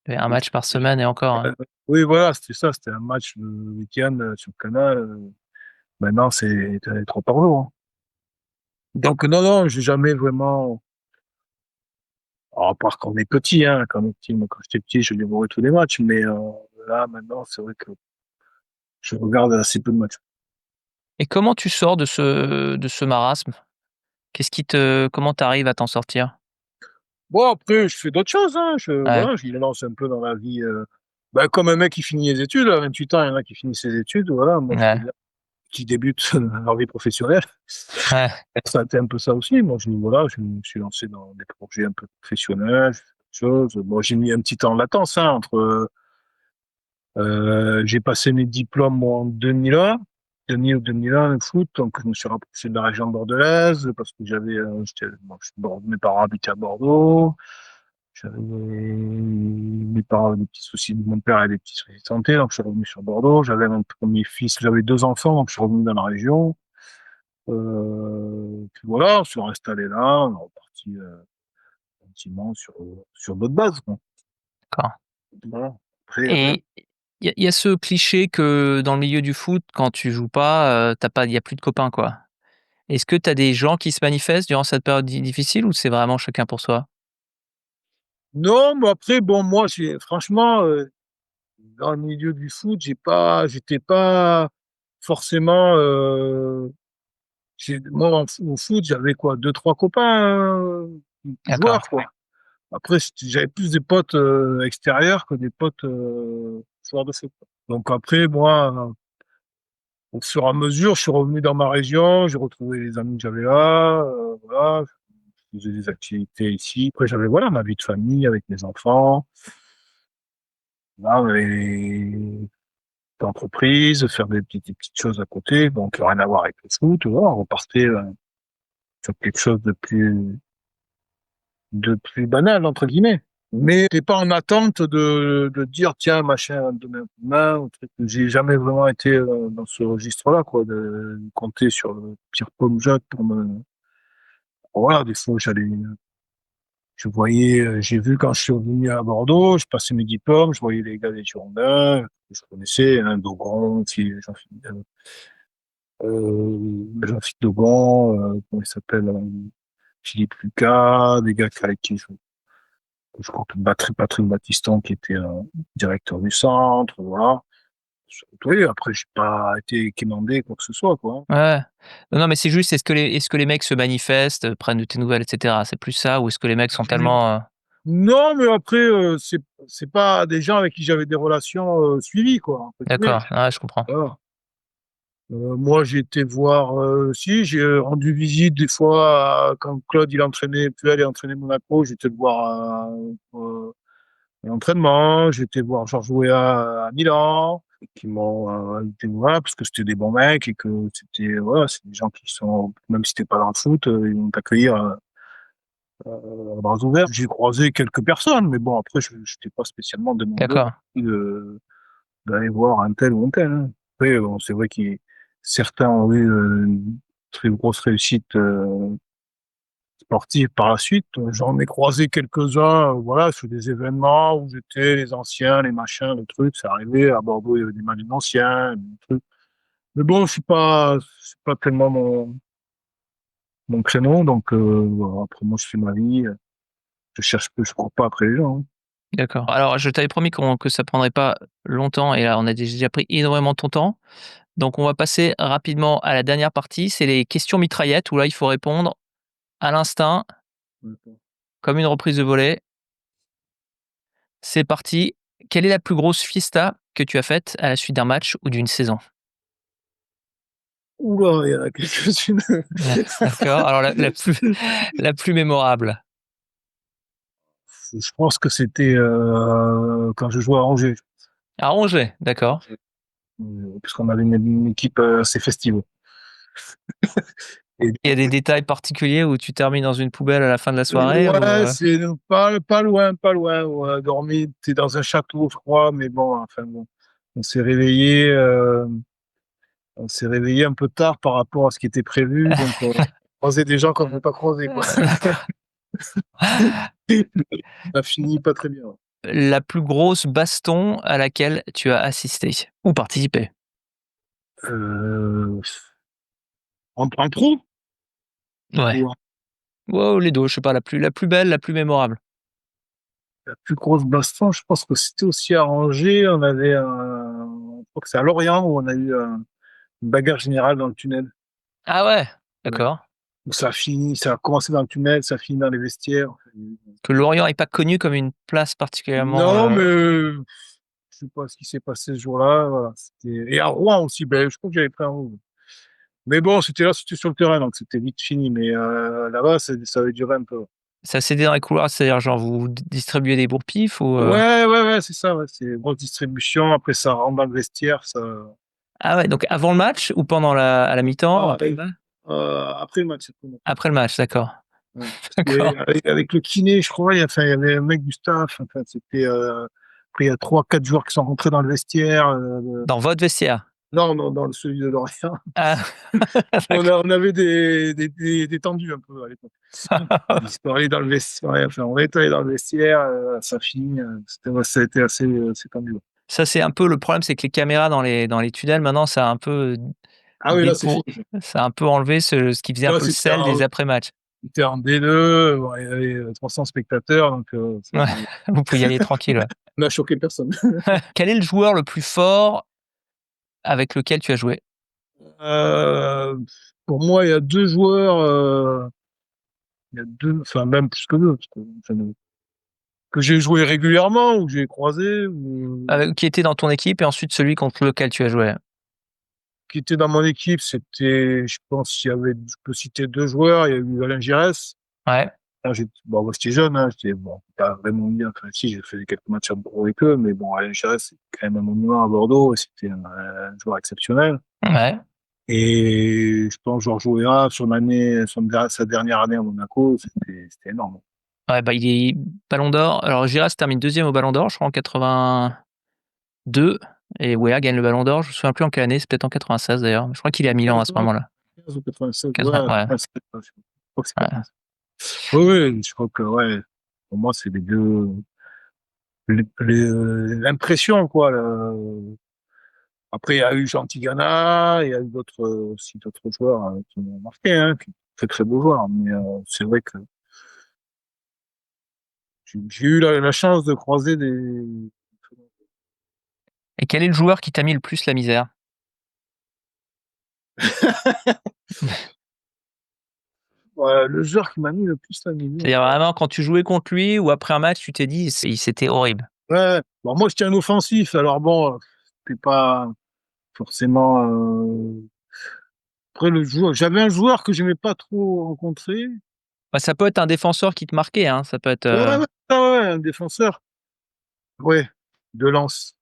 S2: Il y avait un match par semaine et encore, hein.
S3: Oui, voilà, c'était ça. C'était un match le week-end sur le Canal. Maintenant, t'as 3 par jour, hein. Donc non, non, j'ai jamais vraiment. À part quand on est petit, hein, quand on est petit, moi, quand j'étais petit, je dévorais tous les matchs, mais là, maintenant, c'est vrai que je regarde assez peu de matchs.
S2: Et comment tu sors de ce marasme? Comment tu arrives à t'en sortir?
S3: Bon, après, je fais d'autres choses, hein,
S2: Ouais,
S3: voilà, je me lance un peu dans la vie, bah, comme un mec qui finit les études, à 28 ans, il y en a qui finissent ses études, voilà, moi,
S2: ouais,
S3: qui débutent leur vie professionnelle.
S2: ouais.
S3: Ça a été un peu ça aussi. Moi, voilà, je me suis lancé dans des projets un peu professionnels, j'ai fait d'autres choses. Bon, j'ai mis un petit temps en latence, hein, j'ai passé mes diplômes moi, en 2001, 2000 ou 2001 le foot, donc je me suis rapproché de la région bordelaise parce que mes parents habitaient à Bordeaux, j'avais mes parents avaient des petits soucis, mon père avait des petits soucis de santé, donc je suis revenu sur Bordeaux, j'avais mon premier fils, j'avais 2 enfants, donc je suis revenu dans la région, puis voilà, on s'est installé là, on est reparti gentiment sur d'autres bases, quoi.
S2: D'accord.
S3: Voilà. Après,
S2: Et il y a ce cliché que dans le milieu du foot, quand tu joues pas, il y a plus de copains, quoi. Est-ce que tu as des gens qui se manifestent durant cette période difficile ou c'est vraiment chacun pour soi?
S3: non, mais après, bon, moi, franchement, dans le milieu du foot, j'étais pas forcément, moi, au foot, j'avais quoi, deux, trois copains,
S2: D'accord.
S3: joueurs, quoi. Après, j'avais plus des potes, extérieurs que des potes, joueurs de foot, quoi. Donc après, moi, au fur et à mesure, je suis revenu dans ma région, j'ai retrouvé les amis que j'avais là, voilà, je faisais des activités ici. Après, j'avais, voilà, ma vie de famille avec mes enfants. Là, d'entreprise, faire des petites choses à côté, donc rien à voir avec le foot, voilà, on repartait sur quelque chose de plus banal, entre guillemets. Mais t'es pas en attente de dire, tiens, machin, va me donner un coup de main, ou truc. J'ai jamais vraiment été dans ce registre-là, quoi, de compter sur le Pierre Paul Jacques pour me, voilà, des fois, je voyais, j'ai vu quand je suis revenu à Bordeaux, je passais mes diplômes, je voyais les gars des Girondins, que je connaissais, hein, Dogon, Jean-Philippe Dogon, comment il s'appelle, Philippe Lucas, des gars avec qui je compte Patrick Battiston qui était directeur du centre, voilà. Oui, après, j'ai pas été quémandé, quoi que ce soit, quoi.
S2: Ouais. Non, mais c'est juste, est-ce que les mecs se manifestent, prennent de tes nouvelles, et cetera? C'est plus ça ou est-ce que les mecs sont tellement,
S3: Non, mais après, c'est pas des gens avec qui j'avais des relations suivies, quoi, entre guillemets.
S2: D'accord, ouais, je comprends.
S3: Voilà. Moi, j'ai été voir, si, j'ai rendu visite des fois quand Claude, il entraînait, Puel, il entraînait Monaco, j'étais le voir à l'entraînement, j'étais voir Georges Weah à Milan, qui m'ont invité voir parce que c'était des bons mecs et que c'était, voilà, c'est des gens qui sont, même si t'es pas dans le foot, ils vont t'accueillir à bras ouverts. J'ai croisé quelques personnes, mais bon, après, je n'étais pas spécialement demandeur
S2: D'accord.
S3: d'aller voir un tel ou un tel, hein. Après, bon, c'est vrai que certains ont eu une très grosse réussite sportive par la suite. J'en ai croisé quelques-uns, voilà, sur des événements où j'étais, les anciens, les machins, les trucs. Ça arrivait à Bordeaux, il y avait des matchs d'anciens, des trucs. Mais bon, c'est pas tellement mon créneau, donc voilà, après moi, je fais ma vie. Je cours pas après les gens, hein.
S2: D'accord. Alors, je t'avais promis que ça prendrait pas longtemps et là, on a déjà pris énormément de ton temps. Donc, on va passer rapidement à la dernière partie. C'est les questions mitraillettes où là, il faut répondre à l'instinct, comme une reprise de volée. C'est parti. Quelle est la plus grosse fiesta que tu as faite à la suite d'un match ou d'une saison?
S3: Oula, il y en a quelques-unes.
S2: D'accord. Alors, la plus mémorable.
S3: Je pense que c'était quand je jouais à Angers,
S2: À Angers, d'accord.
S3: puisqu'on avait une équipe assez festive. Et
S2: Il y a des détails particuliers où tu termines dans une poubelle à la fin de la soirée ou,
S3: ouais, c'est pas loin, pas loin. On a dormi, t'es dans un château, je crois, mais bon, enfin bon, on s'est réveillé, euh, on s'est réveillé un peu tard par rapport à ce qui était prévu, donc on croisait des gens qu'on ne veut pas croiser, quoi. Ça a fini pas très bien.
S2: La plus grosse baston à laquelle tu as assisté ou participé?
S3: Euh, en pro
S2: Ouais.
S3: ou
S2: Wow, les 2, je sais pas, la plus belle, la plus mémorable.
S3: la plus grosse baston, je pense que c'était aussi à Angers. On avait je crois que c'est à Lorient où on a eu une bagarre générale dans le tunnel.
S2: Ah ouais,
S3: Ouais.
S2: d'accord.
S3: Donc ça a commencé dans le tunnel, ça a fini dans les vestiaires.
S2: Que Lorient est pas connu comme une place particulièrement,
S3: Non, mais je sais pas ce qui s'est passé ce jour-là. Voilà, et à Rouen aussi, ben, je crois que j'avais pris un rouge. Mais bon, c'était sur le terrain, donc c'était vite fini. Mais là-bas, ça avait duré un peu.
S2: ça s'est dit dans les couloirs, c'est-à-dire genre vous distribuez des bourre-pif ou,
S3: Ouais, c'est ça. Ouais, c'est une grosse distribution. Après, ça rentre dans le vestiaire.
S2: Ah ouais, donc avant le match ou pendant à la mi-temps ou
S3: Ah,
S2: après le match?
S3: après le match. Après le match.
S2: Après le match, d'accord.
S3: Ouais. Parce
S2: D'accord.
S3: avec le kiné, je crois, enfin, il y avait un mec du staff. Enfin, c'était. Après, il y a 3, 4 joueurs qui sont rentrés dans le vestiaire.
S2: Dans votre vestiaire?
S3: Non, non, dans celui de Lorient.
S2: Ah
S3: On avait des tendus un peu à l'époque.
S2: d'accord.
S3: On se parlait dans le vestiaire. Ouais, enfin, on était allé dans le vestiaire, ça finit. Ça a été assez tendu.
S2: Ça, c'est un peu le problème, c'est que les caméras dans les tunnels maintenant, ça a un peu
S3: Ah oui, là, c'est fini.
S2: ça a un peu enlevé ce qui faisait un
S3: Là,
S2: peu le sel des après-matchs.
S3: c'était en D2, bon, il y avait 300 spectateurs, donc
S2: Ouais, vous pouvez y aller tranquille, ouais.
S3: on n'a choqué personne.
S2: Quel est le joueur le plus fort avec lequel tu as joué?
S3: Euh, pour moi, il y a 2 joueurs, enfin même plus que 2, parce que j'ai joué régulièrement, ou que j'ai croisé, ou
S2: Qui était dans ton équipe et ensuite celui contre lequel tu as joué?
S3: qui étaient dans mon équipe. C'était, je pense, je peux citer 2 joueurs. Il y a eu Alain Giresse.
S2: Ouais,
S3: Là, bon, moi, j'étais jeune, hein, j'étais, bon, pas vraiment bien. Enfin, si, j'ai fait quelques matchs à Bordeaux avec eux, mais bon, Alain Giresse, c'est quand même un monument à Bordeaux, et c'était un joueur exceptionnel.
S2: ouais.
S3: Et je pense Georges Weah, sa dernière année à Monaco, c'était énorme.
S2: Ouais, bah, il est Ballon d'Or. Alors Giras termine 2e au Ballon d'Or, je crois en 82 et Weah gagne le Ballon d'Or. Je me souviens plus en quelle année, c'est peut-être en 96 d'ailleurs. Je crois qu'il est à Milan à ce moment-là.
S1: 15 ou 96,
S2: 80
S1: ouais,
S2: ouais,
S1: 87, je crois que c'est
S2: ouais.
S1: 87. Oui, oui, je crois que, ouais, pour moi, c'est les deux, l'impression, quoi. Après, il y a eu Jean Tigana, il y a eu d'autres, aussi d'autres joueurs qui m'ont marqué, hein, qui très très beaux joueurs. Mais c'est vrai que j'ai eu la chance de croiser des.
S2: Et quel est le joueur qui t'a mis le plus la misère?
S1: Ouais, le joueur qui m'a mis le plus la misère.
S2: C'est-à-dire vraiment quand tu jouais contre lui ou après un match, tu t'es dit: «C'était horrible».
S1: Ouais. Bon, moi, j'étais un offensif, alors bon, c'était pas forcément. Après, le joueur, j'avais un joueur que j'aimais pas trop rencontrer.
S2: Bah, ça peut être un défenseur qui te marquait, hein, ça peut être,
S1: Ouais, ouais, ouais, un défenseur. Ouais, de Lens.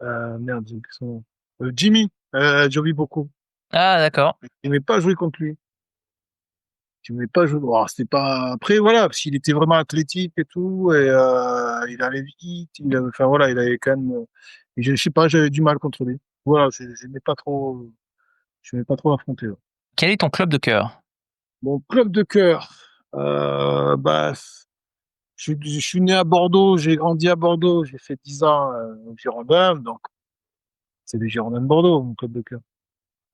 S1: Merde, j'ai oublié son nom. Jimmy, Joby beaucoup.
S2: Ah d'accord.
S1: J'aimais pas jouer contre lui. J'aimais pas jouer. Bon, c'était pas. Après, voilà, parce qu'il était vraiment athlétique et tout, et il allait vite. Enfin voilà, il avait quand même. Je sais pas, j'avais du mal contre lui. Voilà, j'aimais pas trop. Je n'aimais pas trop affronter. Ouais.
S2: Quel est ton club de cœur?
S1: Mon club de cœur, bah, je suis né à Bordeaux, j'ai grandi à Bordeaux, j'ai fait 10 ans au Girondins, donc c'est les Girondins de Bordeaux, mon club de cœur.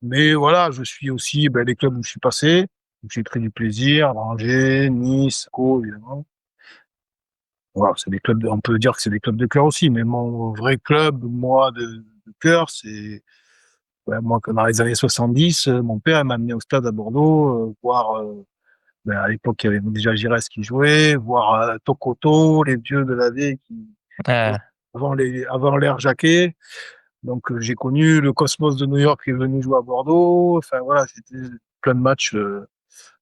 S1: Mais voilà, je suis aussi les clubs où je suis passé, où j'ai pris du plaisir, Angers, Nice, Co, évidemment. Voilà, c'est des clubs, on peut dire que c'est des clubs de cœur aussi, mais mon vrai club, moi, de cœur, c'est moi, quand dans les années 70, mon père m'a amené au stade à Bordeaux, voir à l'époque, il y avait déjà Giresse qui jouait, voir Tokoto, les vieux de la vie qui
S2: Heu,
S1: avant l'ère Jacquet. Donc j'ai connu le Cosmos de New York qui est venu jouer à Bordeaux. Enfin voilà, c'était plein de matchs,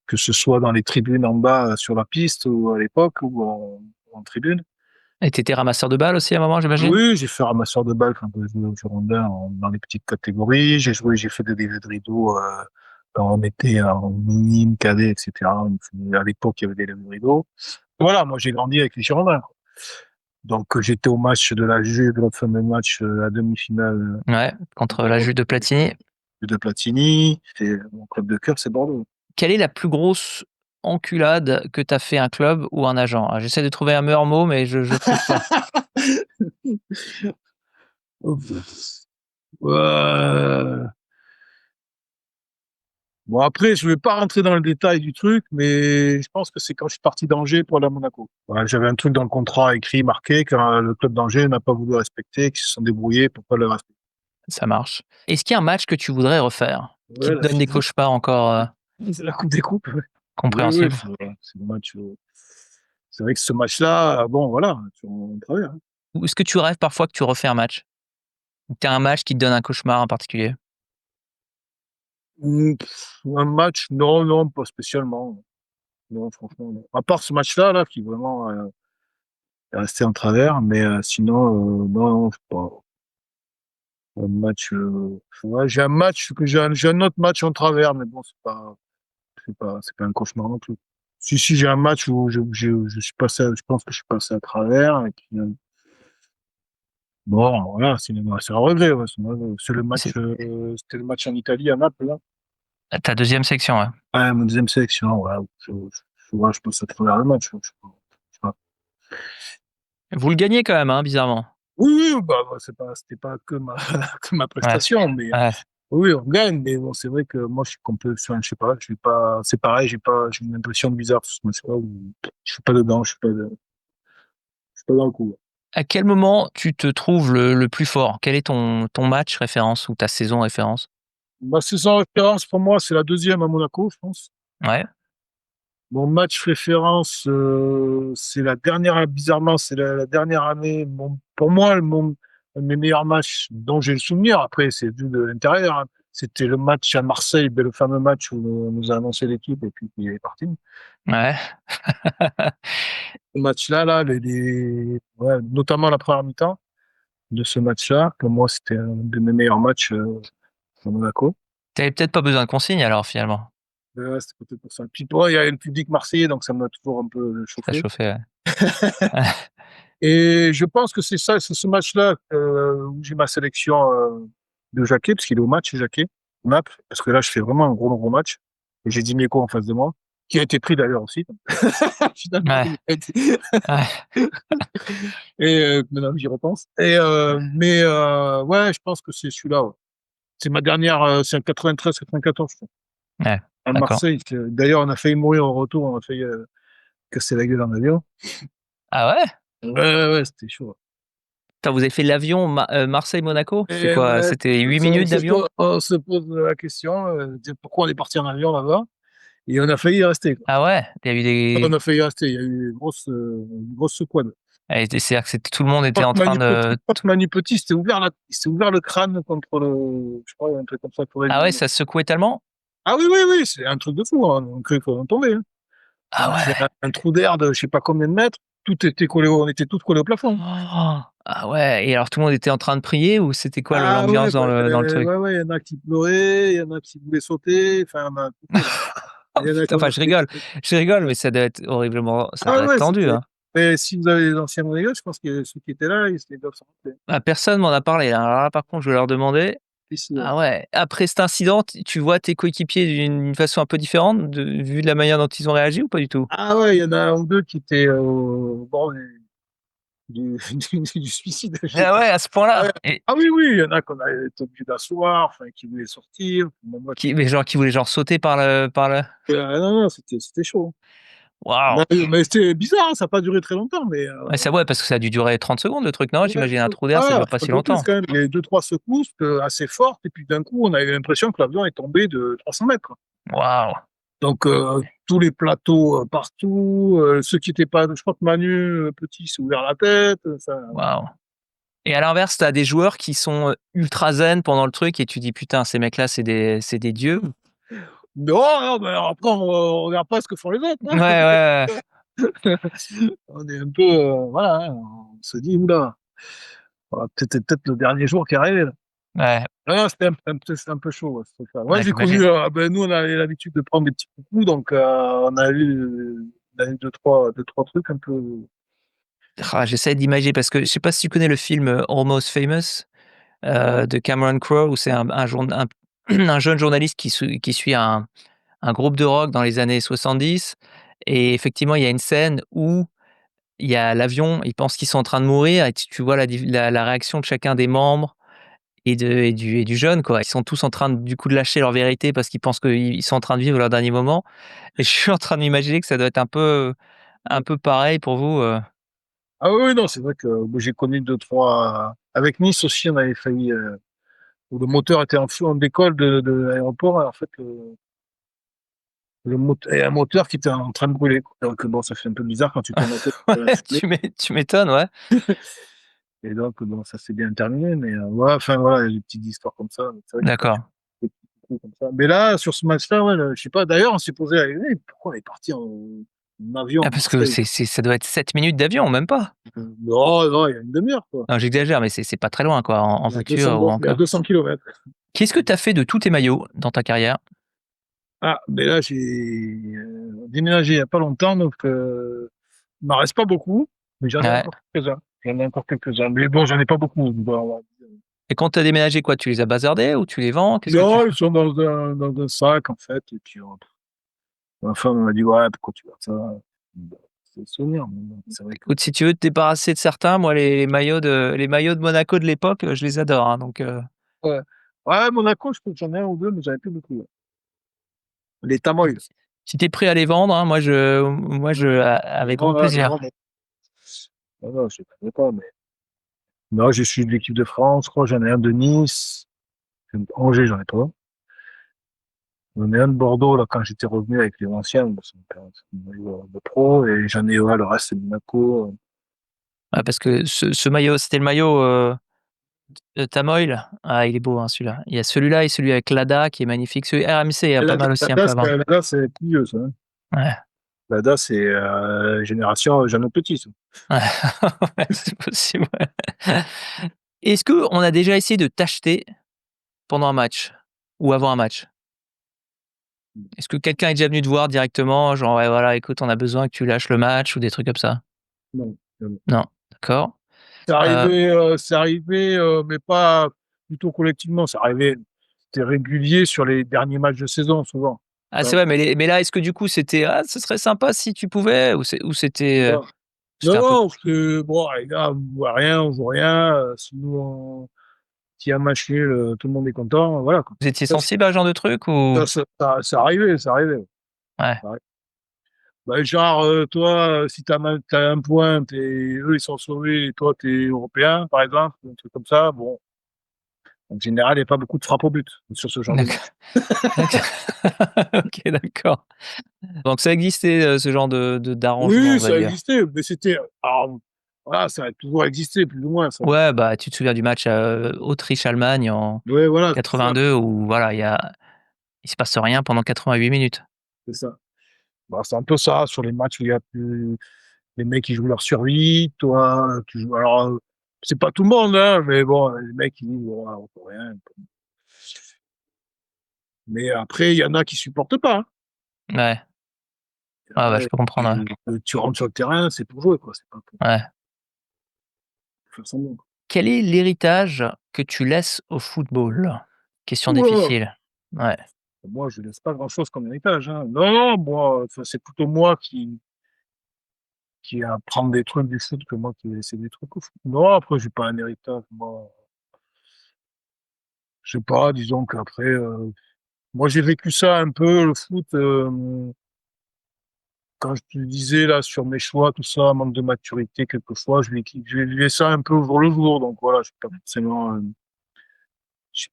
S1: que ce soit dans les tribunes en bas sur la piste ou à l'époque ou en tribune.
S2: et tu étais ramasseur de balles aussi à un moment, j'imagine?
S1: Oui, j'ai fait ramasseur de balles quand j'ai joué au Girondins dans les petites catégories. J'ai fait des levées de rideau quand on était en minime, cadet, etc. À l'époque, il y avait des levées de rideau. Voilà, moi j'ai grandi avec les Girondins. Donc j'étais au match de la Juve, de notre fameux match, la demi-finale
S2: Ouais, contre la Juve de Platini.
S1: de Platini. Et mon club de cœur, c'est Bordeaux.
S2: Quelle est la plus grosse enculade que t'as fait un club ou un agent? Ah, j'essaie de trouver un meilleur mot, mais je trouve pas.
S1: Euh, Bon, après, je vais pas rentrer dans le détail du truc, mais je pense que c'est quand je suis parti d'Angers pour aller à Monaco. Voilà, j'avais un truc dans le contrat écrit, marqué, que le club d'Angers n'a pas voulu respecter, qu'ils se sont débrouillés pour pas le respecter.
S2: Ça marche. Est-ce qu'il y a un match que tu voudrais refaire? Qui
S1: Ouais,
S2: te donne des cauchemars encore,
S1: c'est la Coupe des Coupes. Ouais. Oui, oui,
S2: compréhensibles?
S1: c'est le match. C'est vrai que ce match-là, bon, voilà, on travers. Hein.
S2: Ou est-ce que tu rêves parfois que tu refais un match? Ou tu as un match qui te donne un cauchemar en particulier?
S1: Un match, non, non, pas spécialement. Non, franchement, non. À part ce match-là, là, qui vraiment est resté en travers, mais sinon, non, non, je sais pas. Un match, ouais, j'ai un match j'ai un autre match en travers, mais bon, c'est pas un cauchemar non plus. Si, j'ai un match où je suis passé, je pense que je suis passé à travers, et puis, bon, voilà, c'est un regret, ouais, c'est un regret. C'est le match,
S2: C'est
S1: c'était le match en Italie, à Naples, là.
S2: ta 2e section, ouais.
S1: Ouais, mon deuxième sélection, ouais, ouais, je passe à travers le match, je sais pas.
S2: Vous le gagnez quand même, hein, bizarrement?
S1: Oui, oui, bah, c'était pas que ma, que ma
S2: Ouais,
S1: prestation, mais
S2: ouais.
S1: oui, on gagne, mais bon, c'est vrai que moi, je suis complètement, je sais pas, c'est pareil, j'ai une impression bizarre sur ce match-là où je suis pas dedans, je suis pas dans le coup.
S2: À quel moment tu te trouves le plus fort? Quel est ton match référence ou ta saison référence?
S1: Ma saison référence pour moi, c'est la deuxième à Monaco, je pense.
S2: Ouais,
S1: Mon match référence, c'est la dernière, bizarrement, c'est la dernière année. Pour moi, un de mes meilleurs matchs dont j'ai le souvenir, après, c'est vu de l'intérieur, hein, c'était le match à Marseille, le fameux match où on nous a annoncé l'équipe et puis il est parti.
S2: ouais.
S1: Ce match-là, là, ouais, notamment la première mi-temps de ce match-là, pour moi, c'était un de mes meilleurs matchs à Monaco.
S2: Tu avais peut-être pas besoin de consignes alors finalement?
S3: Ouais, c'était peut-être pour ça. Puis bon, il y avait le public marseillais, donc ça m'a toujours un peu
S2: Ça
S3: chauffé.
S2: chauffait, ouais.
S3: Et je pense que c'est ça, c'est ce match-là où j'ai ma sélection de Jacquet, parce qu'il est au match, Jacquet, au Naples, parce que là, je fais vraiment un gros match. Et j'ai Dimeco en face de moi, qui a été pris d'ailleurs aussi. Finalement,
S2: Ouais.
S3: il a été-
S2: Ouais.
S3: Et maintenant que j'y repense. Et ouais, je pense que c'est celui-là. Ouais. C'est ma dernière, c'est un 93-94, je crois.
S2: Ouais.
S3: À
S2: D'accord.
S3: Marseille. D'ailleurs, on a failli mourir au retour, on a failli casser la gueule en avion.
S2: Ah ouais?
S3: Ouais, c'était chaud.
S2: Putain, vous avez fait l'avion Marseille-Monaco? C'est
S3: Et
S2: quoi?
S3: ouais,
S2: C'était 8 minutes d'avion?
S3: on se pose la question, pourquoi on est parti en avion là-bas? Et on a failli y rester, quoi.
S2: Ah ouais? Il y a eu
S3: On
S2: des
S3: a failli y rester. Il y a eu une grosse secouade.
S2: c'est-à-dire que tout le monde était en train de
S3: Manu Petit il s'est ouvert le crâne contre je crois, un truc comme ça pour
S2: ah ouais,
S3: éliminer.
S2: ça secouait tellement?
S3: Ah oui, c'est un truc de fou, hein. On crut qu'on tombait, hein.
S2: Ah
S3: C'est
S2: ouais.
S3: un trou d'air de je sais pas combien de mètres. On était tous collés au plafond.
S2: Oh! Ah ouais, et alors tout le monde était en train de prier ou c'était quoi
S3: Ah ouais,
S2: l'ambiance dans le truc?
S3: ouais, il y en a qui pleuraient, il y en a qui voulaient sauter, enfin, on a tout fait, là.
S2: Oh
S3: Il y en a qui
S2: putain,
S3: on
S2: enfin
S3: a fait
S2: je rigole, mais ça doit être horriblement ça
S3: ah
S2: doit être
S3: ouais,
S2: tendu,
S3: c'était
S2: hein?
S3: mais si vous avez les anciens Monégasques, je pense que ceux qui étaient là, ils doivent s'en rappeler.
S2: Ah, personne m'en a parlé, hein. Alors là, par contre, je vais leur demander.
S3: Ici,
S2: Ah ouais, après cet incident, tu vois tes coéquipiers d'une façon un peu différente vu de la manière dont ils ont réagi ou pas du tout?
S3: ah ouais, il y en a un ou deux qui étaient au bord du suicide, je sais
S2: Ah
S3: pas.
S2: ouais, à ce
S3: Ouais.
S2: point-là? Et
S3: Ah oui, il y en a qu'on a été obligé d'asseoir, enfin, qui voulaient sortir. Bon, moi,
S2: mais genre qui voulaient genre sauter par le
S3: non, c'était chaud.
S2: waouh!
S3: Mais c'était bizarre, hein, ça n'a pas duré très longtemps, mais
S2: Ouais, ça ouais, parce que ça a dû durer 30 secondes le truc, non?
S3: ouais,
S2: J'imagine un trou d'air, ça dure pas
S3: un
S2: si
S3: peu plus
S2: longtemps.
S3: quand même. Il y a eu 2-3 secousses assez fortes, et puis d'un coup, on avait l'impression que l'avion est tombé de 300 mètres, quoi.
S2: Waouh!
S3: Donc, tous les plateaux partout, ceux qui étaient pas, je crois que Manu Petit s'est ouvert la tête. Enfin,
S2: Waouh! Et à l'inverse, tu as des joueurs qui sont, ultra zen pendant le truc et tu dis: «Putain, ces mecs-là, c'est des dieux».
S3: non, mais après, on regarde pas ce que font les autres,
S2: Ouais, ouais, ouais.
S3: On est un peu, voilà, hein, on se dit, oula, voilà, peut-être le dernier jour qui est arrivé, là.
S2: Ouais,
S3: Non, c'était c'est un peu chaud, ouais, ce truc-là. Ouais,
S2: ouais,
S3: j'ai connu,
S2: j'imagine.
S3: nous, on avait l'habitude de prendre des petits coups, donc, on a eu deux, trois trucs un peu.
S2: Ah, j'essaie d'imager parce que je sais pas si tu connais le film, Almost Famous,
S3: Non.
S2: de Cameron Crowe où c'est un jeune journaliste qui suit un groupe de rock dans les années 70 et effectivement, il y a une scène où il y a l'avion, ils pensent qu'ils sont en train de mourir et tu vois la réaction de chacun des membres et du jeune, quoi. Ils sont tous en train du coup de lâcher leur vérité parce qu'ils pensent qu'ils sont en train de vivre leur dernier moment et je suis en train d'imaginer que ça doit être un peu pareil pour vous,
S3: Ah oui, non, c'est vrai que moi, j'ai connu deux, trois. Avec Nice aussi, on avait failli, où le moteur était en feu en décolle de l'aéroport, et en fait, et un moteur qui était en train de brûler, quoi. Donc, bon, ça fait un peu bizarre quand tu tournes la tête,
S2: Ouais, tu m'étonnes, ouais.
S3: et donc, bon, ça s'est bien terminé, mais ouais, enfin, voilà, il y a des petites histoires comme ça. Mais c'est vrai que quand tu
S2: D'accord.
S3: fais des petits coups comme ça. Mais là, sur ce match-là, ouais, je sais pas, d'ailleurs, on s'est posé la question, pourquoi on est parti en avion
S2: Ah
S3: à
S2: parce que
S3: Marseille?
S2: ça doit être 7 minutes d'avion, même pas?
S3: Non, il y a une demi-heure, quoi.
S2: Non, j'exagère, mais c'est pas très loin, quoi, en voiture ou en
S3: Il y a
S2: car.
S3: 200 kilomètres.
S2: Qu'est-ce que tu as fait de tous tes maillots dans ta carrière?
S3: Ah, mais là, j'ai déménagé il y a pas longtemps, donc il m'en reste pas beaucoup, mais j'en ai
S2: Ouais,
S3: encore quelques-uns. J'en ai encore quelques-uns. Mais bon, j'en ai pas beaucoup. Bon, on va dire.
S2: et quand tu as déménagé, quoi, tu les as bazardés ou tu les vends? Qu'est-ce que tu
S3: Non,
S2: fais?
S3: ils sont dans un sac, en fait. Et puis, ma femme m'a dit, ouais, pourquoi tu veux ça? Bon, c'est le souvenir. Mais bon, c'est vrai que.
S2: Écoute, si tu veux te débarrasser de certains, moi les maillots de Monaco de l'époque, je les adore, hein, donc
S3: Ouais, ouais, Monaco, je crois que j'en ai un ou deux, mais j'en ai plus beaucoup, ouais. Les Tamoils.
S2: si tu es prêt à les vendre, hein, moi je avec
S3: Non,
S2: grand plaisir.
S3: non, je ne connais pas, mais. Non, je suis de l'équipe de France, je crois, j'en ai un de Nice. Angers, j'en ai pas. J'en ai un de Bordeaux, là, quand j'étais revenu avec les anciens, bon, c'est mon maillot de pro, et j'en ai, ouais, le reste, c'est Monaco.
S2: Ouais, parce que ce maillot, c'était le maillot, Tamoil. Ah, il est beau, hein, celui-là. Il y a celui-là et celui avec l'ADA qui est magnifique. Celui RMC, il y a pas mal aussi un peu avant.
S3: Là, c'est plus vieux, ça, hein.
S2: Ouais.
S3: Là, c'est génération Jeannot Petit, ça.
S2: Ouais, ouais, c'est possible, ouais. Est-ce qu'on a déjà essayé de t'acheter pendant un match ou avant un match? Est-ce que quelqu'un est déjà venu te voir directement, genre: «Ouais, voilà, écoute, on a besoin que tu lâches le match» ou des trucs comme ça?
S3: Non, non, non.
S2: Non, d'accord.
S3: C'est c'est arrivé, mais pas plutôt collectivement. C'était régulier sur les derniers matchs de saison, souvent.
S2: Ah,
S3: Ça,
S2: c'est vrai, mais là, est-ce que du coup, c'était: «Ah, ce serait sympa si tu pouvais» ou
S3: voilà.
S2: c'était
S3: Non,
S2: un peu
S3: non, parce que bon, les gars, on voit rien, on joue rien, si nous s'il y a un match nul, tout le monde est content, voilà, quoi.
S2: vous étiez
S3: Ça,
S2: sensible à ce genre de truc ou?
S3: ça arrivait, ça arrivait.
S2: Ouais,
S3: Ça arrivait. Bah, genre, toi, si tu as 1 point, eux, ils sont sauvés et toi, tu es européen, par exemple, un truc comme ça, bon, en général, il y a pas beaucoup de frappes au but sur ce genre de
S2: d'accord,
S3: match.
S2: d'accord. OK, d'accord. Donc ça existait, ce genre d'arrangement, on
S3: Oui,
S2: va
S3: ça
S2: dire?
S3: existait, mais c'était alors, voilà, ça a toujours existé plus ou moins ça.
S2: Ouais, bah, tu te souviens du match, Autriche-Allemagne en
S3: Ouais, voilà, c'est ça,
S2: 82 où voilà, il se passe rien pendant 88 minutes.
S3: c'est ça. Bah, c'est un peu ça sur les matchs où il y a plus les mecs, ils jouent leur survie, toi, tu joues alors, c'est pas tout le monde, hein, mais bon, les mecs, ils disent: «Voilà, on peut rien». Mais après, il y en a qui supportent pas, hein.
S2: Ouais,
S3: Il y
S2: ouais,
S3: en
S2: bah,
S3: a
S2: je peux comprendre, ouais.
S3: tu rentres sur le terrain, c'est pour jouer, quoi, c'est pas pour
S2: Ouais.
S3: faire semblant.
S2: Quel est l'héritage que tu laisses au football? Question
S3: Ouh là!
S2: difficile. Ouais,
S3: Moi, je laisse pas grand-chose comme héritage, hein. Non, moi, enfin, c'est plutôt moi qui apprend des trucs du foot que moi qui vais laisser des trucs au foot. Non, après, j'ai pas un héritage, moi. Je sais pas, disons qu'après, moi, j'ai vécu ça un peu, le foot, quand je te disais là sur mes choix, tout ça, manque de maturité, quelquefois, je vivais ça un peu au jour le jour. Donc voilà, j'ai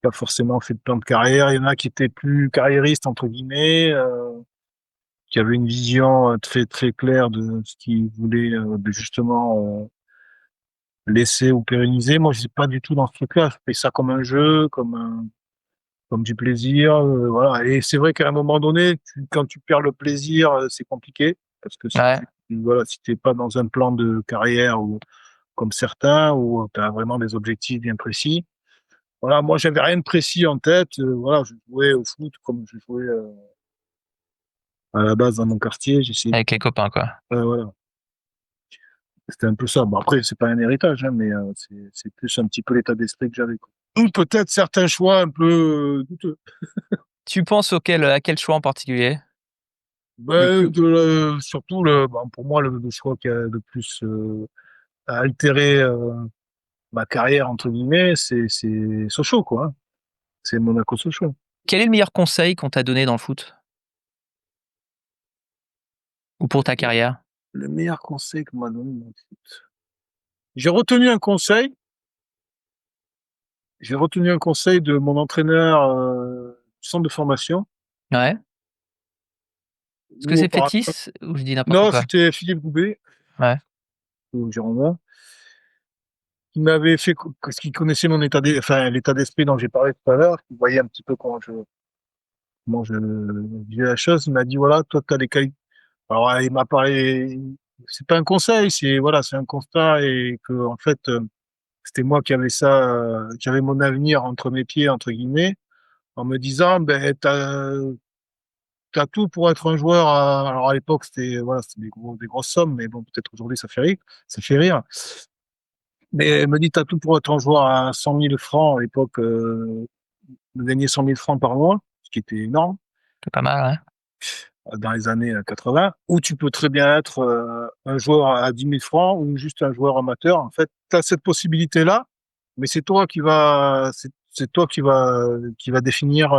S3: pas forcément fait de plan de carrière. Il y en a qui étaient plus carriéristes entre guillemets, qui avaient une vision très très claire de ce qu'ils voulaient justement laisser ou pérenniser. Moi, je suis pas du tout dans ce truc-là. Je fais ça comme un jeu, comme du plaisir, voilà. Et c'est vrai qu'à un moment donné, quand tu perds le plaisir, c'est compliqué parce que si
S2: ouais,
S3: si t'es pas dans un plan de carrière ou comme certains où tu as vraiment des objectifs bien précis. Voilà, moi j'avais rien de précis en tête. Voilà, je jouais au foot comme je jouais à la base dans mon quartier. J'essayais.
S2: avec les copains, quoi.
S3: Voilà, c'était un peu ça. Bon après, c'est pas un héritage, hein, mais c'est plus un petit peu l'état d'esprit que j'avais, quoi. Ou peut-être certains choix un peu douteux.
S2: Tu penses à quel choix en particulier?
S3: Ben, surtout pour moi le choix qui a le plus altéré ma carrière entre guillemets, c'est Sochaux, quoi, hein. C'est Monaco Sochaux.
S2: Quel est le meilleur conseil qu'on t'a donné dans le foot? Ou pour ta carrière?
S3: Le meilleur conseil qu'on m'a donné dans le foot. J'ai retenu un conseil, j'ai retenu un conseil de mon entraîneur, du centre de formation,
S2: Ouais. Est-ce que
S3: où
S2: c'est
S3: auparavant
S2: Fétis ou je dis n'importe
S3: non,
S2: quoi?
S3: c'était Philippe Goubet,
S2: Ouais,
S3: au Girondin, qui m'avait fait co parce qu'il connaissait mon l'état d'esprit dont j'ai parlé tout à l'heure, il voyait un petit peu comment je vivais la chose. Il m'a dit: «Voilà, toi, tu as les qualités». Alors, il m'a parlé, c'est pas un conseil, c'est voilà, c'est un constat et qu'en fait, c'était moi qui avais ça, j'avais mon avenir «entre mes pieds» entre guillemets, en me disant: «Ben, tu as tout pour être un joueur», alors à l'époque, c'était voilà, c'était des grosses sommes, mais bon, peut-être aujourd'hui ça fait rire. Mais elle me dit: «Tu as tout pour être un joueur à 100 000 francs», à l'époque, de gagner 100 000 francs par mois, ce qui était énorme,
S2: c'est pas mal, ouais.
S3: dans les années, 80, ou tu peux très bien être, un joueur à 10 000 francs ou juste un joueur amateur. En fait, tu as cette possibilité-là, mais c'est toi qui va définir,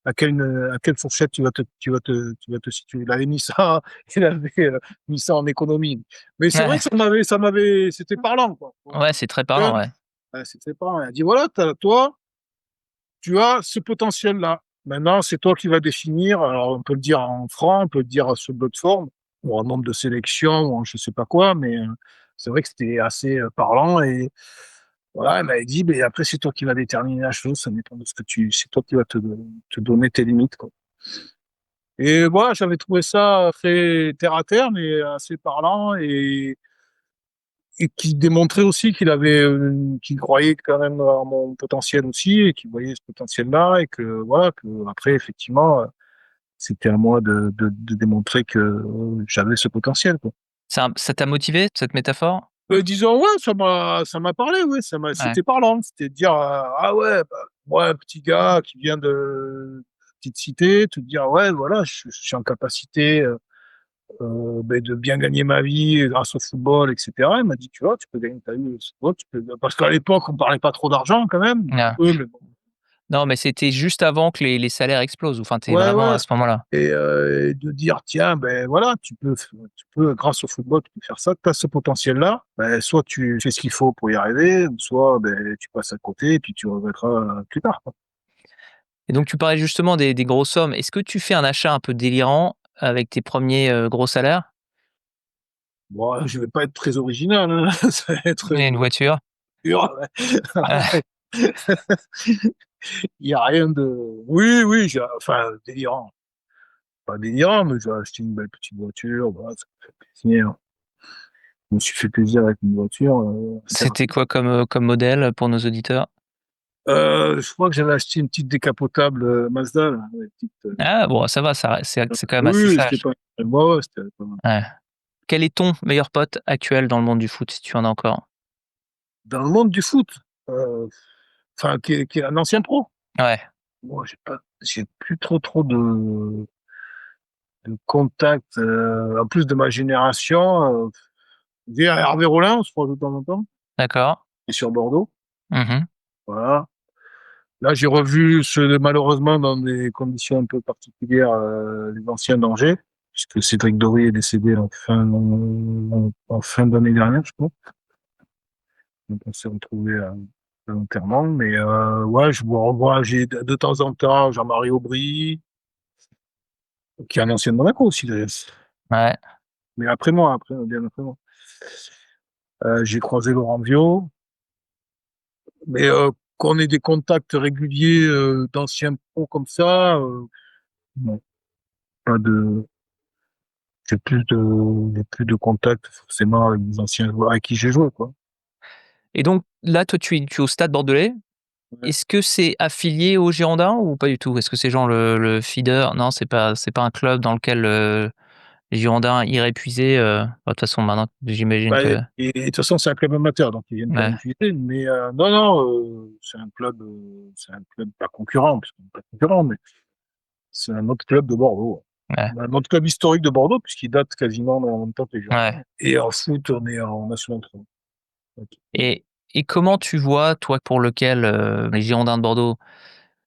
S3: à quelle fourchette tu vas te situer. Il avait mis ça il avait, mis ça en économie. Mais c'est vrai
S2: Ouais,
S3: que c'était parlant, quoi.
S2: ouais, c'est très parlant,
S3: Jeune,
S2: ouais.
S3: c'était parlant. Il a dit: «Voilà, toi, tu as ce potentiel-là. Maintenant, c'est toi qui vas définir». Alors, on peut le dire en francs, on peut le dire sur d'autres formes, ou en nombre de sélections, ou en je sais pas quoi, mais c'est vrai que c'était assez parlant. Et voilà, elle m'avait dit: «Beh, après, c'est toi qui vas déterminer la chose, ça dépend de ce que c'est toi qui vas te donner tes limites, quoi». Et voilà, j'avais trouvé ça très terre à terre, mais assez parlant, et qui démontrait aussi qu'il croyait quand même en mon potentiel aussi et qu'il voyait ce potentiel-là, et que voilà, que après effectivement, c'était à moi de démontrer que j'avais ce potentiel, quoi.
S2: Ça t'a motivé, cette métaphore?
S3: Disons, ouais, ça m'a parlé, ouais,
S2: Ouais.
S3: c'était parlant. C'était de dire, ah ouais, bah, moi, un petit gars qui vient de petite cité, te dire, ouais, voilà, je suis en capacité, de bien gagner ma vie grâce au football, etc. Il m'a dit, tu vois, tu peux gagner ta vie au football, parce qu'à l'époque, on parlait pas trop d'argent quand même.
S2: Ah.
S3: Oui, mais bon.
S2: Non, mais c'était juste avant que les salaires explosent, enfin, tu es
S3: Ouais,
S2: vraiment
S3: ouais.
S2: à ce moment-là?
S3: Et de dire, tiens, ben voilà, tu peux, grâce au football, tu peux faire ça, tu as ce potentiel-là, ben, soit tu fais ce qu'il faut pour y arriver, soit ben, tu passes à côté et puis tu regretteras plus tard, quoi.
S2: Et donc tu parlais justement des grosses sommes. Est-ce que tu fais un achat un peu délirant avec tes premiers gros salaires?
S3: Bon, je vais pas être très original, hein. Ça va être
S2: Et
S3: une
S2: une voiture?
S3: voiture.
S2: Ah,
S3: Il y a rien de... Oui, oui, enfin, délirant. Pas délirant, mais j'ai acheté une belle petite voiture, voilà, ça me fait plaisir. Je me suis fait plaisir avec une voiture, assez
S2: c'était
S3: rapide.
S2: quoi comme modèle pour nos auditeurs?
S3: Je crois que j'avais acheté une petite décapotable Mazda, là, ouais, petite,
S2: Ah bon, ça va, c'est quand même assez
S3: oui, c'était
S2: sage.
S3: pas, ouais, ouais, c'était pas mal.
S2: Ouais. Quel est ton meilleur pote actuel dans le monde du foot, si tu en as encore?
S3: Dans le monde du foot, euh, enfin, qui est un ancien pro.
S2: Ouais,
S3: Moi, j'ai plus trop de contact, en plus de ma génération, via Hervé Rollin, on se croise de temps en temps,
S2: d'accord.
S3: et sur Bordeaux,
S2: Mmh.
S3: voilà. Là, j'ai revu ceux, malheureusement, dans des conditions un peu particulières, les anciens d'Angers, puisque Cédric Dory est décédé en fin d'année dernière, je crois. Donc, on s'est retrouvés à l'enterrement, mais ouais, je vous revois, j'ai de temps en temps Jean-Marie Aubry, qui est un ancien de Monaco aussi, d'ailleurs.
S2: Ouais.
S3: Mais bien après moi. J'ai croisé Laurent Viot, mais qu'on ait des contacts réguliers d'anciens pros comme ça, non, pas de. J'ai plus de contact forcément avec des anciens joueurs avec qui j'ai joué, quoi.
S2: Et donc là, toi, tu es au Stade Bordelais.
S3: Ouais.
S2: Est-ce que c'est affilié aux Girondins ou pas du tout? Est-ce que c'est genre le feeder? Non, c'est pas un club dans lequel, les Girondins iraient puiser, bah, de toute façon maintenant j'imagine
S3: Bah,
S2: que
S3: et de toute façon, c'est un club amateur, donc ils viennent pas
S2: ouais,
S3: nous utiliser. Mais non, non, c'est un club pas concurrent, puisqu'on n'est pas concurrent, mais c'est un autre club de Bordeaux.
S2: ouais,
S3: Un autre club historique de Bordeaux, puisqu'il date quasiment en même temps que les Girondins.
S2: ouais.
S3: Et en foot, on est en National 3. Ok.
S2: Et comment tu vois, toi, pour lequel, les Girondins de Bordeaux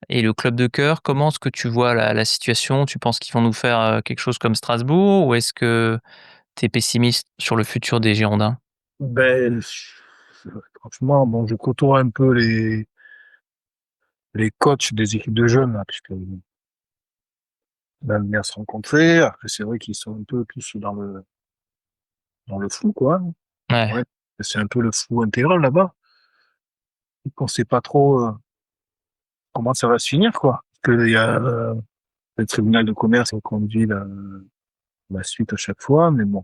S2: est le club de cœur, comment est-ce que tu vois la situation? Tu penses qu'ils vont nous faire, quelque chose comme Strasbourg ou est-ce que tu es pessimiste sur le futur des Girondins?
S3: Ben, franchement, bon, je côtoie un peu les coachs des équipes de jeunes, là, puisque on aime bien se rencontrer. Après, c'est vrai qu'ils sont un peu plus dans le flou, quoi.
S2: Ouais,
S3: Ouais. C'est un peu le flou intégral là-bas. On sait pas trop comment ça va se finir, quoi. Parce qu'il y a le tribunal de commerce qui conduit la suite à chaque fois, mais bon.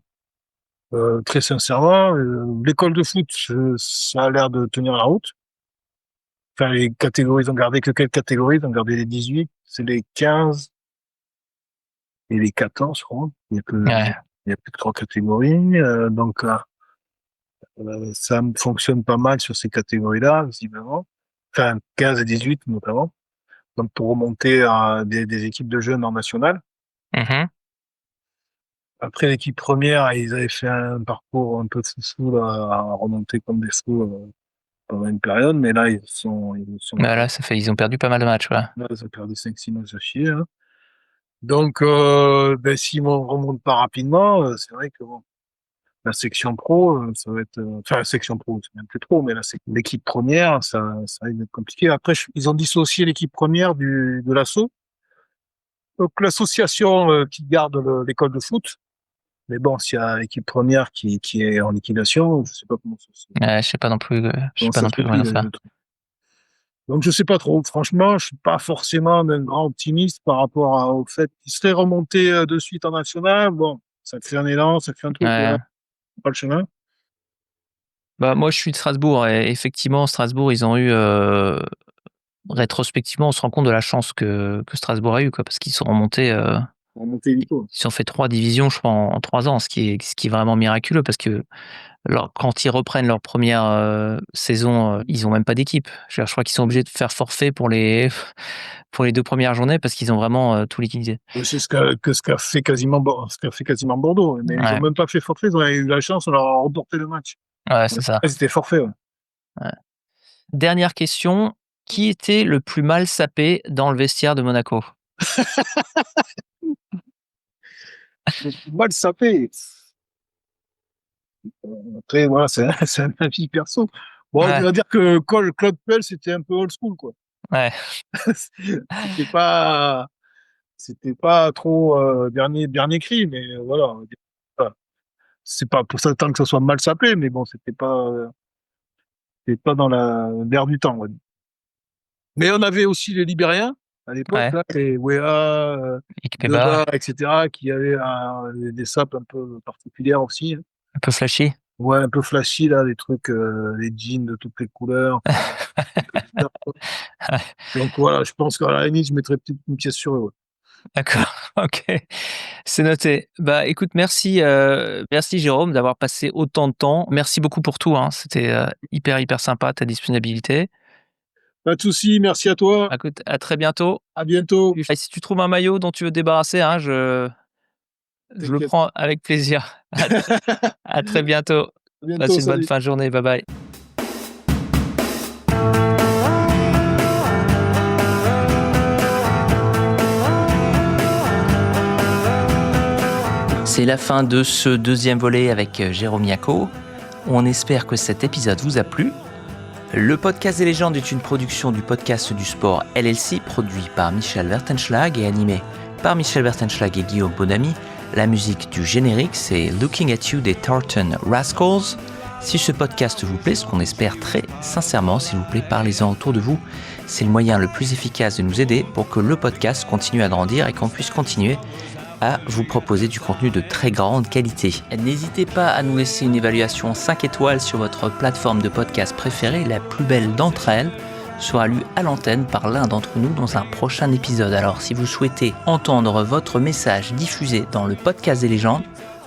S3: Très sincèrement, l'école de foot, ça a l'air de tenir la route. Enfin, les catégories, ils ont gardé que quelles catégories? Ils ont gardé les 18, c'est les 15 et les 14, je crois.
S2: ouais,
S3: Il y a plus que 3 catégories. Donc, ça fonctionne pas mal sur ces catégories-là, visiblement. Enfin, 15 et 18 notamment. Donc, pour remonter à des équipes de jeunes en national.
S2: mmh,
S3: Après, l'équipe première, ils avaient fait un parcours un peu foufou, là, à remonter comme des fous pendant une période, mais là, ils sont
S2: bah, là, ça fait ils ont perdu pas mal de matchs, ouais.
S3: là, ils ont perdu 5-6 matchs à chier, hein. Donc, ben, s'ils ne remontent pas rapidement, c'est vrai que bon, la section pro, ça va être, enfin, la section pro, c'est même plus trop, mais là, c'est l'équipe première, ça va être compliqué. Après, ils ont dissocié l'équipe première de l'assaut. Donc, l'association qui garde l'école de foot. Mais bon, s'il y a l'équipe première qui est en liquidation, je sais pas
S2: Ouais, je sais
S3: comment
S2: pas
S3: ça
S2: non
S3: se
S2: plus comment
S3: goupille,
S2: ils vont faire.
S3: le truc. Donc, je sais pas trop. Franchement, je suis pas forcément un grand optimiste par rapport au fait qu'il serait remonté de suite en national. Bon, ça fait un élan, ça fait un truc, mais là,
S2: Ouais.
S3: pas le chemin.
S2: Bah, moi, je suis de Strasbourg et effectivement, Strasbourg, ils ont eu, rétrospectivement, on se rend compte de la chance que Strasbourg a eu, quoi, parce qu'ils sont remontés,
S3: On montait illico.
S2: Ils ont fait 3 divisions, je crois, en 3 ans, ce qui est vraiment miraculeux parce que quand ils reprennent leur première saison, ils ont même pas d'équipe. Je crois qu'ils sont obligés de faire forfait pour les 2 premières journées parce qu'ils ont vraiment tout liquidé.
S3: C'est ce qu'a fait quasiment Bordeaux. Mais ils
S2: Ouais.
S3: ont même pas fait forfait. Ils ont eu la chance, on leur a reporté le match.
S2: Ouais, c'est ça.
S3: C'était forfait. Ouais.
S2: Dernière question, qui était le plus mal sapé dans le vestiaire de Monaco?
S3: Mal sapé. Après, voilà, c'est un avis perso. Bon,
S2: Ouais.
S3: je vais dire que Claude Puel, c'était un peu old school, quoi.
S2: Ouais.
S3: C'était pas trop dernier cri, mais voilà. On va dire ça. C'est pas pour ça tant que ça soit mal sapé, mais bon, c'était pas dans l'air du temps, on va dire. Mais on avait aussi les Libériens à l'époque,
S2: Ouais.
S3: là, les Wea,
S2: Ikpeba,
S3: Deda, etc., qui avaient des sapes un peu particulières aussi.
S2: un peu flashy.
S3: Ouais, un peu flashy, là, des trucs, les jeans de toutes les couleurs. Donc voilà, je pense qu'à la limite, je mettrais peut-être une pièce sur eux. Ouais.
S2: D'accord, OK. C'est noté. Bah, écoute, merci Jérôme d'avoir passé autant de temps. Merci beaucoup pour tout, hein. C'était hyper sympa ta disponibilité.
S3: Pas de souci, merci à toi.
S2: Écoute, à très bientôt.
S3: À bientôt.
S2: Et si tu trouves un maillot dont tu veux te débarrasser, hein, je le
S3: T'inquiète.
S2: prends avec plaisir. À très bientôt.
S3: À bientôt,
S2: Passe une bonne
S3: salut.
S2: fin de journée. Bye bye. C'est la fin de ce deuxième volet avec Jérôme Yako. On espère que cet épisode vous a plu. Le podcast des légendes est une production du podcast du sport LLC, produit par Michel Wertenschlag et animé par Michel Wertenschlag et Guillaume Bonamy. La musique du générique, c'est Looking at You des Tartan Rascals. Si ce podcast vous plaît, ce qu'on espère très sincèrement, s'il vous plaît, parlez-en autour de vous. C'est le moyen le plus efficace de nous aider pour que le podcast continue à grandir et qu'on puisse continuer à vous proposer du contenu de très grande qualité. N'hésitez pas à nous laisser une évaluation 5 étoiles sur votre plateforme de podcast préférée. La plus belle d'entre elles sera lue à l'antenne par l'un d'entre nous dans un prochain épisode. Alors si vous souhaitez entendre votre message diffusé dans le podcast des légendes,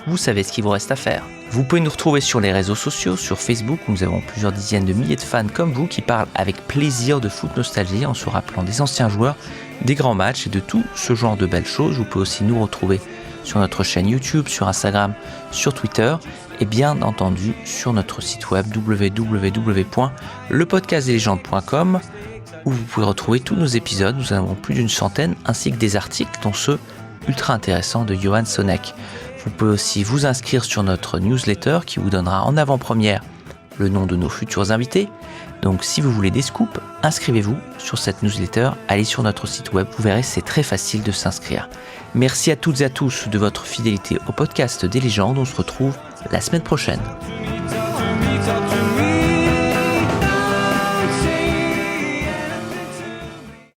S2: vous savez ce qu'il vous reste à faire. Vous pouvez nous retrouver sur les réseaux sociaux, sur Facebook, où nous avons plusieurs dizaines de milliers de fans comme vous qui parlent avec plaisir de foot nostalgie en se rappelant des anciens joueurs, des grands matchs et de tout ce genre de belles choses. Vous pouvez aussi nous retrouver sur notre chaîne YouTube, sur Instagram, sur Twitter et bien entendu sur notre site web www.lepodcastdeslégendes.com où vous pouvez retrouver tous nos épisodes. Nous en avons plus d'une centaine ainsi que des articles dont ceux ultra intéressants de Johan Sonek. Vous pouvez aussi vous inscrire sur notre newsletter qui vous donnera en avant-première le nom de nos futurs invités. Donc si vous voulez des scoops, inscrivez-vous sur cette newsletter, allez sur notre site web, vous verrez c'est très facile de s'inscrire. Merci à toutes et à tous de votre fidélité au podcast des légendes, on se retrouve la semaine prochaine.